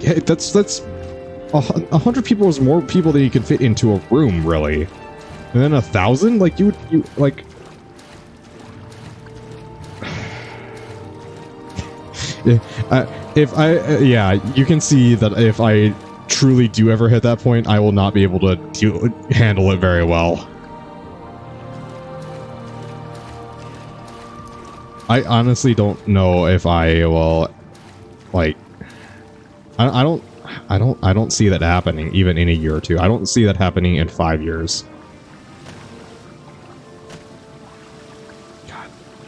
hey, that's 100 people is more people than you can fit into a room, really. And then 1,000? Like, you like... yeah, you can see that if I truly do ever hit that point, I will not be able to handle it very well. I honestly don't know if I will, like, I don't see that happening even in a year or two. I don't see that happening in 5 years.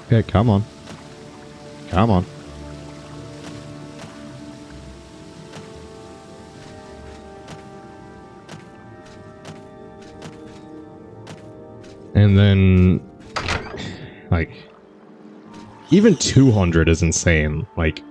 Okay, come on. Come on. And then, like, even 200 is insane. Like,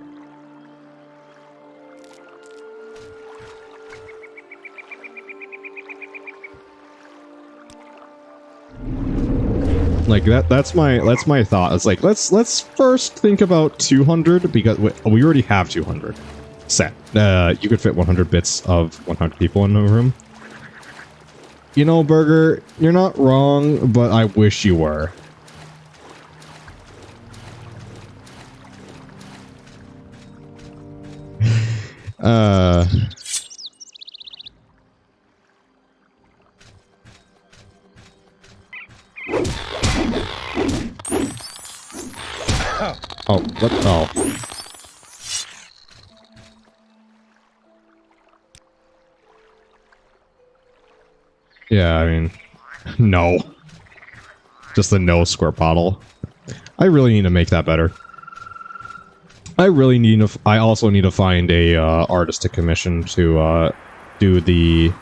that's my thought. It's like let's first think about 200 because we already have 200 set. You could fit 100 bits of 100 people in the room. You know, Burger, you're not wrong, but I wish you were. Oh, what? Oh. Yeah, I mean, no. Just the no squirt bottle. I really need to make that better. I really need to. I also need to find a artist to commission to do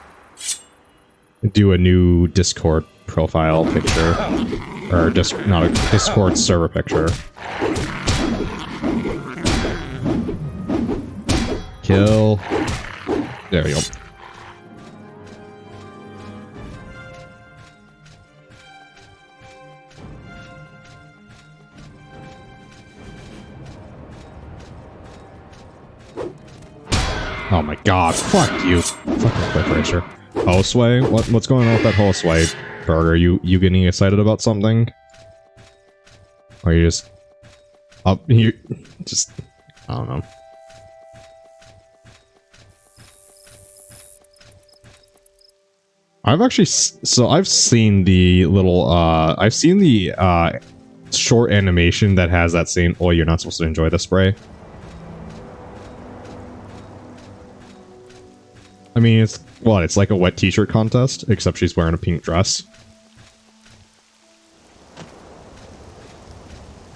a new Discord profile picture, or just not a Discord server picture. Kill. There we go. Oh my god, fuck you. Fucking clip racer. Hostway? What's going on with that hostway, Burger? You getting excited about something? Or you just up you just I don't know. I've actually I've seen the little I've seen the short animation that has that saying, "Oh, you're not supposed to enjoy the spray." I mean, it's like a wet t-shirt contest, except she's wearing a pink dress.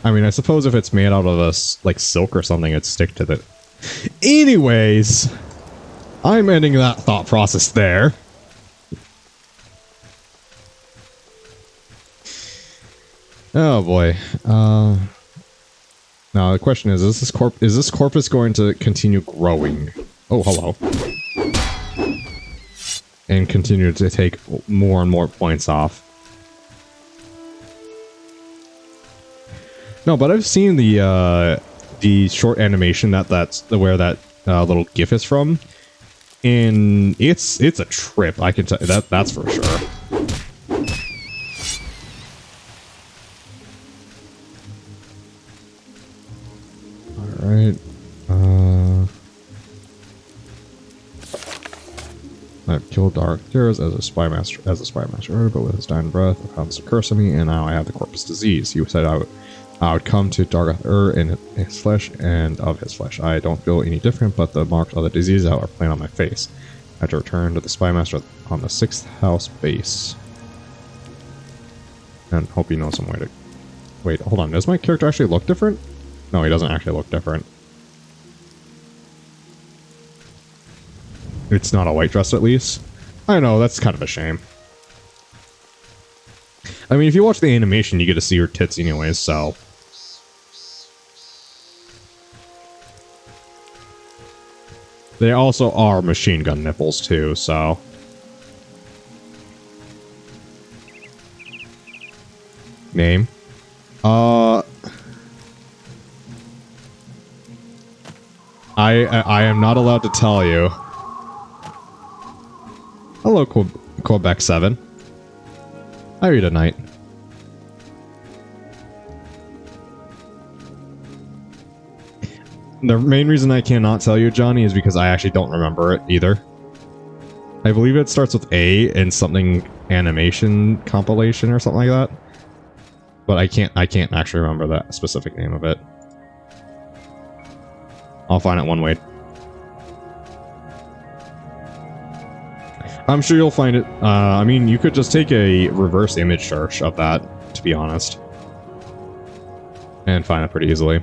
I mean, I suppose if it's made out of like silk or something, it'd stick to the... Anyways, I'm ending that thought process there. Oh boy. Now the question is this corpus going to continue growing? Oh, hello. And continue to take more and more points off. No, but I've seen the short animation that's where that little GIF is from, and it's a trip. I can tell you that's for sure. All right. I've killed Darktears as a spy master, but with his dying breath, comes to curse me, and now I have the corpus disease. You said I would come to Dargon in his flesh and of his flesh. I don't feel any different, but the marks of the disease are plain on my face. I have to return to the spy master on the 6th house base, and hope he knows some way to. Wait, hold on. Does my character actually look different? No, he doesn't actually look different. It's not a white dress, at least. I know, that's kind of a shame. I mean, if you watch the animation, you get to see her tits anyways, so... They also are machine gun nipples, too, so... Name? I am not allowed to tell you. Hello, Quebec 7. How are you tonight? The main reason I cannot tell you, Johnny, is because I actually don't remember it either. I believe it starts with A and something animation compilation or something like that. But I can't actually remember that specific name of it. I'll find it one way. I'm sure you'll find it. I mean, you could just take a reverse image search of that, to be honest. And find it pretty easily.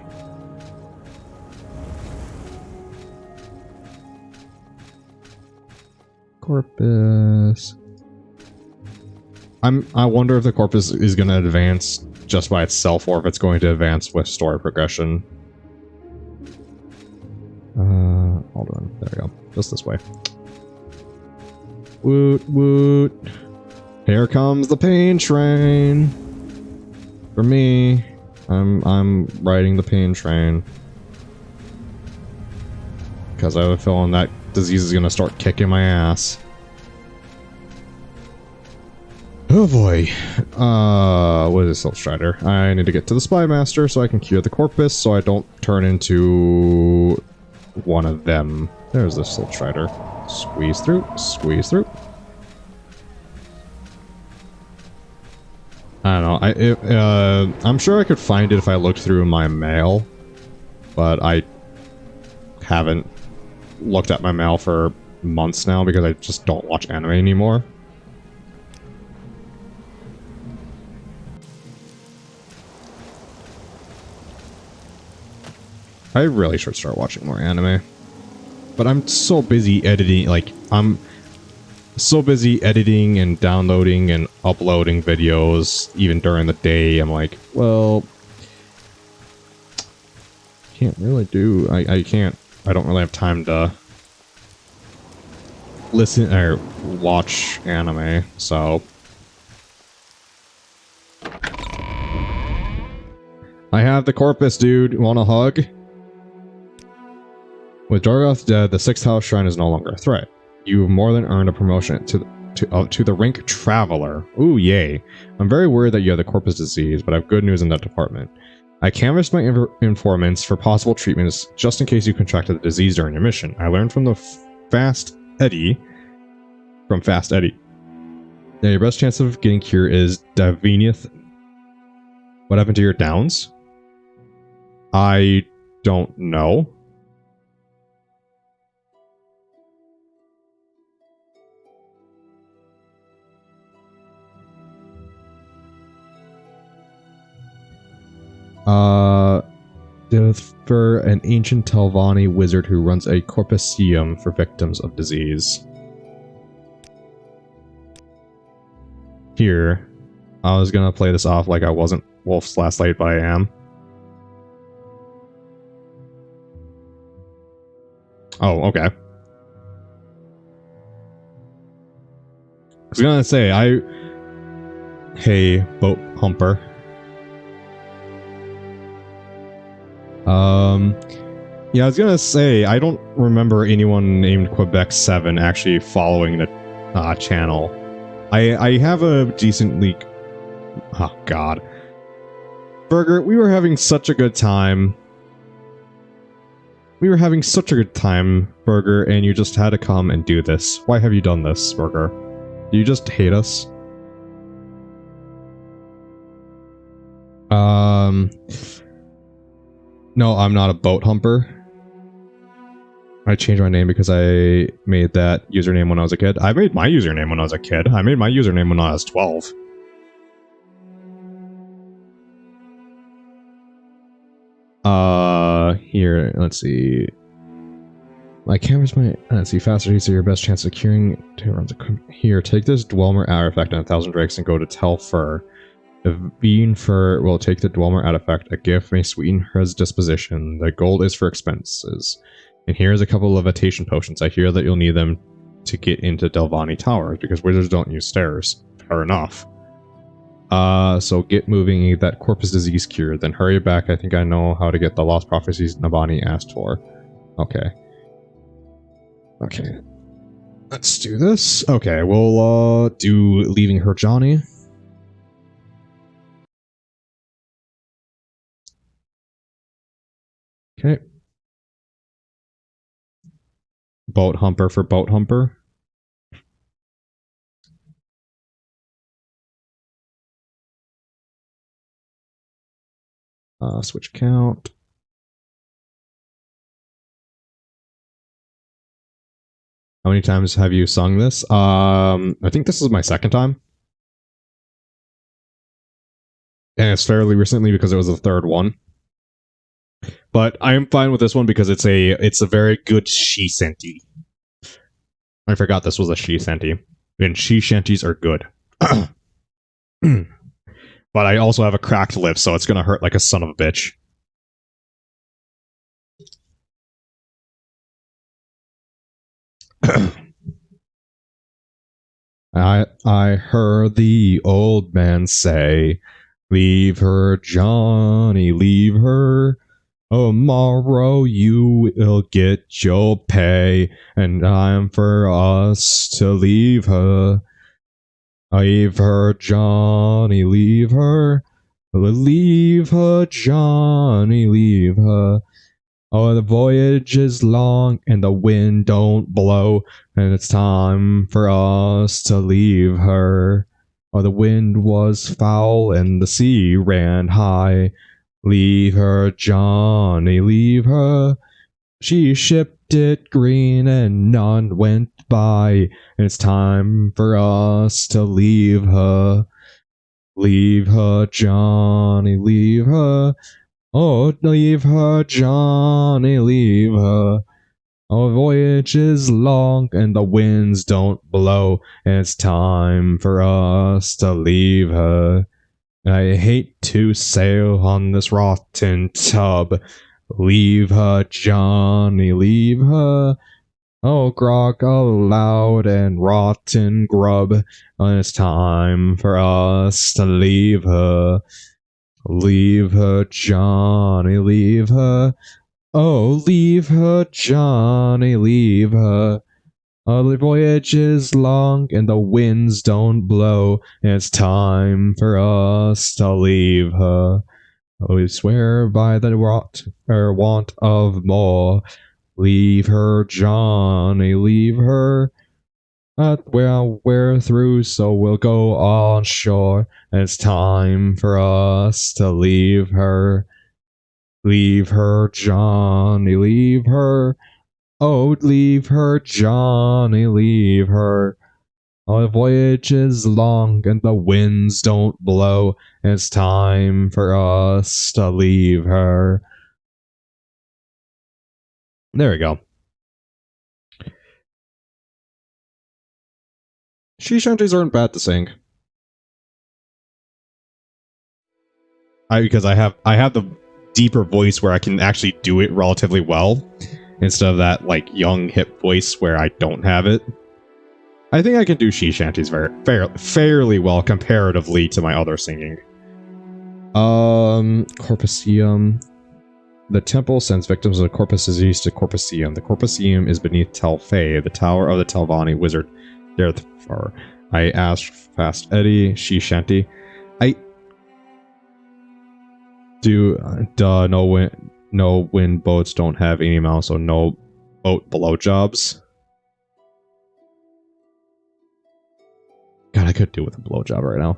Corpus. I wonder if the corpus is going to advance just by itself or if it's going to advance with story progression. Hold on. There we go. Just this way. Woot woot. Here comes the pain train. For me, I'm riding the pain train. Because I have a feeling that disease is going to start kicking my ass. Oh boy. What is Silk Strider? I need to get to the Spy Master so I can cure the corpus so I don't turn into one of them. There's the Silk Strider. Squeeze through, squeeze through. I don't know. I'm sure I could find it if I looked through my mail, but I haven't looked at my mail for months now because I just don't watch anime anymore. I really should start watching more anime. But I'm so busy editing, like, I'm so busy editing and downloading and uploading videos, even during the day. I'm like, well, can't really do, I don't really have time to listen or watch anime, so. I have the corpus, dude. Want a hug? With Dorgoth dead, the 6th house shrine is no longer a threat. You've more than earned a promotion to the rank Traveler. Ooh, yay. I'm very worried that you have the corpus disease, but I have good news in that department. I canvassed my informants for possible treatments just in case you contracted the disease during your mission. I learned from Fast Eddie that your best chance of getting cured is Daveniath. What happened to your downs? I don't know. For an ancient Telvanni wizard who runs a corpusceum for victims of disease. Here, I was gonna play this off like I wasn't Wolf's Last Light, but I am. Oh, okay. I was gonna say, Hey, boat humper. Yeah, I was gonna say, I don't remember anyone named Quebec 7 actually following the channel. I have a decent leak. Oh, God. Burger, we were having such a good time. We were having such a good time, Burger, and you just had to come and do this. Why have you done this, Burger? Do you just hate us? No, I'm not a boat humper. I changed my name because I made that username when I was a kid. I made my username when I was a kid. I made my username when I was 12. Here, let's see. My camera's let's see, faster heats are your best chance of curing. Here, take this Dwemer artifact and 1,000 drakes and go to Telfur. The bean fur will take the Dwemer artifact. A gift may sweeten her disposition. The gold is for expenses. And here's a couple of levitation potions. I hear that you'll need them to get into Delvani Towers, because wizards don't use stairs. Fair enough. So get moving, eat that corpus disease cured, then hurry back. I think I know how to get the lost prophecies Nabani asked for. Okay. Okay. Let's do this. Okay, we'll do Leaving Her Johnny. Okay. Boat humper for boat humper. Switch count. How many times have you sung this? I think this is my second time. And it's fairly recently because it was the third one. But I am fine with this one because it's a very good she shanty. I forgot this was a she shanty, and she shanties are good. But I also have a cracked lip, so it's gonna hurt like a son of a bitch. I heard the old man say, "Leave her, Johnny, leave her. Tomorrow you will get your pay, and time for us to leave her. Leave her, Johnny, leave her. Leave her, Johnny, leave her. Oh, the voyage is long and the wind don't blow, and it's time for us to leave her. Oh, the wind was foul and the sea ran high. Leave her, Johnny, leave her. She shipped it green and none went by, and it's time for us to leave her. Leave her, Johnny, leave her. Oh, leave her, Johnny, leave her. Our voyage is long and the winds don't blow, and it's time for us to leave her. I hate to sail on this rotten tub. Leave her, Johnny, leave her. Oh, grog aloud and rotten grub, and it's time for us to leave her. Leave her, Johnny, leave her. Oh, leave her, Johnny, leave her. Oh, the voyage is long and the winds don't blow, and it's time for us to leave her. Oh, we swear by the want of more. Leave her, Johnny, leave her. Well, we're through, so we'll go on shore. And it's time for us to leave her. Leave her, Johnny, leave her. Oh, leave her, Johnny, leave her. Oh, the voyage is long and the winds don't blow. And it's time for us to leave her. There we go. She shanties aren't bad to sing. Because I have the deeper voice where I can actually do it relatively well, instead of that like young hip voice where I don't have it. I think I can do she shanties fairly well comparatively to my other singing. Corpusium. The temple sends victims of the Corpus Disease to Corpusium. The Corpusium is beneath Tel Fay, the tower of the Telvanni wizard. Therefore, I asked Fast Eddie, she shanty. No wind boats don't have any mouths, so no boat blowjobs. God, I could do with a blowjob right now.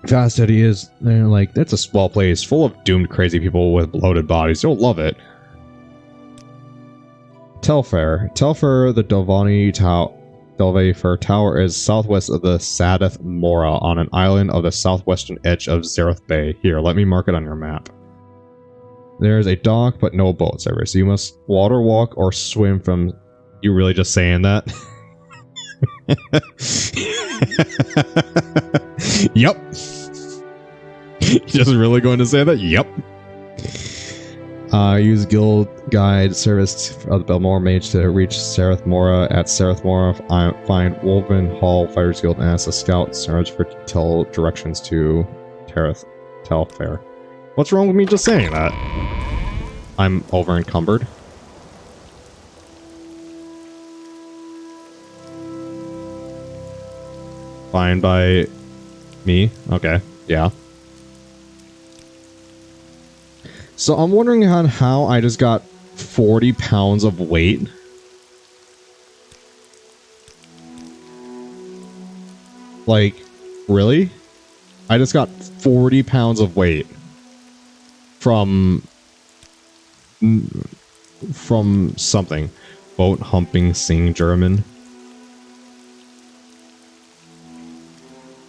Fast Eddie is, they're like, that's a small place full of doomed crazy people with bloated bodies. You'll love it. Telfair, the Delvefer Tower is southwest of the Sadath Mora on an island of the southwestern edge of Zareth Bay. Here, let me mark it on your map. There's a dock, but no boat service. So you must water walk or swim from... You really just saying that? Yep. Just really going to say that? Yep. Use guild guide service of the Belmore Mage to reach Sareth Mora. At Sareth Mora, find Wolven Hall Fighters Guild and ask a scout search for detailed directions to Telfair. What's wrong with me just saying that? I'm over encumbered. Fine by me? Okay, yeah. So I'm wondering on how I just got 40 pounds of weight. Like, really? I just got 40 pounds of weight from something. Boat humping sing German.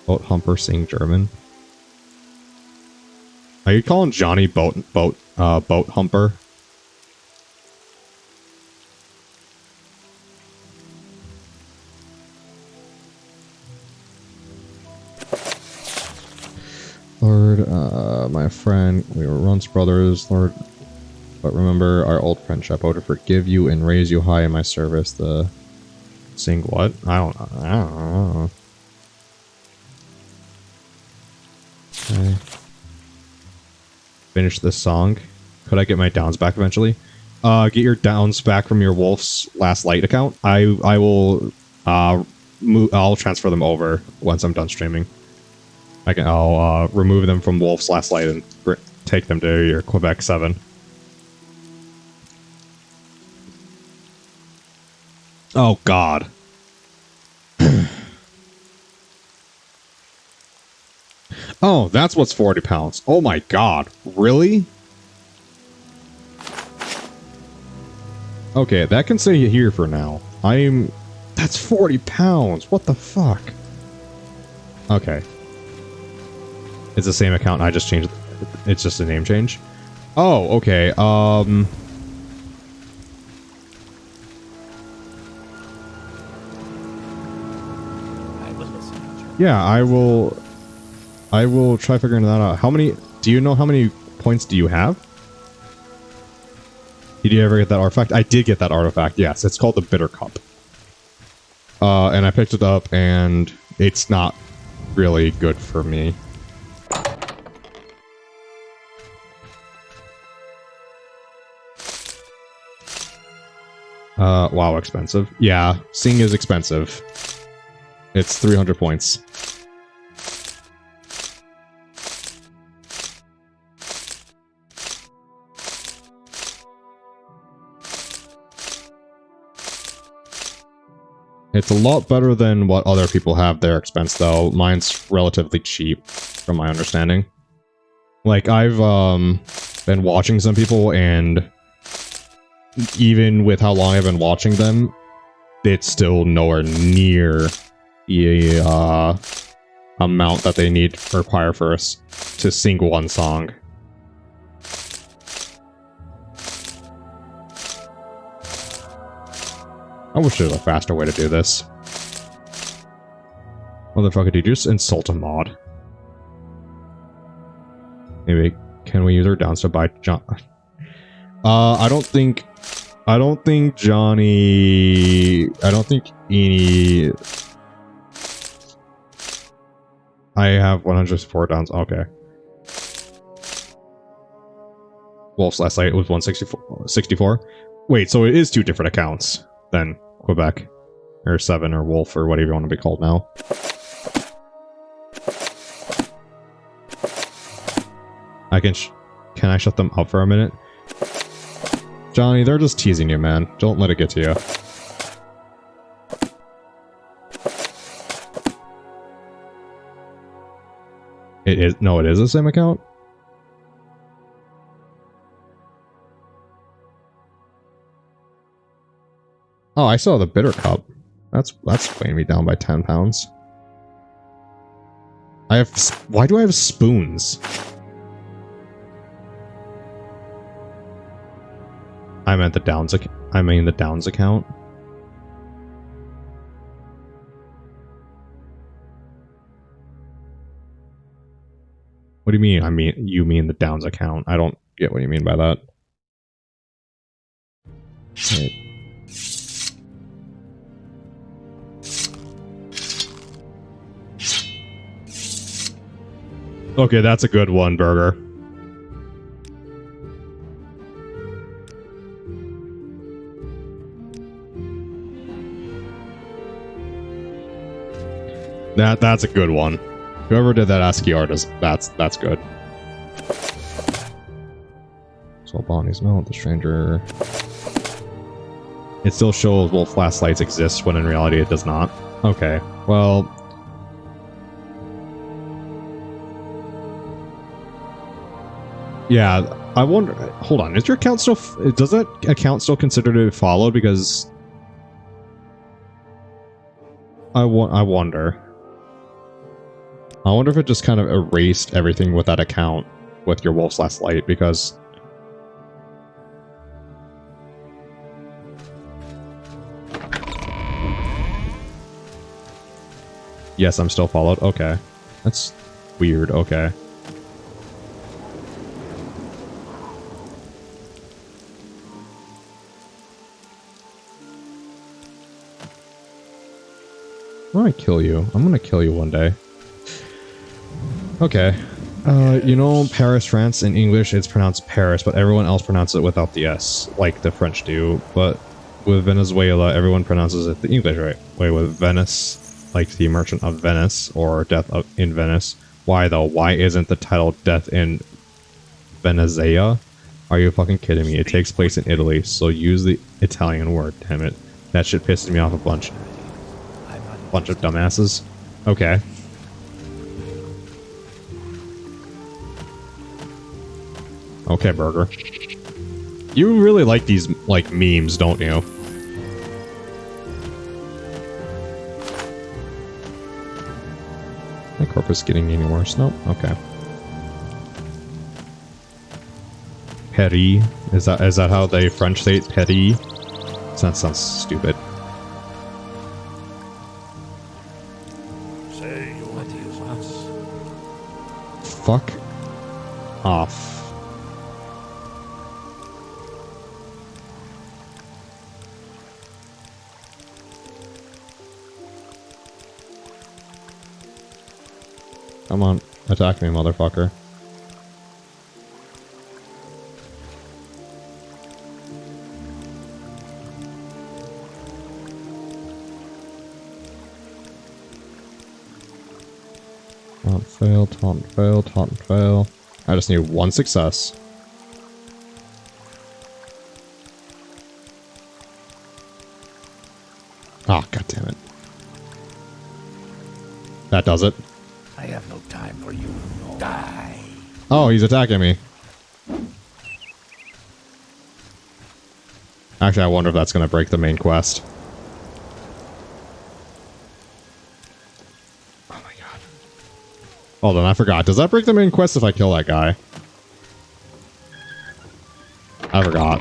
Boat humper sing German. Are you calling Johnny boat humper? Lord, my friend, we were once brothers, Lord, but remember our old friendship. I would forgive you and raise you high in my service. The sing what? I don't know. Okay. Finish this song. Could I get my downs back eventually? Get your downs back from your Wolf's Last Light account. I will I'll transfer them over once I'm done streaming. I'll remove them from Wolf's Last Light and take them to your Quebec 7. Oh God. Oh, that's what's 40 pounds. Oh my God. Really? Okay, that can stay here for now. That's 40 pounds. What the fuck? Okay. It's the same account. I just changed. It's just a name change. Oh, okay. Yeah, I will try figuring that out. Do you know how many points do you have? Did you ever get that artifact? I did get that artifact, yes. It's called the Bitter Cup. And I picked it up, and it's not really good for me. Wow, expensive. Yeah, Sing is expensive. It's 300 points. It's a lot better than what other people have their expense, though. Mine's relatively cheap, from my understanding. Like, I've been watching some people, and even with how long I've been watching them, it's still nowhere near the amount that they require for us to sing one song. I wish there was a faster way to do this. Motherfucker, did you just insult a mod? Maybe, can we use our downs to buy John? I don't think Johnny... I don't think any... I have 104 downs, okay. Wolf's Last Light was 164. Wait, so it is two different accounts then. Quebec, or 7, or Wolf, or whatever you want to be called now. Can I shut them up for a minute? Johnny, they're just teasing you, man. Don't let it get to you. It is the same account? Oh, I saw the Bitter Cup. That's weighing me down by 10 pounds. Why do I have spoons? I meant the Downs account. What do you mean? You mean the Downs account. I don't get what you mean by that. Wait. Okay, that's a good one, Burger. That's a good one. Whoever did that ASCII art that's good. So Bonnie's Mount, the stranger. It still shows Wolf Last Lights exists when in reality it does not. Okay, well. Yeah, I wonder. Hold on, is your account still? Does that account still consider to be followed? Because I wonder. I wonder if it just kind of erased everything with that account with your Wolf's Last Light, because... Yes, I'm still followed. Okay. That's weird. Okay. I'm gonna kill you. I'm gonna kill you one day. Okay. You know, Paris, France, in English it's pronounced Paris, but everyone else pronounces it without the S, like the French do. But with Venezuela, everyone pronounces it the English way. With Venice, like the Merchant of Venice, or Death in Venice. Why though? Why isn't the title Death in Venezia? Are you fucking kidding me? It takes place in Italy, so use the Italian word, damn it. That shit pisses me off a bunch. Bunch of dumbasses. Okay. Okay, Burger. You really like these, like, memes, don't you? My corpus getting any worse? Nope. Okay. Petty. Is that how they French say it? Petty? That sounds stupid. Fuck off. Come on, attack me, motherfucker. Taunt fail, taunt fail, taunt fail. I just need one success. Ah, oh, god damn it. That does it. I have no time for you. Die. Oh, he's attacking me. Actually, I wonder if that's going to break the main quest. Oh my god. Hold on, I forgot. Does that break the main quest if I kill that guy? I forgot.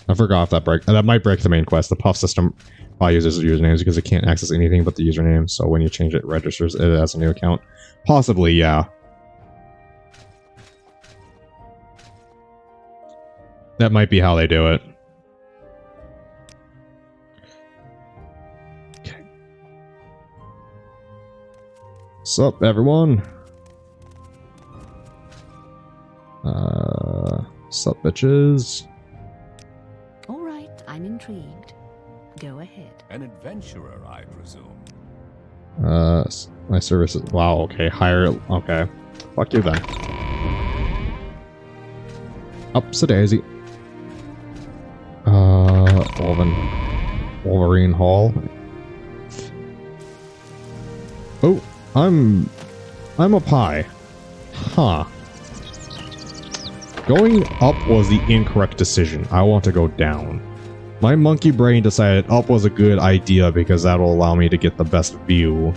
I forgot if that might break the main quest. The puff system probably uses usernames because it can't access anything but the username. So when you change it, it registers it as a new account. Possibly, yeah. That might be how they do it. Okay. Sup, everyone? Sup, bitches? All right, I'm intrigued. Go ahead. An adventurer, I presume. My services. Wow, okay. Higher. Okay. Fuck you then. Ups a daisy. Wolverine Hall. Oh, I'm a pie. Huh. Going up was the incorrect decision. I want to go down. My monkey brain decided up was a good idea because that'll allow me to get the best view.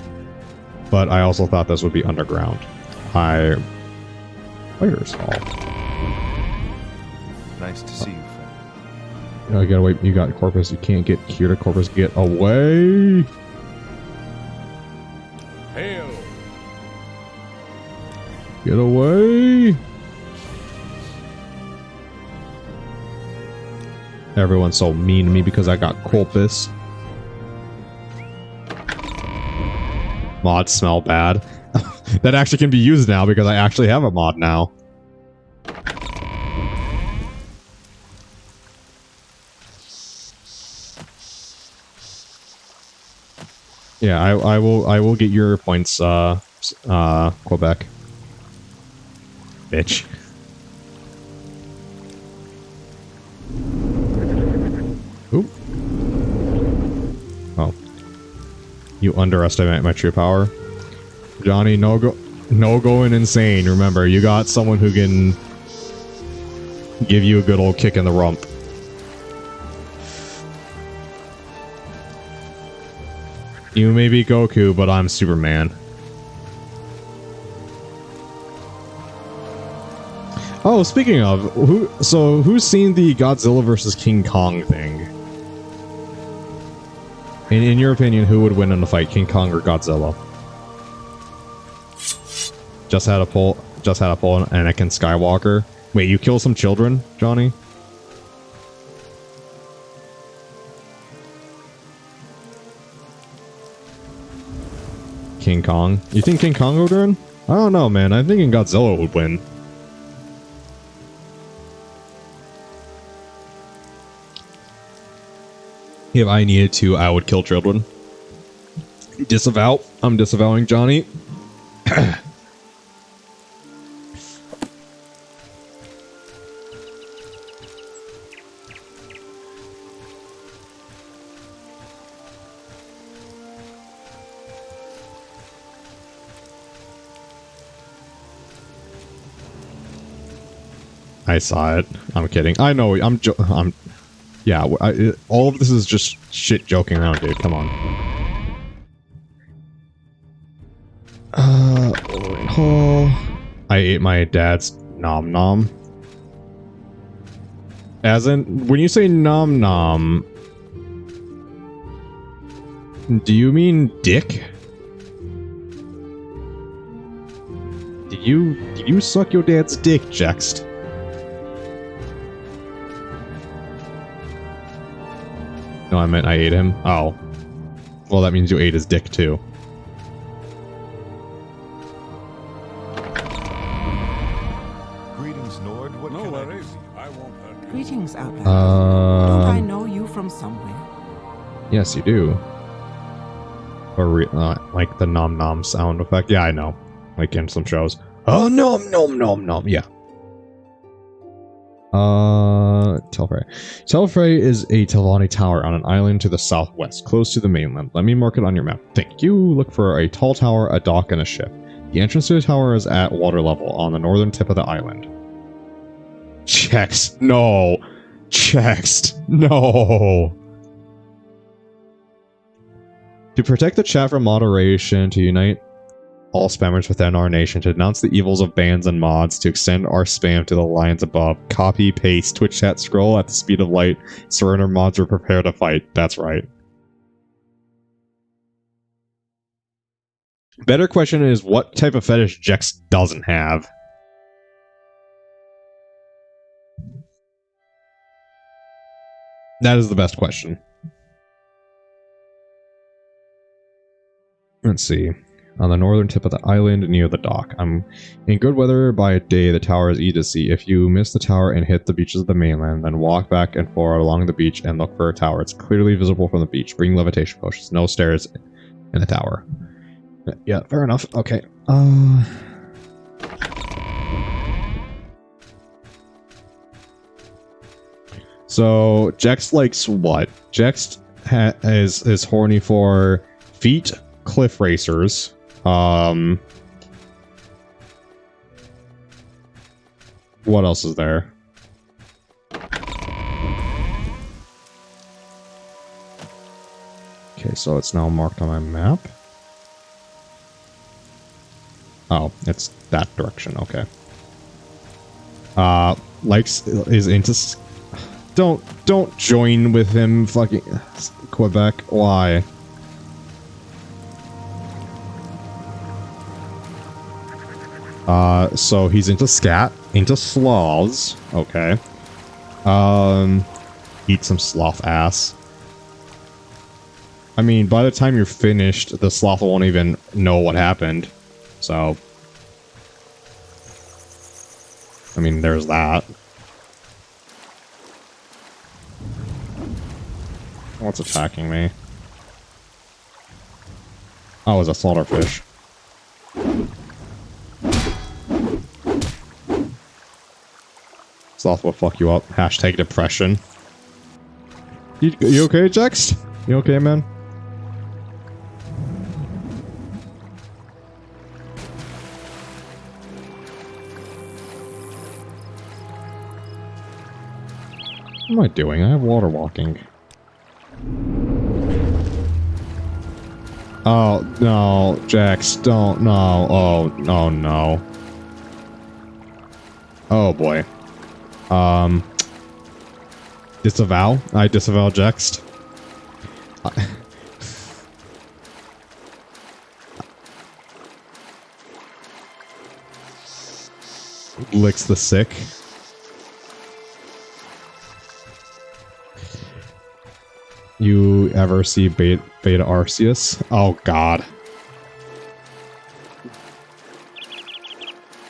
But I also thought this would be underground. Pirater's Hall. Nice to see you, friend. You gotta wait. You got Corpus. You can't get here to Corpus. Get away! Hail! Get away! Everyone's so mean to me because I got Corpus. Mods smell bad. That actually can be used now because I actually have a mod now. Yeah, I will get your points, Quebec. Bitch. Oop. Oh. You underestimate my true power. Johnny, no going insane. Remember, you got someone who can give you a good old kick in the rump. You may be Goku, but I'm Superman. Oh, speaking of, who's seen the Godzilla versus King Kong thing? In your opinion, who would win in a fight, King Kong or Godzilla? Just had a poll, Anakin Skywalker. Wait, you kill some children, Johnny? King Kong. You think King Kong would win? I don't know, man. I'm thinking Godzilla would win. If I needed to, I would kill children. Disavow. I'm disavowing Johnny. I saw it. I'm kidding. I know. I'm. Yeah. All of this is just shit joking around, dude. Come on. I ate my dad's nom nom. As in, when you say nom nom, do you mean dick? Did you suck your dad's dick, Jext? No, I meant I ate him. Oh. Well, that means you ate his dick, too. Greetings, Nord. What No can I do? worries. I won't hurt you. Greetings, Outlanders. Don't I Um, know you from somewhere? yes, you do. Or like the nom nom sound effect. Yeah, I know. Like in some shows. Oh, nom nom nom nom. Yeah. Telfray. Telfray is a Telvanni tower on an island to the southwest, close to the mainland. Let me mark it on your map. Thank you. Look for a tall tower, a dock, and a ship. The entrance to the tower is at water level on the northern tip of the island. Checks. No. Checks. No. To protect the chat from moderation, to unite all spammers within our nation, to denounce the evils of bans and mods, to extend our spam to the lines above, copy, paste, Twitch chat, scroll at the speed of light, surrender mods or prepare to fight. That's right. Better question is, what type of fetish Jex doesn't have? That is the best question. Let's see. On the northern tip of the island near the dock. I'm in good weather by day. The tower is easy to see. If you miss the tower and hit the beaches of the mainland, then walk back and forward along the beach and look for a tower. It's clearly visible from the beach. Bring levitation potions. No stairs in the tower. Yeah, fair enough. Okay. So Jex likes what? Jex is horny for feet, cliff racers. What else is there? Okay, so it's now marked on my map. Oh, it's that direction. Okay. Likes is into. Don't join with him, fucking Quebec. Why? So he's into scat, into sloths. Okay. Eat some sloth ass. I mean, by the time you're finished, the sloth won't even know what happened. So, I mean, there's that. What's attacking me? Oh, it's a slaughterfish. Sloth will fuck you up. Hashtag depression. You okay, Jex? You okay, man? What am I doing? I have water walking. Oh, no, Jax, don't, no, oh, no. Oh boy. Disavow. I disavow Jext. Licks the sick. You ever see Beta Arceus? Oh god.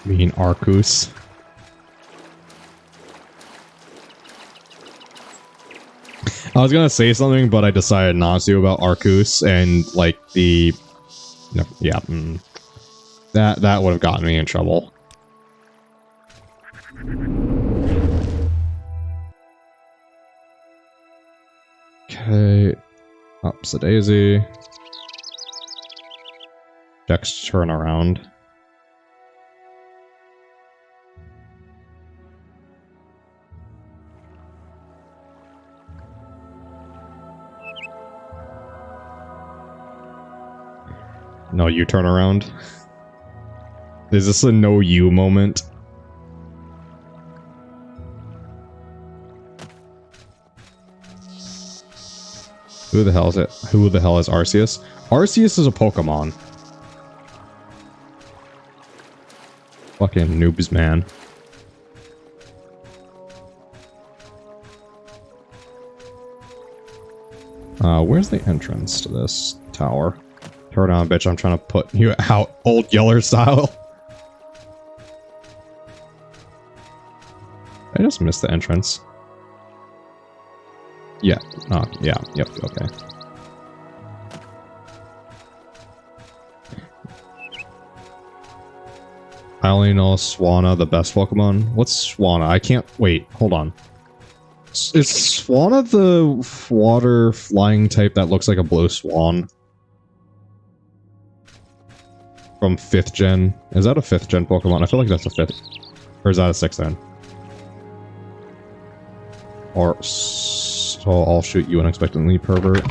Mean Arceus. I was gonna say something, but I decided not to about Arceus and like the, yeah, that would have gotten me in trouble. Okay, ups a daisy. Dex turn around. No, you turn around. Is this a no you moment? Who the hell is it? Who the hell is Arceus? Arceus is a Pokemon. Fucking noobs, man. Where's the entrance to this tower? Turn on, bitch. I'm trying to put you out old Yeller style. I just missed the entrance. Yeah. Yeah. Yep. Okay. I only know Swanna, the best Pokemon. What's Swanna? I can't... Wait, hold on. Is Swanna the water flying type that looks like a blue swan? From 5th gen? Is that a 5th gen Pokemon? I feel like that's a 5th. Or is that a 6th gen? Or... So I'll shoot you unexpectedly, pervert.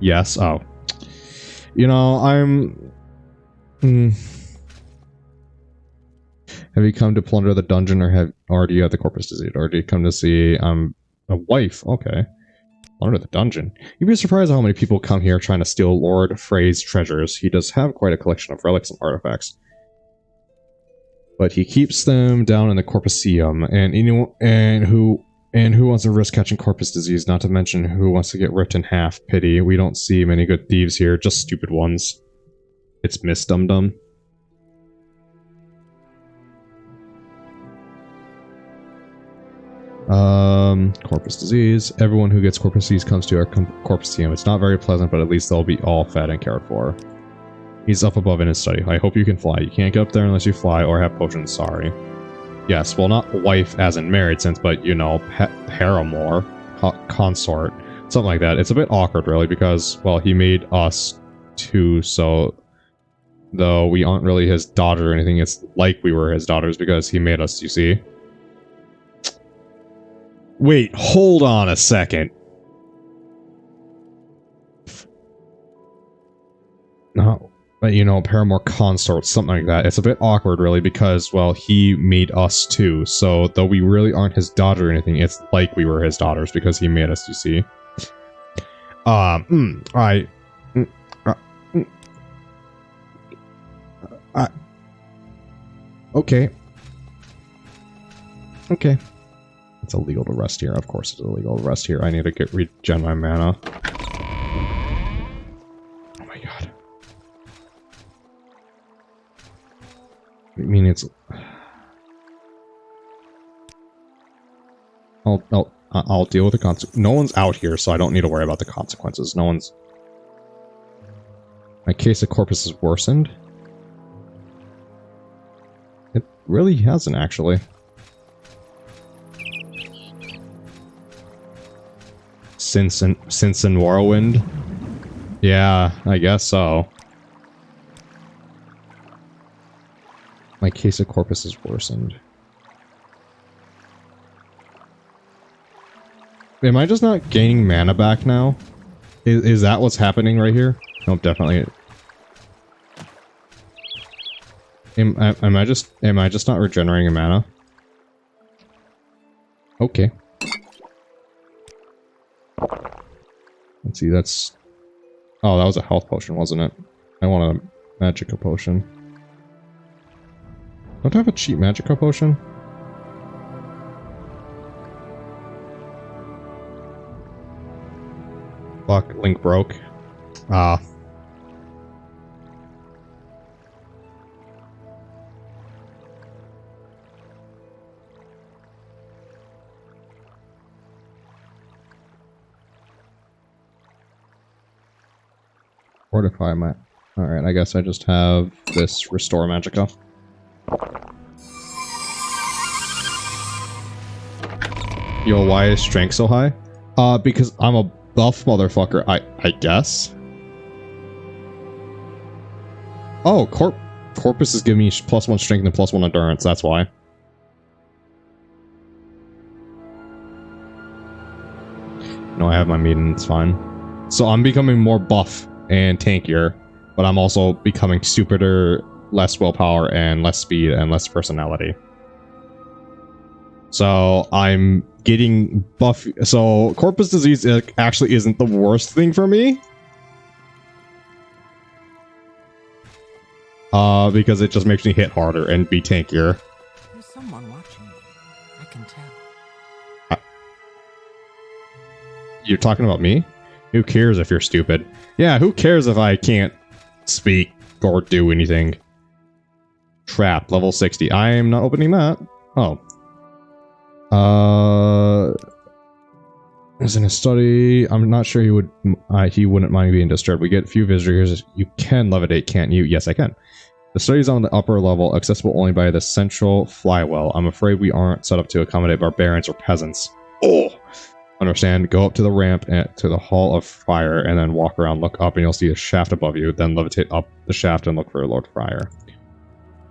Yes, oh. You know, I'm... Have you come to plunder the dungeon, or do you have the corpus disease? Or do you come to see a wife? Okay. Plunder the dungeon. You'd be surprised how many people come here trying to steal Lord Frey's treasures. He does have quite a collection of relics and artifacts. But he keeps them down in the Corpusium, and who wants to risk catching corpus disease, not to mention who wants to get ripped in half. Pity, we don't see many good thieves here, just stupid ones. It's Miss Dum Dum. Corpus disease. Everyone who gets corpus disease comes to our Corpusium. It's not very pleasant, but at least they'll be all fed and cared for. He's up above in his study. I hope you can fly. You can't get up there unless you fly or have potions, sorry. Yes, well, not wife as in married sense, but, you know, paramour, consort, something like that. It's a bit awkward, really, because, well, he made us too, so... Though we aren't really his daughter or anything, it's like we were his daughters because he made us, you see. Wait, hold on a second. No, but you know, paramour consort, something like that. It's a bit awkward, really, because, well, he made us too. So, though we really aren't his daughter or anything, it's like we were his daughters because he made us, you see. Okay. Okay. It's illegal to rest here. Of course it's illegal to rest here. I need to regen my mana. Oh my god. I mean, it's... I'll deal with the consequences. No one's out here, so I don't need to worry about the consequences. No one's... My case of corpus is worsened. It really hasn't, actually. Since in Morrowind? Yeah, I guess so. My case of corpus is worsened. Am I just not gaining mana back now? Is that what's happening right here? Nope, definitely. Am I just not regenerating mana? Okay. Let's see, that's... Oh, that was a health potion, wasn't it? I want a magica potion. Don't I have a cheap magica potion? Fuck, Link broke. Ah. Fortify my... Alright, I guess I just have this Restore Magica. Yo, why is strength so high? Because I'm a buff motherfucker, I guess. Oh, Corpus is giving me +1 strength and +1 endurance, that's why. No, I have my maiden, it's fine. So I'm becoming more buff and tankier, but I'm also becoming stupider, less willpower, and less speed, and less personality. So I'm getting buff. So Corpus Disease actually isn't the worst thing for me. Because it just makes me hit harder and be tankier. There's someone watching me. I can tell. You're talking about me? Who cares if you're stupid? Yeah, who cares if I can't speak or do anything? Trap, level 60. I am not opening that. Oh. As in a study, I'm not sure he wouldn't mind being disturbed. We get few visitors. You can levitate, can't you? Yes, I can. The study is on the upper level, accessible only by the central flywell. I'm afraid we aren't set up to accommodate barbarians or peasants. Oh! Understand, go up to the ramp to the Hall of Fire, and then walk around, look up, and you'll see a shaft above you. Then levitate up the shaft and look for Lord Friar.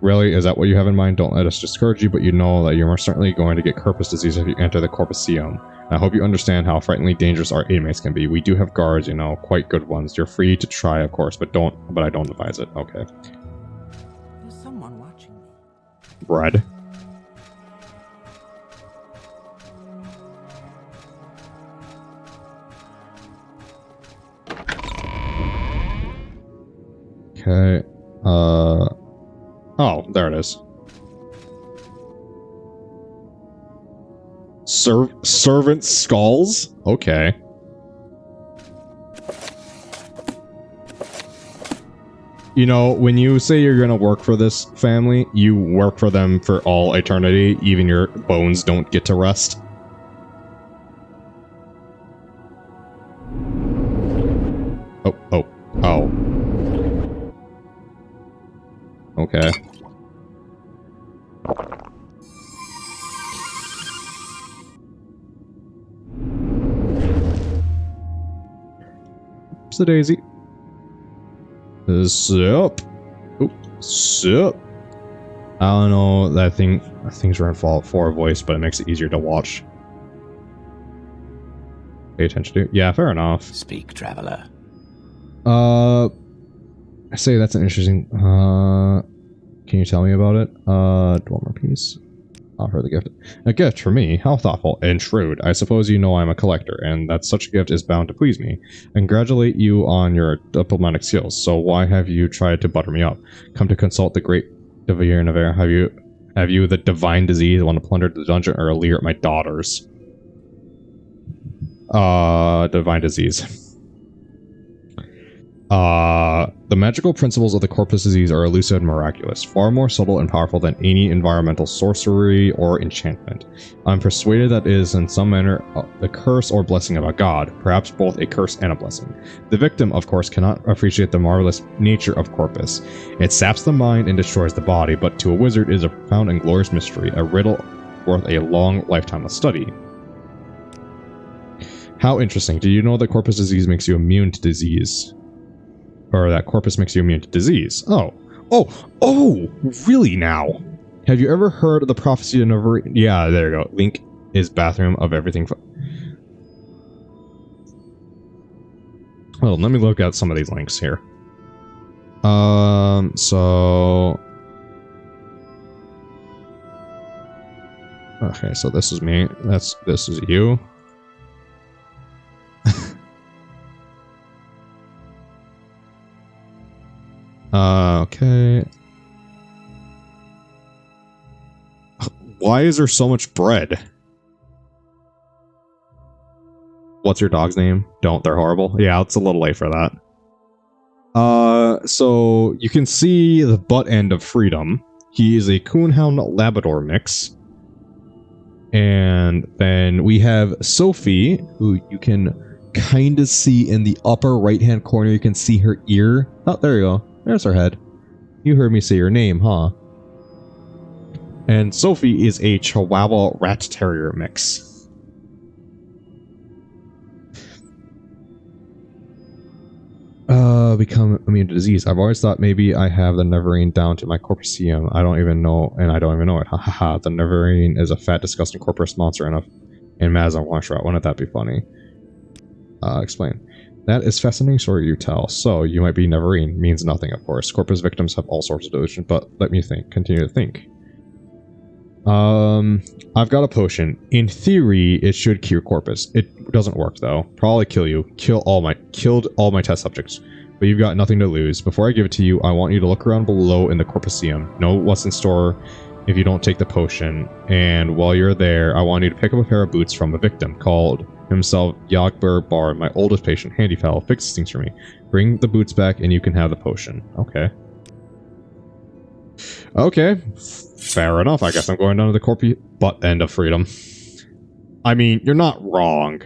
Really? Is that what you have in mind? Don't let us discourage you, but you know that you're most certainly going to get Corpus Disease if you enter the Corpuseum. I hope you understand how frighteningly dangerous our inmates can be. We do have guards, you know, quite good ones. You're free to try, of course, but I don't advise it. Okay. There's someone watching me. Bread. Okay, oh, there it is. Servant skulls? Okay. You know, when you say you're gonna work for this family, you work for them for all eternity, even your bones don't get to rest. Oh. Okay. Oops, the daisy. Sup. Oop. Sup. I don't know, that thing's running Fallout 4 voice, but it makes it easier to watch. Pay attention to. Yeah, fair enough. Speak, traveler. I say that's an interesting, can you tell me about it? Dweller piece. Offer the gift. A gift for me? How thoughtful and shrewd. I suppose you know I'm a collector, and that such a gift is bound to please me. I congratulate you on your diplomatic skills, so why have you tried to butter me up? Come to consult the great Devere Nevere. Have you the divine disease, want to plunder the dungeon, or leer at my daughters? Divine disease. The magical principles of the Corpus Disease are elusive and miraculous, far more subtle and powerful than any environmental sorcery or enchantment. I'm persuaded that it is in some manner the curse or blessing of a god, perhaps both a curse and a blessing. The victim, of course, cannot appreciate the marvelous nature of Corpus. It saps the mind and destroys the body, but to a wizard it is a profound and glorious mystery, a riddle worth a long lifetime of study. How interesting. Do you know that Corpus Disease makes you immune to disease? Or that Corpus makes you immune to disease. Oh, really now? Have you ever heard of the prophecy of Never... Yeah, there you go. Link is bathroom of everything. Well, let me look at some of these links here. So... Okay, so this is me. This is you. Okay. Why is there so much bread? What's your dog's name? Don't, they're horrible. Yeah, it's a little late for that. So you can see the butt end of Freedom. He is a Coonhound Labrador mix. And then we have Sophie, who you can kind of see in the upper right-hand corner. You can see her ear. Oh, there you go. There's her head. You heard me say your name, huh? And Sophie is a Chihuahua Rat Terrier mix. Become immune to disease. I've always thought maybe I have the Neverine down to my corpuscuum. I don't even know, and I don't even know it. Ha ha ha. The Neverine is a fat, disgusting corpus monster enough. And Maz on one shot. Wouldn't that be funny? Explain. That is fascinating story you tell. So, you might be Neverine. Means nothing, of course. Corpus victims have all sorts of delusion, but let me think. Continue to think. I've got a potion. In theory, it should cure Corpus. It doesn't work, though. Probably kill you. Killed all my test subjects. But you've got nothing to lose. Before I give it to you, I want you to look around below in the Corpusium. Know what's in store if you don't take the potion. And while you're there, I want you to pick up a pair of boots from a victim called himself Yagbur Bar, my oldest patient. Handy fellow. Fixes things for me. Bring the boots back and you can have the potion. Okay. Okay. Fair enough. I guess I'm going down to the butt end of Freedom. I mean, you're not wrong.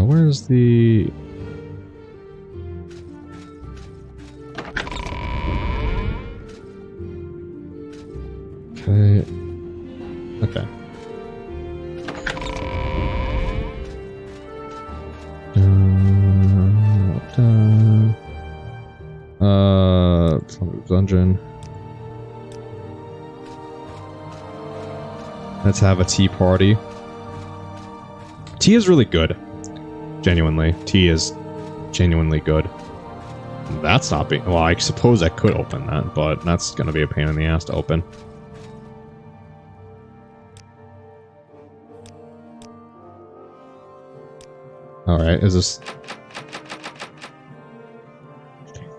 Where's the... Okay. Okay. Dungeon. Let's have a tea party. Tea is really good. Genuinely. Tea is genuinely good. That's not being... Well, I suppose I could open that, but that's going to be a pain in the ass to open. Alright, is this...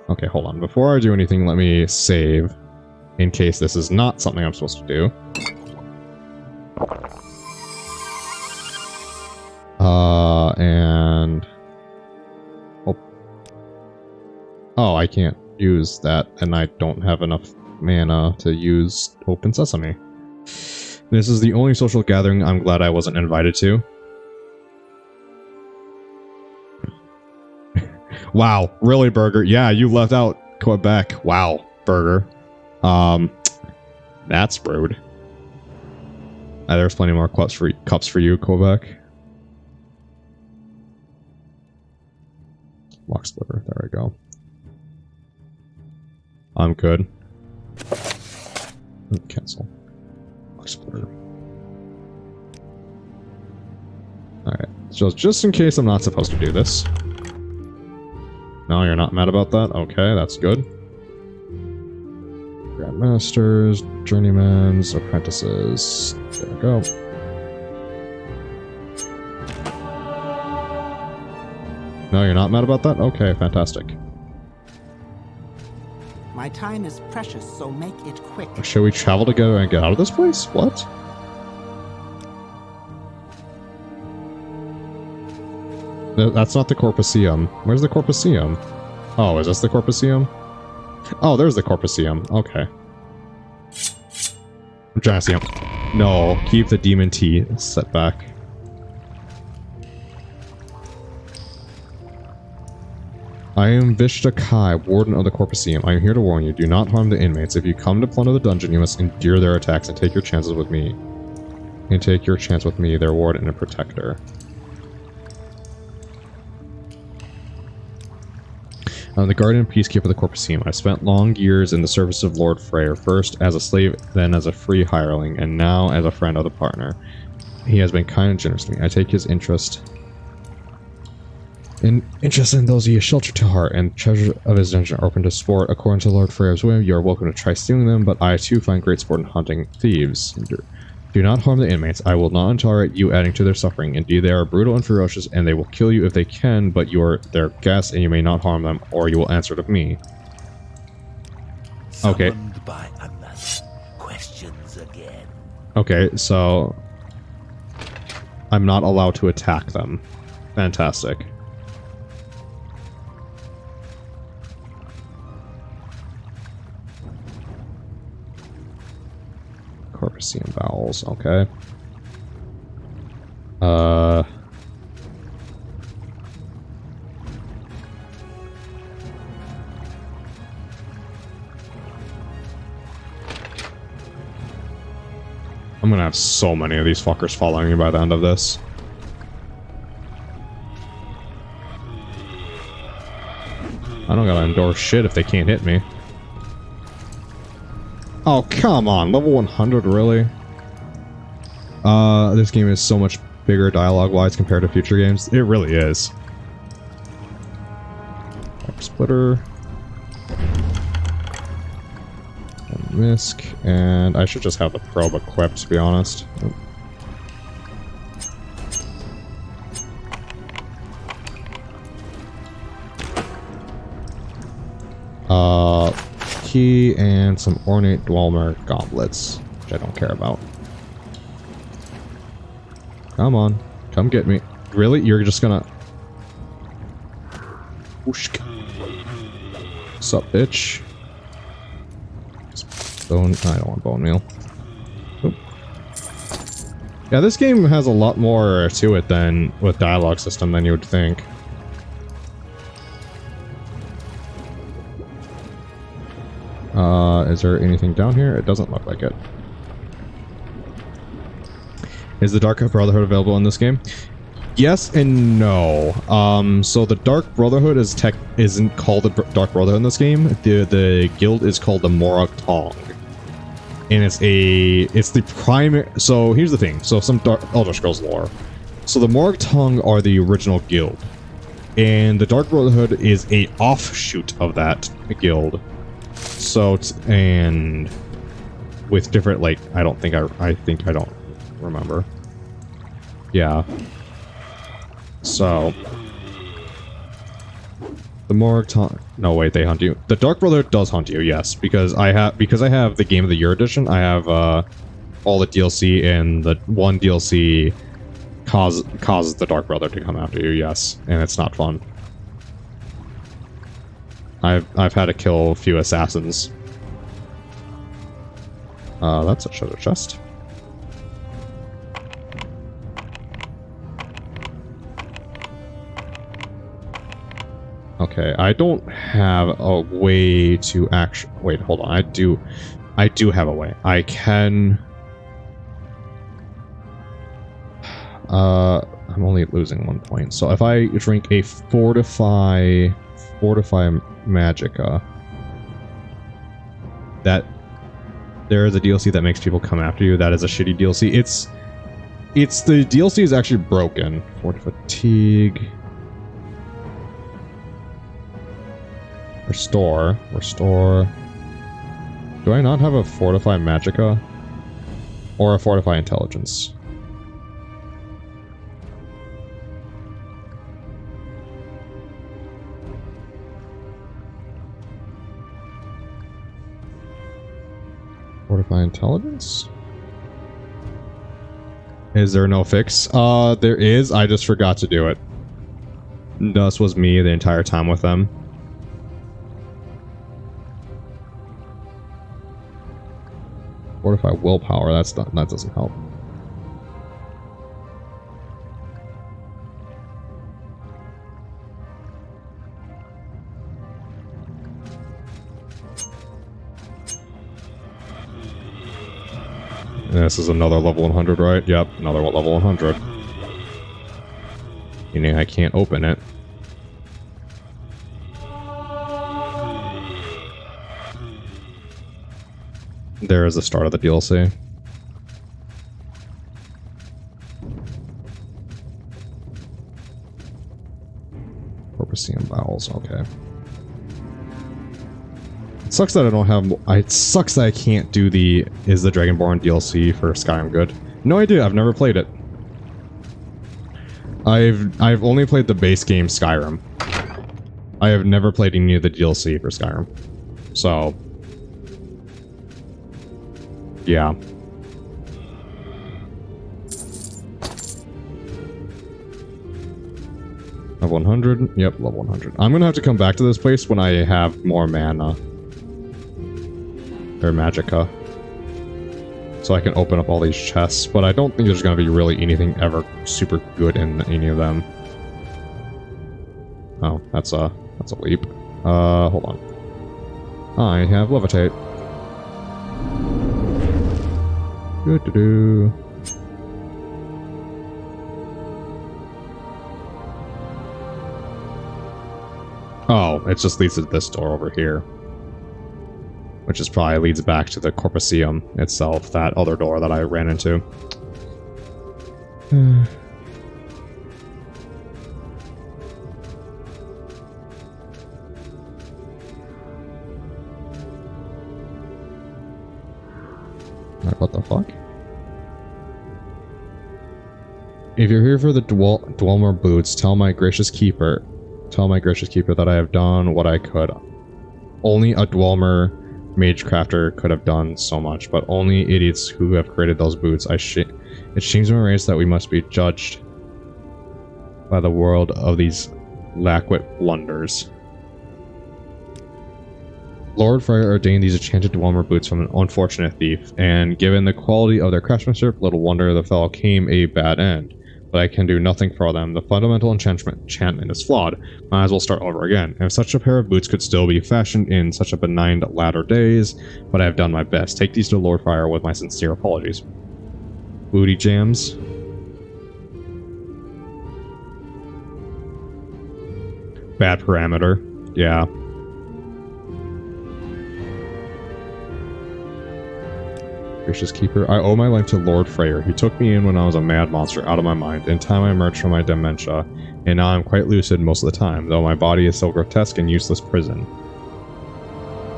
Okay, hold on. Before I do anything, let me save. In case this is not something I'm supposed to do. And... Oh, I can't use that, and I don't have enough mana to use Open Sesame. This is the only social gathering I'm glad I wasn't invited to. Wow, really, Burger? Yeah, you left out Quebec. Wow, Burger. That's rude. There's plenty more cups for you, Quebec. Lock splitter. There we go. I'm good. Cancel. Lock splitter. Alright, so just in case I'm not supposed to do this. No, you're not mad about that? Okay, that's good. Grandmasters, Journeymans, Apprentices. There we go. No, you're not mad about that? Okay, fantastic. My time is precious, so make it quick. Should we travel together and get out of this place? What? That's not the Corpusium. Where's the Corpusium? Oh, is this the Corpusium? Oh, there's the Corpusium. Okay. I'm trying to see him. No, keep the demon tea set back. I am Vishta Kai, Warden of the Corpusium. I am here to warn you, do not harm the inmates. If you come to plunder the dungeon, you must endure their attacks and take your chances with me. And take your chance with me, their warden and protector. I'm the guardian and peacekeeper of the Corpusium. I spent long years in the service of Lord Freyr, first as a slave, then as a free hireling, and now as a friend of the partner. He has been kind and generous to me. I take his interest Interested in those of you shelter to heart and treasures of his dungeon are open to sport. According to Lord Freya's whim, you are welcome to try stealing them, but I too find great sport in hunting thieves. Do not harm the inmates. I will not tolerate you adding to their suffering. Indeed, they are brutal and ferocious, and they will kill you if they can, but you are their guests, and you may not harm them, or you will answer to me. Okay. Summoned by another. Questions again. Okay, so I'm not allowed to attack them. Fantastic. Corpusine bowels, okay. I'm gonna have so many of these fuckers following me by the end of this. I don't gotta endorse shit if they can't hit me. Oh, come on. Level 100, really? This game is so much bigger dialogue-wise compared to future games. It really is. Splitter. And Misk. And I should just have the probe equipped, to be honest. Key and some ornate Dwemer gauntlets, which I don't care about. Come on, come get me. Really? You're just gonna... Whoosh. What's up, bitch? Bone... I don't want bone meal. Oop. Yeah, this game has a lot more to it than with dialogue system than you would think. Is there anything down here? It doesn't look like it. Is the Dark Brotherhood available in this game? Yes and no. So the Dark Brotherhood isn't called the Dark Brotherhood in this game. The guild is called the Morrowind. And it's the primary... So here's the thing. So some Elder Scrolls lore. So the Morrowind are the original guild. And the Dark Brotherhood is a offshoot of that guild. So, and with different, like, I think I don't remember. Yeah. So, the Morrowind, no wait, they hunt you. The Dark Brotherhood does hunt you, yes, because I have the Game of the Year edition. I have all the DLC, and the one DLC causes the Dark Brotherhood to come after you, yes, and it's not fun. I've had to kill a few assassins. That's a treasure chest. Okay, I don't have a way to actually... Wait, hold on. I do have a way. I can... I'm only losing 1 point. So if I drink a Fortify Magicka, that there is a DLC that makes people come after you. That is a shitty DLC. It's the DLC is actually broken. Fatigue. Restore. Do I not have a Fortify Magicka? Or a Fortify Intelligence? Fortify Intelligence? Is there no fix? There is. I just forgot to do it. This was me the entire time with them. Fortify Willpower. That doesn't help. This is another level 100, right? Yep, another level 100. Meaning I can't open it. There is the start of the DLC. Corpusceum Bowels, okay. It sucks that I don't have... It sucks that I can't do the Is the Dragonborn DLC for Skyrim good. No idea, I've never played it. I've only played the base game Skyrim. I have never played any of the DLC for Skyrim. So... yeah. Level 100? Yep, level 100. I'm gonna have to come back to this place when I have more mana. Or magicka. So I can open up all these chests, but I don't think there's gonna be really anything ever super good in any of them. Oh, that's a leap. Hold on. I have levitate. Doo-doo-doo. Oh, it just leads to this door over here. Which is probably leads back to the Corpusceum itself, that other door that I ran into. Like, what the fuck? If you're here for the Dwemer boots, tell my gracious keeper that I have done what I could. Only a Dwemer mage crafter could have done so much, but only idiots who have created those boots. It shames my race that we must be judged by the world of these lackwit blunders. Lord Fryer ordained these enchanted Dwemer boots from an unfortunate thief, and given the quality of their craftsmanship, little wonder the fellow came a bad end. But I can do nothing for them. The fundamental enchantment is flawed. Might as well start over again. If such a pair of boots could still be fashioned in such a benign latter days, but I have done my best. Take these to Lord Fryer with my sincere apologies. Booty jams. Bad parameter. Yeah. Gracious Keeper. I owe my life to Lord Freyr. He took me in when I was a mad monster out of my mind. In time I emerged from my dementia, and now I'm quite lucid most of the time, though my body is still grotesque and useless prison.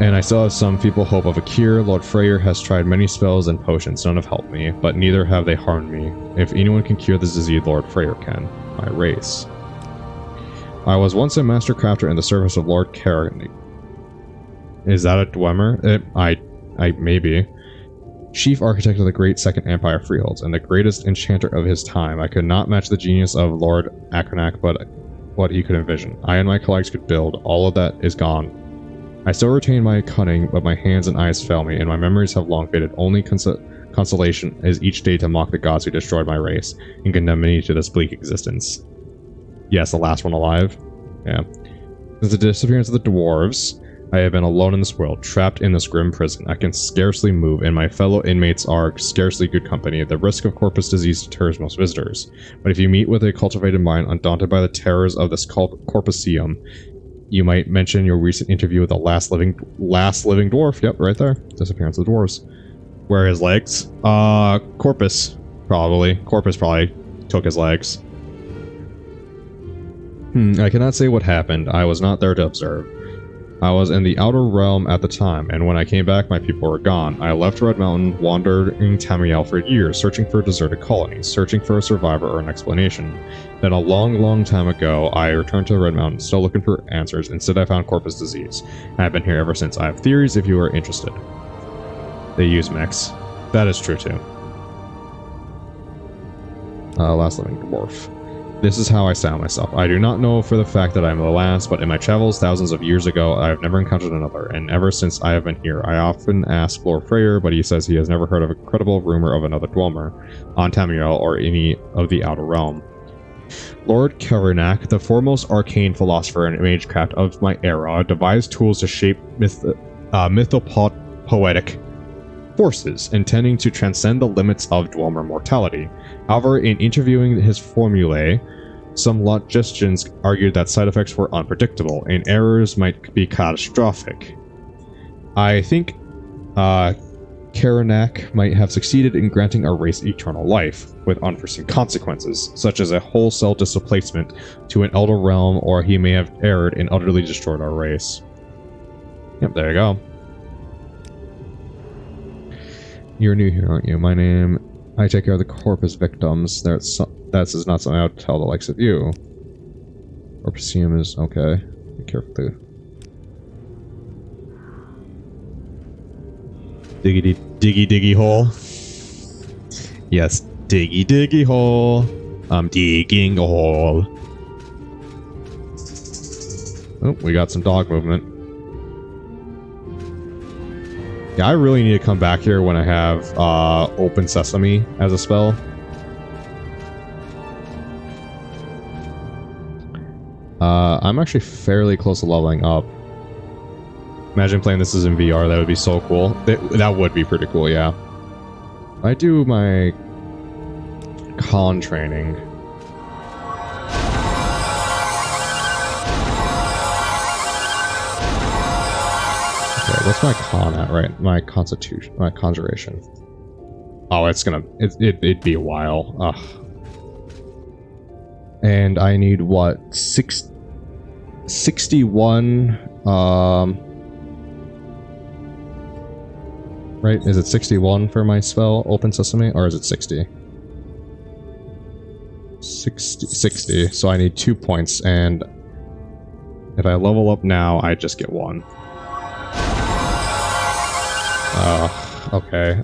And I still have some feeble hope of a cure. Lord Freyr has tried many spells and potions. None have helped me, but neither have they harmed me. If anyone can cure this disease, Lord Freyr can. My race. I was once a master crafter in the service of Lord Carrigan. Is that a Dwemer? Maybe. Chief architect of the great Second Empire freeholds, and the greatest enchanter of his time. I could not match the genius of Lord Akranak, but what he could envision. I and my colleagues could build. All of that is gone. I still retain my cunning, but my hands and eyes fail me, and my memories have long faded. Only consolation is each day to mock the gods who destroyed my race, and condemn me to this bleak existence. Yes, the last one alive. Yeah. Since the disappearance of the dwarves, I have been alone in this world, trapped in this grim prison. I can scarcely move, and my fellow inmates are scarcely good company. The risk of corpus disease deters most visitors. But if you meet with a cultivated mind, undaunted by the terrors of this Corpusceum, you might mention your recent interview with the last living dwarf. Yep, right there. Disappearance of the dwarves. Where are his legs? Corpus, probably. Corpus probably took his legs. I cannot say what happened. I was not there to observe. I was in the Outer Realm at the time, and when I came back, my people were gone. I left Red Mountain, wandering Tamriel for years, searching for deserted colonies, searching for a survivor or an explanation. Then a long, long time ago, I returned to Red Mountain, still looking for answers. Instead, I found Corpus disease. I've been here ever since. I have theories if you are interested. They use mechs. That is true, too. Last living dwarf. This is how I sound myself. I do not know for the fact that I am the last, but in my travels thousands of years ago, I have never encountered another, and ever since I have been here, I often ask Lord Freyr, but he says he has never heard of a credible rumor of another Dwemer on Tamriel or any of the Outer Realm. Lord Karanak, the foremost arcane philosopher and magecraft of my era, devised tools to shape mythopoetic forces, intending to transcend the limits of Dwemer mortality. However, in interviewing his formulae, some logicians argued that side effects were unpredictable, and errors might be catastrophic. I think Karanak might have succeeded in granting our race eternal life, with unforeseen consequences, such as a wholesale displacement to an elder realm, or he may have erred and utterly destroyed our race. Yep, there you go. You're new here, aren't you? My name... I take care of the corpus victims. That's not something I would tell the likes of you. Corpusceum is... okay. Be careful too. Diggity diggy diggy hole. Yes, diggy diggy hole. I'm digging a hole. Oh, we got some dog movement. Yeah, I really need to come back here when I have Open Sesame as a spell. I'm actually fairly close to leveling up. Imagine playing this as in VR, that would be so cool. That would be pretty cool, yeah. I do my con training. Okay, what's my con at, right? My constitution, my conjuration. Oh, it'd be a while. Ugh. And I need what? 61, right? Is it 61 for my spell, Open Sesame, or is it 60? 60. So I need 2 points, and if I level up now, I just get 1. Okay.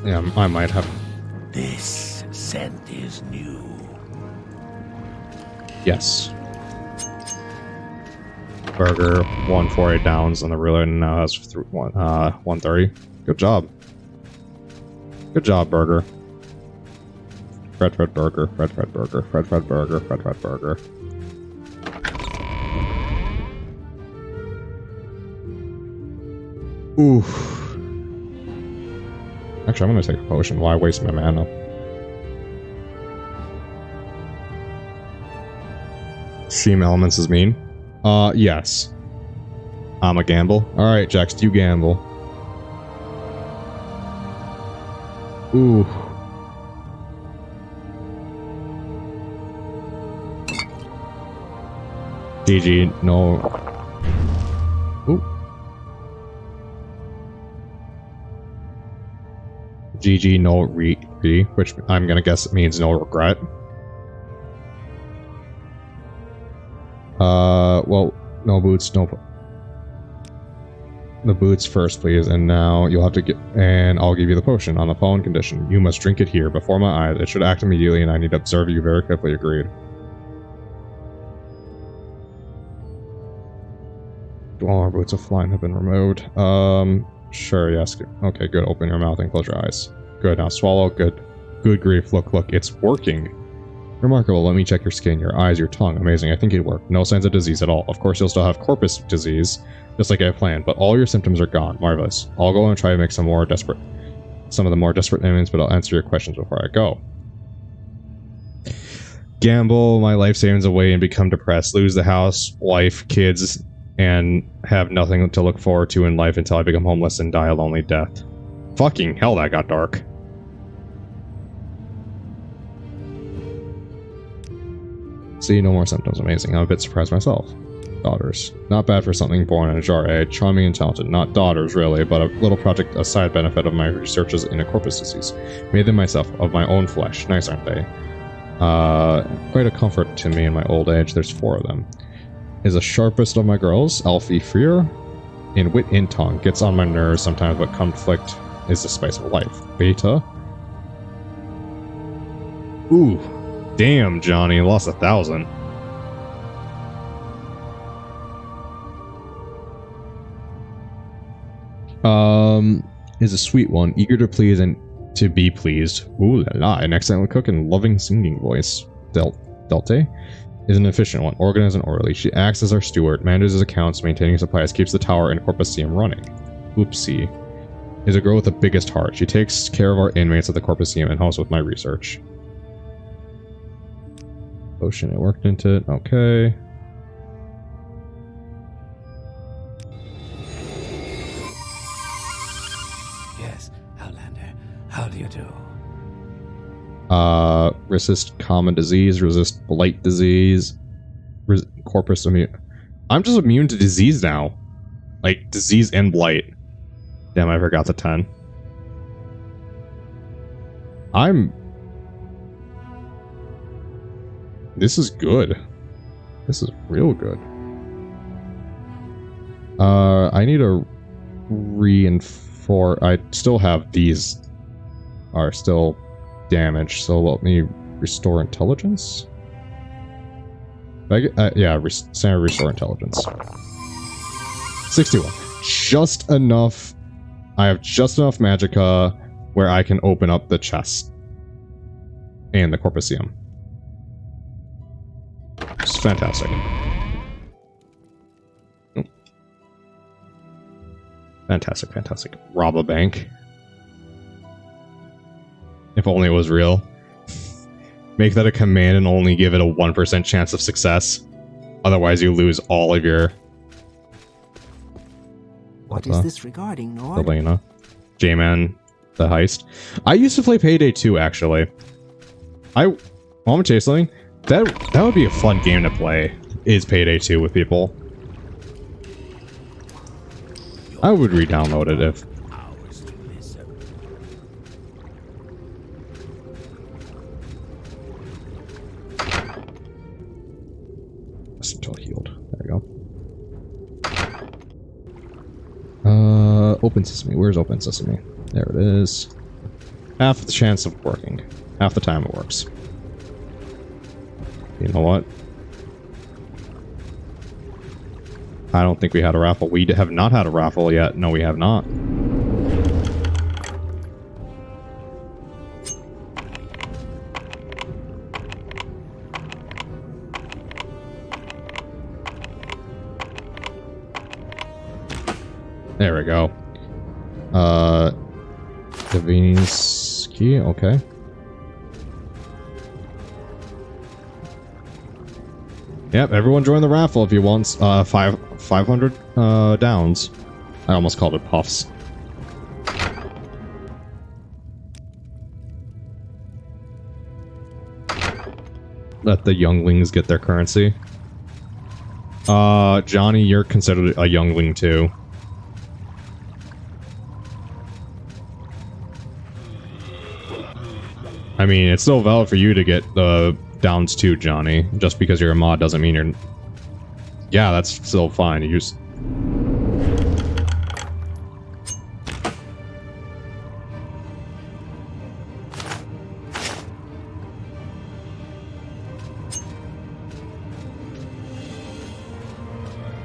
Yeah, I might have. This scent is new. Yes. Burger, 148 downs, and the ruler now has 130. Good job. Good job, Burger. Fred Burger, Fred Burger, Fred Burger, Fred Burger. Oof. Actually, I'm gonna take a potion. Why waste my mana? Stream elements is mean. Yes. I'm a gamble. Alright, Jax, you gamble. Ooh. GG, no. Ooh. GG, no re, which I'm gonna guess means no regret. Well, no boots, no... The boots first, please, and now you'll have to get... And I'll give you the potion on the following condition. You must drink it here, before my eyes. It should act immediately, and I need to observe you very carefully. Agreed. All our boots of flying have been removed. Sure, yes. Okay, good. Open your mouth and close your eyes. Good, now swallow. Good. Good grief. Look, it's working. Remarkable. Let me check your skin, your eyes, your tongue. Amazing. I think it worked. No signs of disease at all. Of course, you'll still have corpus disease, just like I planned, but all your symptoms are gone. Marvelous. I'll go and try to make some of the more desperate enemies, but I'll answer your questions before I go. Gamble my life savings away and become depressed. Lose the house, wife, kids, and have nothing to look forward to in life until I become homeless and die a lonely death. Fucking hell, that got dark. See, no more symptoms. Amazing. I'm a bit surprised myself. Daughters. Not bad for something born in a jar, eh? Charming and talented. Not daughters, really, but a little project, a side benefit of my researches in a corpus disease. Made them myself, of my own flesh. Nice, aren't they? Quite a comfort to me in my old age. There's 4 of them. Is the sharpest of my girls, Alfie Freer. In wit and tongue. Gets on my nerves sometimes, but conflict is the spice of life. Beta. Ooh. Damn, Johnny, lost 1,000. Is a sweet one, eager to please and to be pleased. Ooh la la, an excellent cook and loving singing voice. Delte is an efficient one, organized and orderly. She acts as our steward, manages accounts, maintaining supplies, keeps the tower and Corpusceum running. Oopsie. Is a girl with the biggest heart. She takes care of our inmates at the Corpusceum and helps with my research. Potion, it worked into it. Okay. Yes, Outlander. How do you do? Resist common disease, resist blight disease, corpus immune. I'm just immune to disease now. Like, disease and blight. Damn, I forgot the 10. This is good. This is real good. I need a reinforce. I still have these are still damaged, so let me restore intelligence. Yeah, standard restore intelligence. 61. Just enough. I have just enough magicka where I can open up the chest and the corpusum. It's fantastic. Fantastic, fantastic. Rob a bank. If only it was real. Make that a command and only give it a 1% chance of success. Otherwise, you lose all of your... What is this regarding, Nord? Elena. J-Man, the heist. I used to play Payday 2, actually. Moment Chaseling, that would be a fun game to play, is Payday 2 with people. I would re-download it if... Until healed. There we go. Open Sesame. Where's Open Sesame? There it is. Half the chance of working. Half the time it works. You know what? I don't think we had a raffle. We have not had a raffle yet. No, we have not. There we go. Davini's key, okay. Yep, everyone join the raffle if you want 500 downs. I almost called it puffs. Let the younglings get their currency. Johnny, you're considered a youngling too. I mean, it's still valid for you to get the downs too, Johnny. Just because you're a mod doesn't mean you're... Yeah, that's still fine. You just...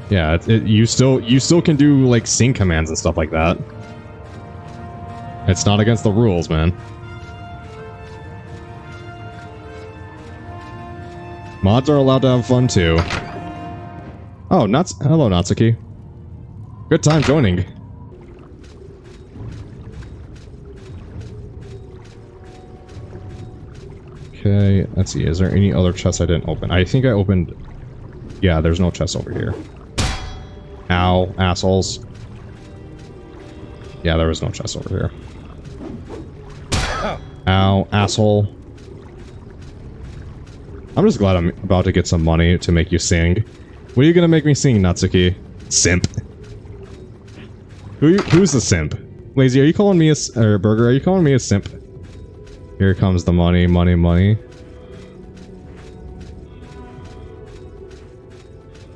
Yeah, you still can do like sing commands and stuff like that. It's not against the rules, man. Mods are allowed to have fun too. Oh, hello, Natsuki. Good time joining. Okay, let's see. Is there any other chests I didn't open? I think I opened... Yeah, there's no chest over here. Ow, assholes. Yeah, there was no chest over here. Ow, asshole. I'm just glad I'm about to get some money to make you sing. What are you gonna make me sing, Natsuki? Simp. Who's the simp? Lazy, are you calling me or Burger, are you calling me a simp? Here comes the money, money, money.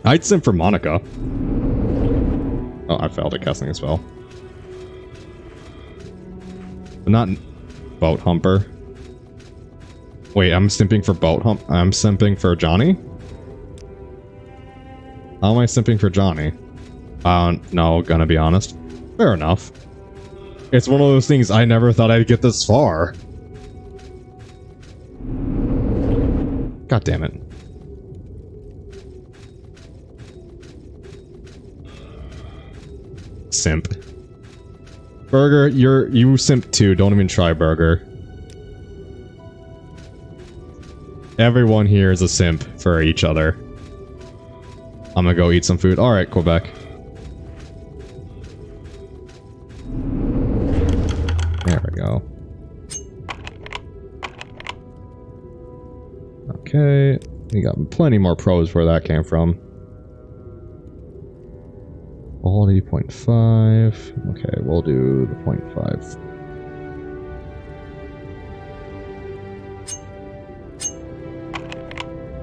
I'd simp for Monica. Oh, I failed at casting a spell. But not Boat Humper. Wait, I'm simping for I'm simping for Johnny? How am I simping for Johnny? No, gonna be honest. Fair enough. It's one of those things I never thought I'd get this far. God damn it. Simp. Burger, you simp too. Don't even try, Burger. Everyone here is a simp for each other. I'm gonna go eat some food. Alright, Quebec. There we go. Okay. We got plenty more pros where that came from. Quality 0.5. Okay, we'll do the 0.5.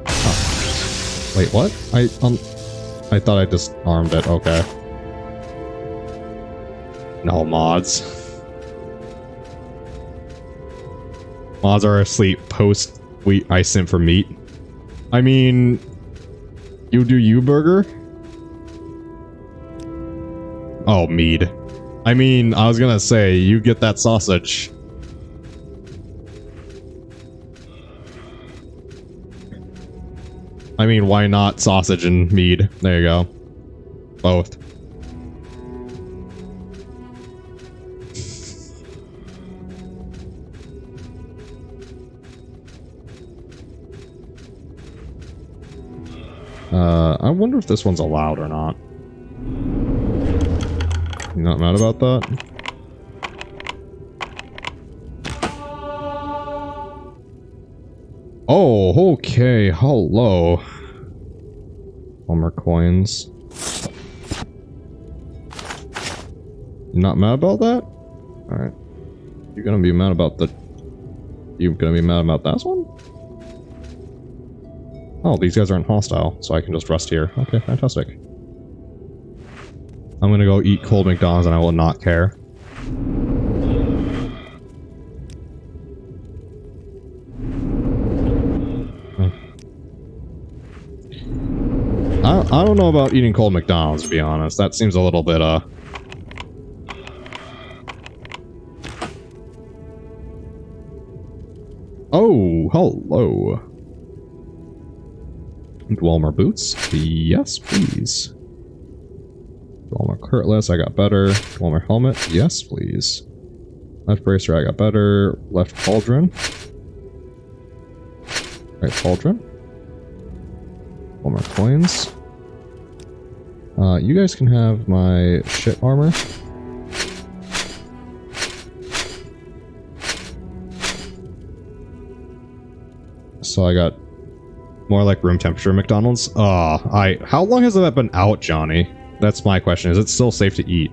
Oh. Wait, what? I thought I disarmed it. Okay. No mods. Mods are asleep post I simp for meat. I mean, you do you, burger? Oh, mead. I mean, I was gonna say, you get that sausage. I mean, why not sausage and mead? There you go. Both. I wonder if this one's allowed or not. You not mad about that? Oh, okay. Hello. One more coins. You not mad about that? Alright. You're gonna be mad about the... You gonna be mad about this one? Oh, these guys aren't hostile, so I can just rest here. Okay, fantastic. I'm gonna go eat cold McDonald's and I will not care. I don't know about eating cold McDonald's, to be honest. That seems a little bit, Oh, hello. Dweller boots? Yes, please. Dweller cutlass, I got better. Dweller helmet? Yes, please. Left bracer, I got better. Left pauldron. Right pauldron. Dweller coins. You guys can have my shit armor. So I got more like room temperature McDonald's. How long has that been out, Johnny? That's my question. Is it still safe to eat?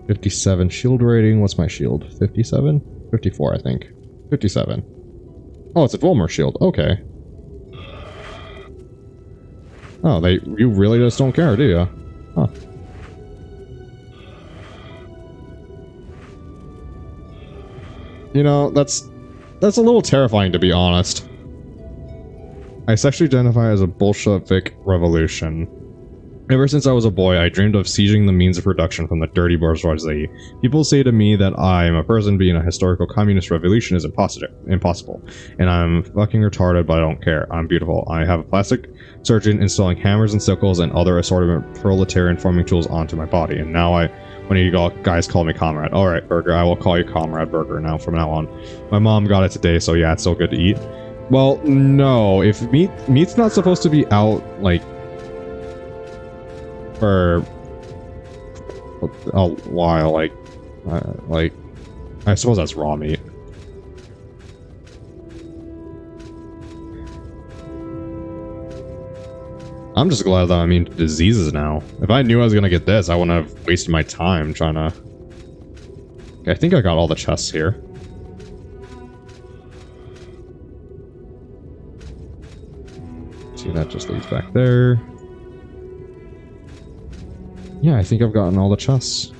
$57 shield rating. What's my shield? 57? 54, I think. 57. Oh, it's a Dweller shield. Okay. Oh, you really just don't care, do you? Huh. You know, that's a little terrifying, to be honest. I sexually identify as a Bolshevik revolution. Ever since I was a boy, I dreamed of sieging the means of production from the dirty bourgeoisie. People say to me that I am a person being a historical communist revolution is impossible. And I'm fucking retarded, but I don't care. I'm beautiful. I have a plastic surgeon installing hammers and sickles and other assortment proletarian farming tools onto my body. And now when you guys call me Comrade. Alright, Burger, I will call you Comrade Burger now from now on. My mom got it today, so yeah, it's still good to eat. Well, no. If meat's not supposed to be out, like, for a while, like, I suppose that's raw meat. I'm just glad that I'm immune to diseases now. If I knew I was gonna get this, I wouldn't have wasted my time trying to... Okay, I think I got all the chests here. See, that just leads back there. Yeah, I think I've gotten all the chests.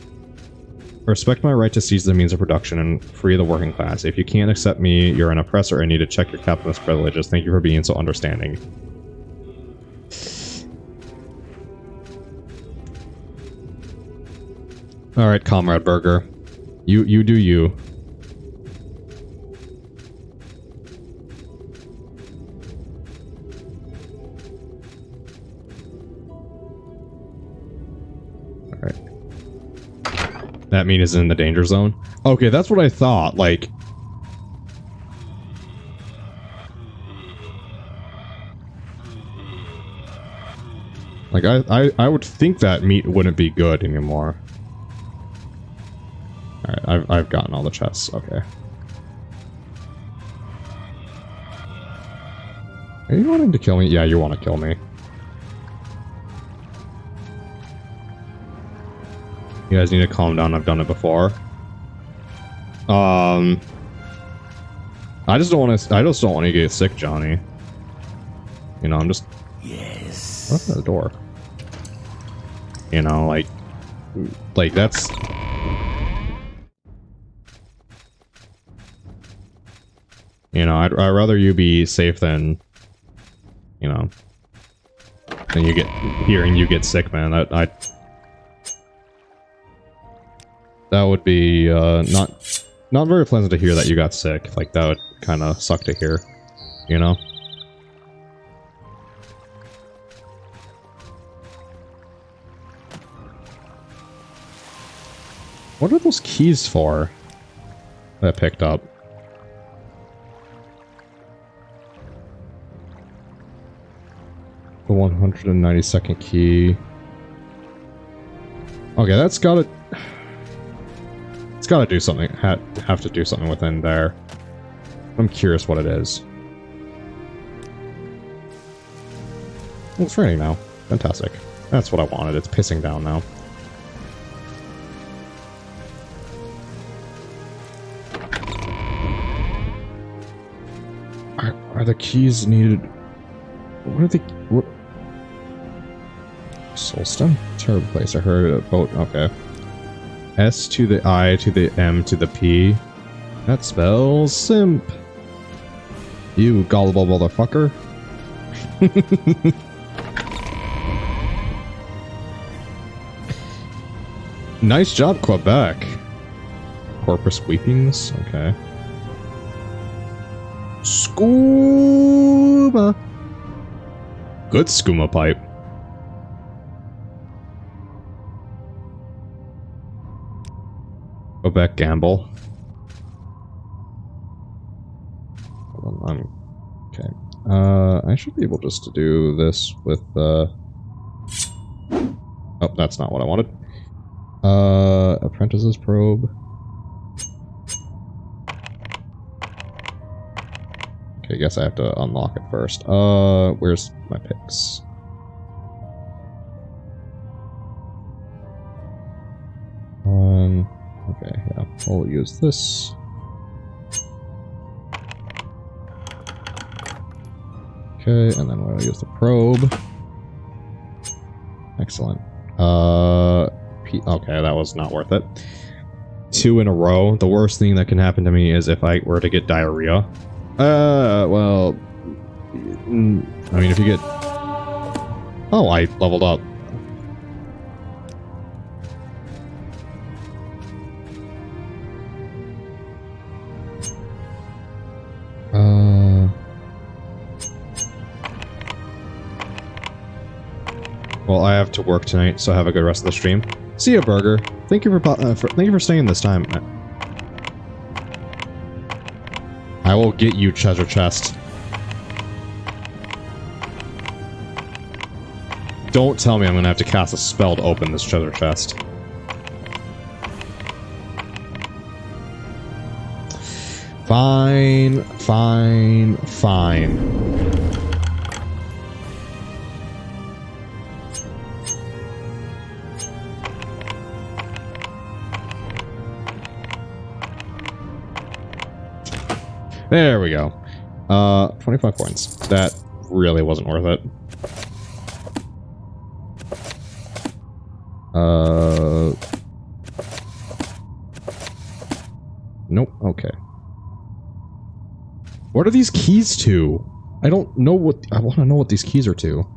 Respect my right to seize the means of production and free the working class. If you can't accept me, you're an oppressor and need to check your capitalist privileges. Thank you for being so understanding. Alright, Comrade Burger. You do you. That mean is in the danger zone? Okay, that's what I thought. Like... Like, I would think that meat wouldn't be good anymore. Alright, I've gotten all the chests. Okay. Are you wanting to kill me? Yeah, you want to kill me. You guys need to calm down. I've done it before. I just don't want to. I just don't want to get sick, Johnny. You know, I'm just. Yes. Open the door. You know, like that's. You know, I'd rather you be safe than. You know. Than you get hearing you get sick, man. That would be not very pleasant to hear that you got sick. Like, that would kind of suck to hear, you know? What are those keys for that I picked up? The 192nd key. Okay, that's gotta... It's gotta do something. Have to do something within there. I'm curious what it is. Well, it's raining now. Fantastic. That's what I wanted. It's pissing down now. Are the keys needed? What are the... What? Soulstone? Terrible place. I heard a boat. Okay. S to the I to the M to the P. That spells simp. You gullible motherfucker. Nice job, Quebec. Corpus Weepings. Okay. Skooma. Good skooma pipe. Quebec gamble. Okay. I should be able just to do this with Oh, that's not what I wanted. Apprentice's probe. Okay, I guess I have to unlock it first. Where's my picks? Okay, yeah, we'll use this. Okay, and then we'll use the probe. Excellent. Okay, that was not worth it. 2 in a row. The worst thing that can happen to me is if I were to get diarrhea. Well... I mean, if you get... Oh, I leveled up. Well, I have to work tonight, so have a good rest of the stream. See ya, Burger. Thank you for staying this time. I will get you treasure chest. Don't tell me I'm gonna have to cast a spell to open this treasure chest. Fine, fine, fine. There we go. 25 points. That really wasn't worth it. Nope. Okay. What are these keys to? I don't know what... I want to know what these keys are to.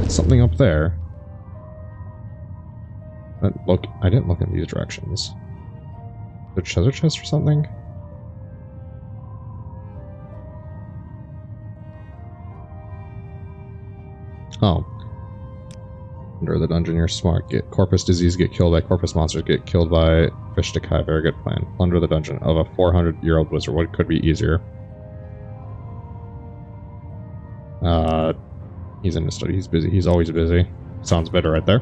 Something up there. Look, I didn't look in these directions. The treasure chest or something? Oh. Under the dungeon, you're smart. Get corpus disease, get killed by corpus monsters, get killed by fish to kai. Very good plan. Under the dungeon of a 400-year-old wizard. What could be easier? He's in the study. He's busy. He's always busy. Sounds better right there.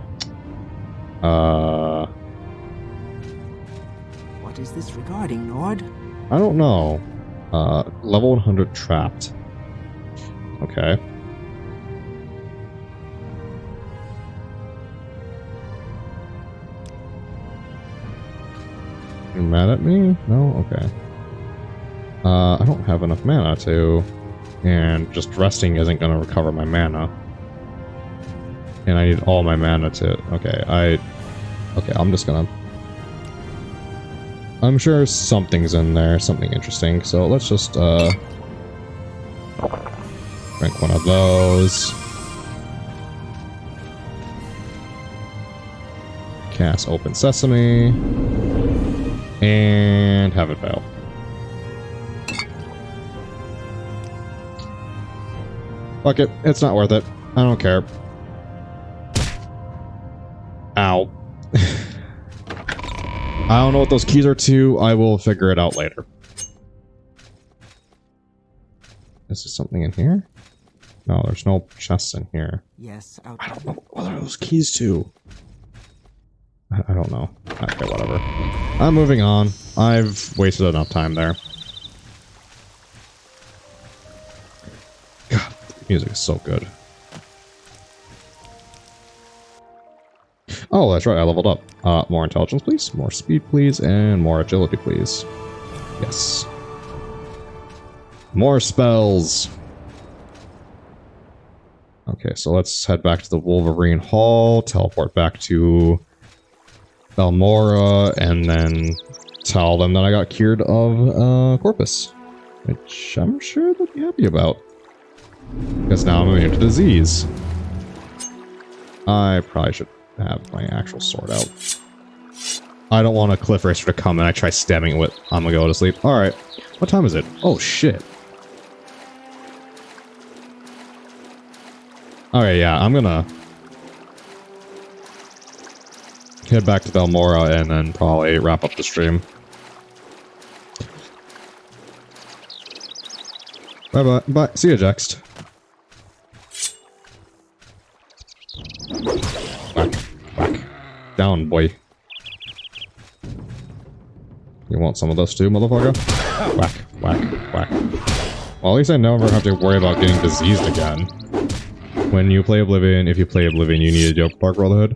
What is this regarding, Lord? I don't know. Level 100 trapped. Okay. You mad at me? No? Okay. I don't have enough mana to... And just resting isn't going to recover my mana. And I need all my mana to... Okay, Okay, I'm just gonna... I'm sure something's in there, something interesting. So let's just, drink one of those. Cast Open Sesame. And have it fail. Fuck it, it's not worth it. I don't care. Ow. I don't know what those keys are to. I will figure it out later. Is there something in here? No, there's no chests in here. Yes, I don't know. What are those keys to? I don't know. Okay, whatever. I'm moving on. I've wasted enough time there. God, the music is so good. Oh, that's right, I leveled up. More intelligence, please. More speed, please. And more agility, please. Yes. More spells. Okay, so let's head back to the Wolverine Hall, teleport back to Balmora, and then tell them that I got cured of Corpus. Which I'm sure they'll be happy about. Because now I'm immune to disease. I probably should have my actual sword out. I don't want a cliff racer to come and I try stabbing it with... I'm gonna go to sleep. Alright. What time is it? Oh, shit. Okay, yeah, I'm gonna... head back to Balmora and then probably wrap up the stream. Bye-bye. Bye. See you, Jext. Whack. Whack. Down, boy. You want some of this too, motherfucker? Whack. Whack. Whack. Well, at least I never have to worry about getting diseased again. When you play Oblivion, if you play Oblivion, you need a Dark Brotherhood.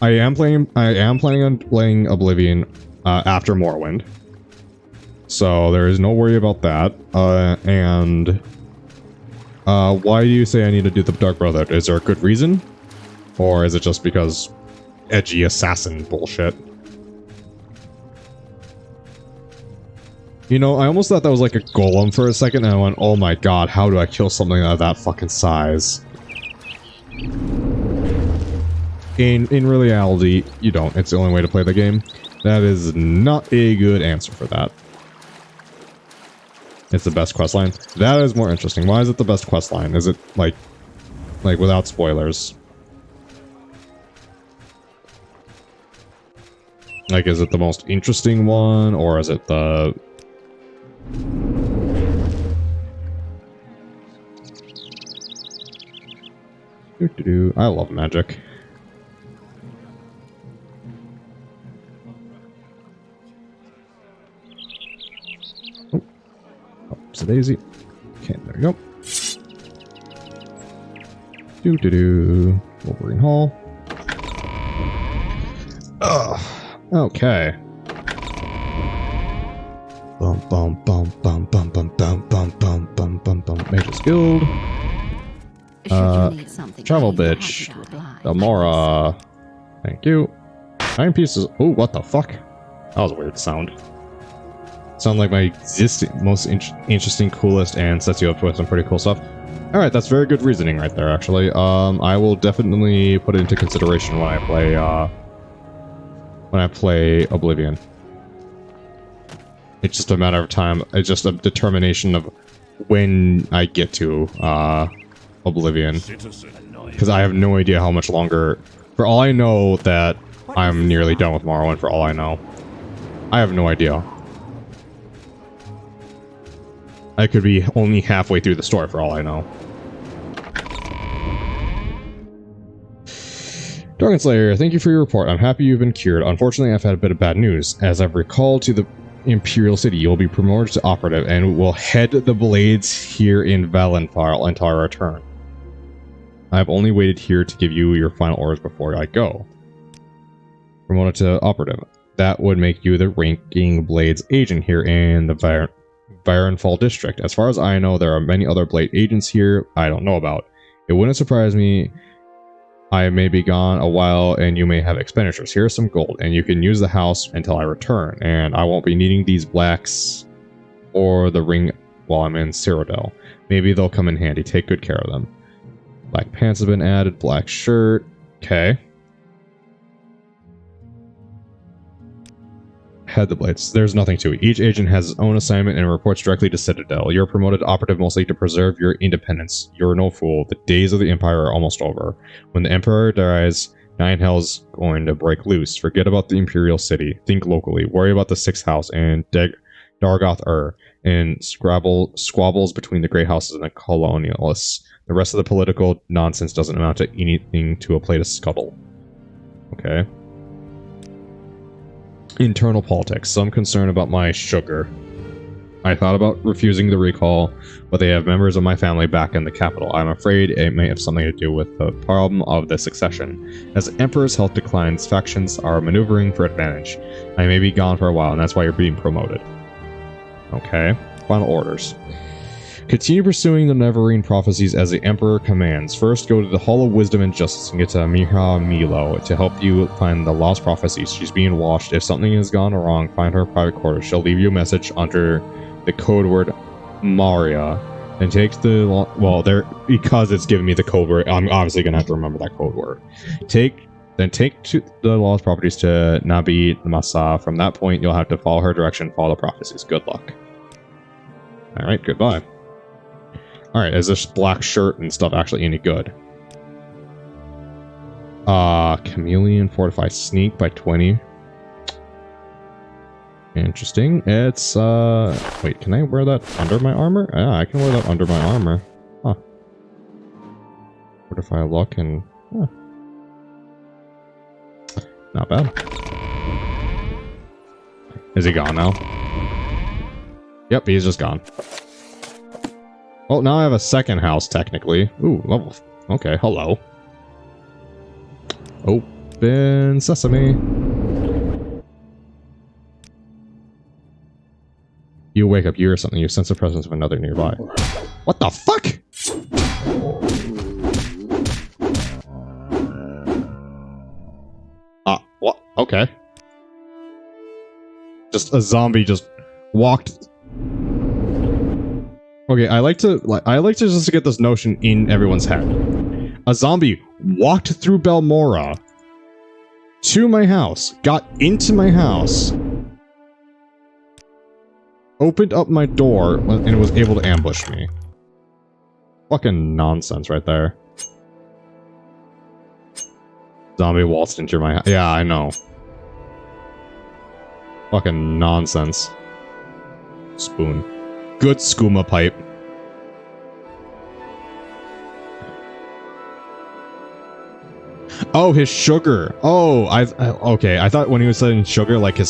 I am planning on playing Oblivion after Morrowind. So there is no worry about that. Why do you say I need to do the Dark Brotherhood? Is there a good reason? Or is it just because edgy assassin bullshit? You know, I almost thought that was like a golem for a second, and I went, oh my god, how do I kill something of that fucking size? In reality, you don't. It's the only way to play the game. That is not a good answer for that. It's the best questline. That is more interesting. Why is it the best questline? Is it, like without spoilers? Like, is it the most interesting one, or is it the... I love magic. Oh, it's a daisy. Okay, there we go. Wolverine Hall. Ugh. Okay. Bum bum bum bum bum bum bum bum bum bum bum bum. Mage's Guild. Travel bitch. Balmora. Thank you. 9 pieces. Oh, what the fuck? That was a weird sound. Sound like my most interesting, coolest, and sets you up with some pretty cool stuff. Alright, that's very good reasoning right there, actually. I will definitely put it into consideration when I play Oblivion. It's just a matter of time. It's just a determination of when I get to Oblivion. Because I have no idea how much longer For all I know that I'm nearly done with Morrowind, for all I know. I have no idea. I could be only halfway through the story for all I know. Dargon Slayer, thank you for your report. I'm happy you've been cured. Unfortunately, I've had a bit of bad news. As I've recalled to the Imperial City, you'll be promoted to operative and will head the blades here in Valenfar until I return. I've only waited here to give you your final orders before I go. Promoted to operative. That would make you the ranking blades agent here in the Varenfall district. As far as I know, there are many other blade agents here I don't know about. It wouldn't surprise me. I may be gone a while and you may have expenditures. Here's some gold and you can use the house until I return. And I won't be needing these blacks or the ring while I'm in Cyrodiil. Maybe they'll come in handy. Take good care of them. Black pants have been added. Black shirt. Okay. Head the blades. There's nothing to it. Each agent has his own assignment and reports directly to Citadel. You're promoted operative mostly to preserve your independence. You're no fool. The days of the Empire are almost over. When the Emperor dies, Nine Hell's going to break loose. Forget about the Imperial City. Think locally. Worry about the Sixth House and Dargoth and squabbles between the Great Houses and the Colonialists. The rest of the political nonsense doesn't amount to anything to a plate of scuttle. Okay. Internal politics. Some concern about my sugar. I thought about refusing the recall, but they have members of my family back in the capital. I'm afraid it may have something to do with the problem of the succession. As the Emperor's health declines, factions are maneuvering for advantage. I may be gone for a while, and that's why you're being promoted. Okay. Final orders. Continue pursuing the Neverine prophecies as the Emperor commands. First, go to the Hall of Wisdom and Justice and get to Miha Milo to help you find the lost prophecies. She's being watched. If something has gone wrong, find her private quarters. She'll leave you a message under the code word Maria. And take the... Well, there, because it's giving me the code word, I'm obviously going to have to remember that code word. Take to the lost properties to Nabi Masa. From that point, you'll have to follow her direction, follow the prophecies. Good luck. Alright, goodbye. Alright, is this black shirt and stuff actually any good? Chameleon Fortify Sneak by 20. Interesting. It's, wait, can I wear that under my armor? Yeah, I can wear that under my armor. Huh. Fortify Luck and... Huh. Not bad. Is he gone now? Yep, he's just gone. Well, now I have a second house, technically. Ooh, level... Okay, hello. Open sesame. You wake up, you hear something, you sense the presence of another nearby. What the fuck?! What? Okay. Just a zombie just walked... Okay, I like to just get this notion in everyone's head. A zombie walked through Belmora to my house, got into my house, opened up my door, and was able to ambush me. Fucking nonsense right there. Zombie waltzed into my house. Yeah, I know. Fucking nonsense. Spoon. Good skooma pipe. Oh, his sugar. Oh, okay. I thought when he was saying sugar, like he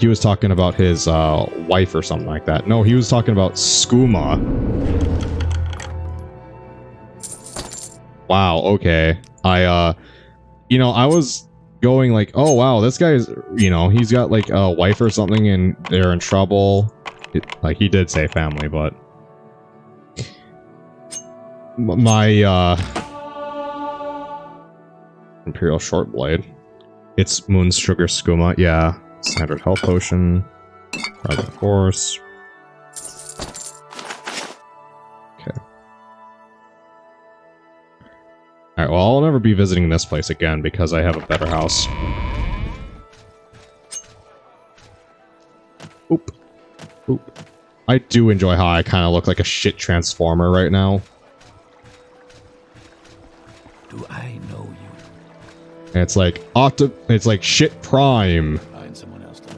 was talking about his wife or something like that. No, he was talking about skooma. Wow. Okay. I was going like, oh wow, this guy's, he's got like a wife or something and they're in trouble. Like he did say family, but my Imperial Short Blade. It's Moon's Sugar Skooma. Yeah, standard health potion. Private Horse. Okay. Alright, well, I'll never be visiting this place again because I have a better house. Oop. Oop. I do enjoy how I kind of look like a shit transformer right now. And it's like it's like shit prime. Find someone else to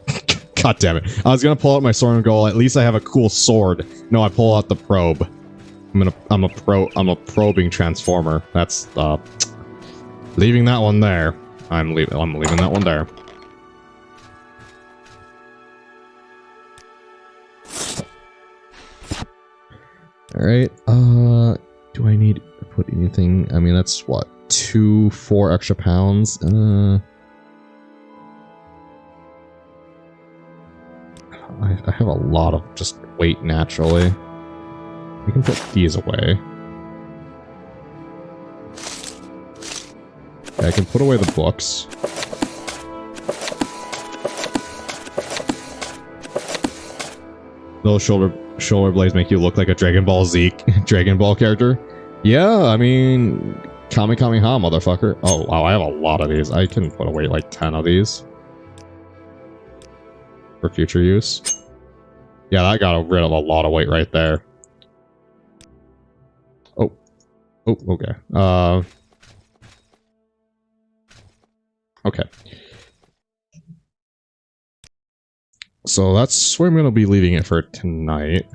love. God damn it. I was gonna pull out my sword and go, at least I have a cool sword. No, I pull out the probe. I'm a probing transformer. That's leaving that one there. I'm leaving that one there. Alright, do I need to put anything? I mean, that's what, 4 extra pounds? I have a lot of just weight naturally. We can put these away. Okay, I can put away the books. Those shoulder blades make you look like a Dragon Ball Z Dragon Ball character. Yeah, I mean, Kamehameha, motherfucker. Oh, wow, I have a lot of these. I can put away like 10 of these. For future use. Yeah, that got rid of a lot of weight right there. Oh. Oh, okay. Okay. So that's where I'm going to be leaving it for tonight.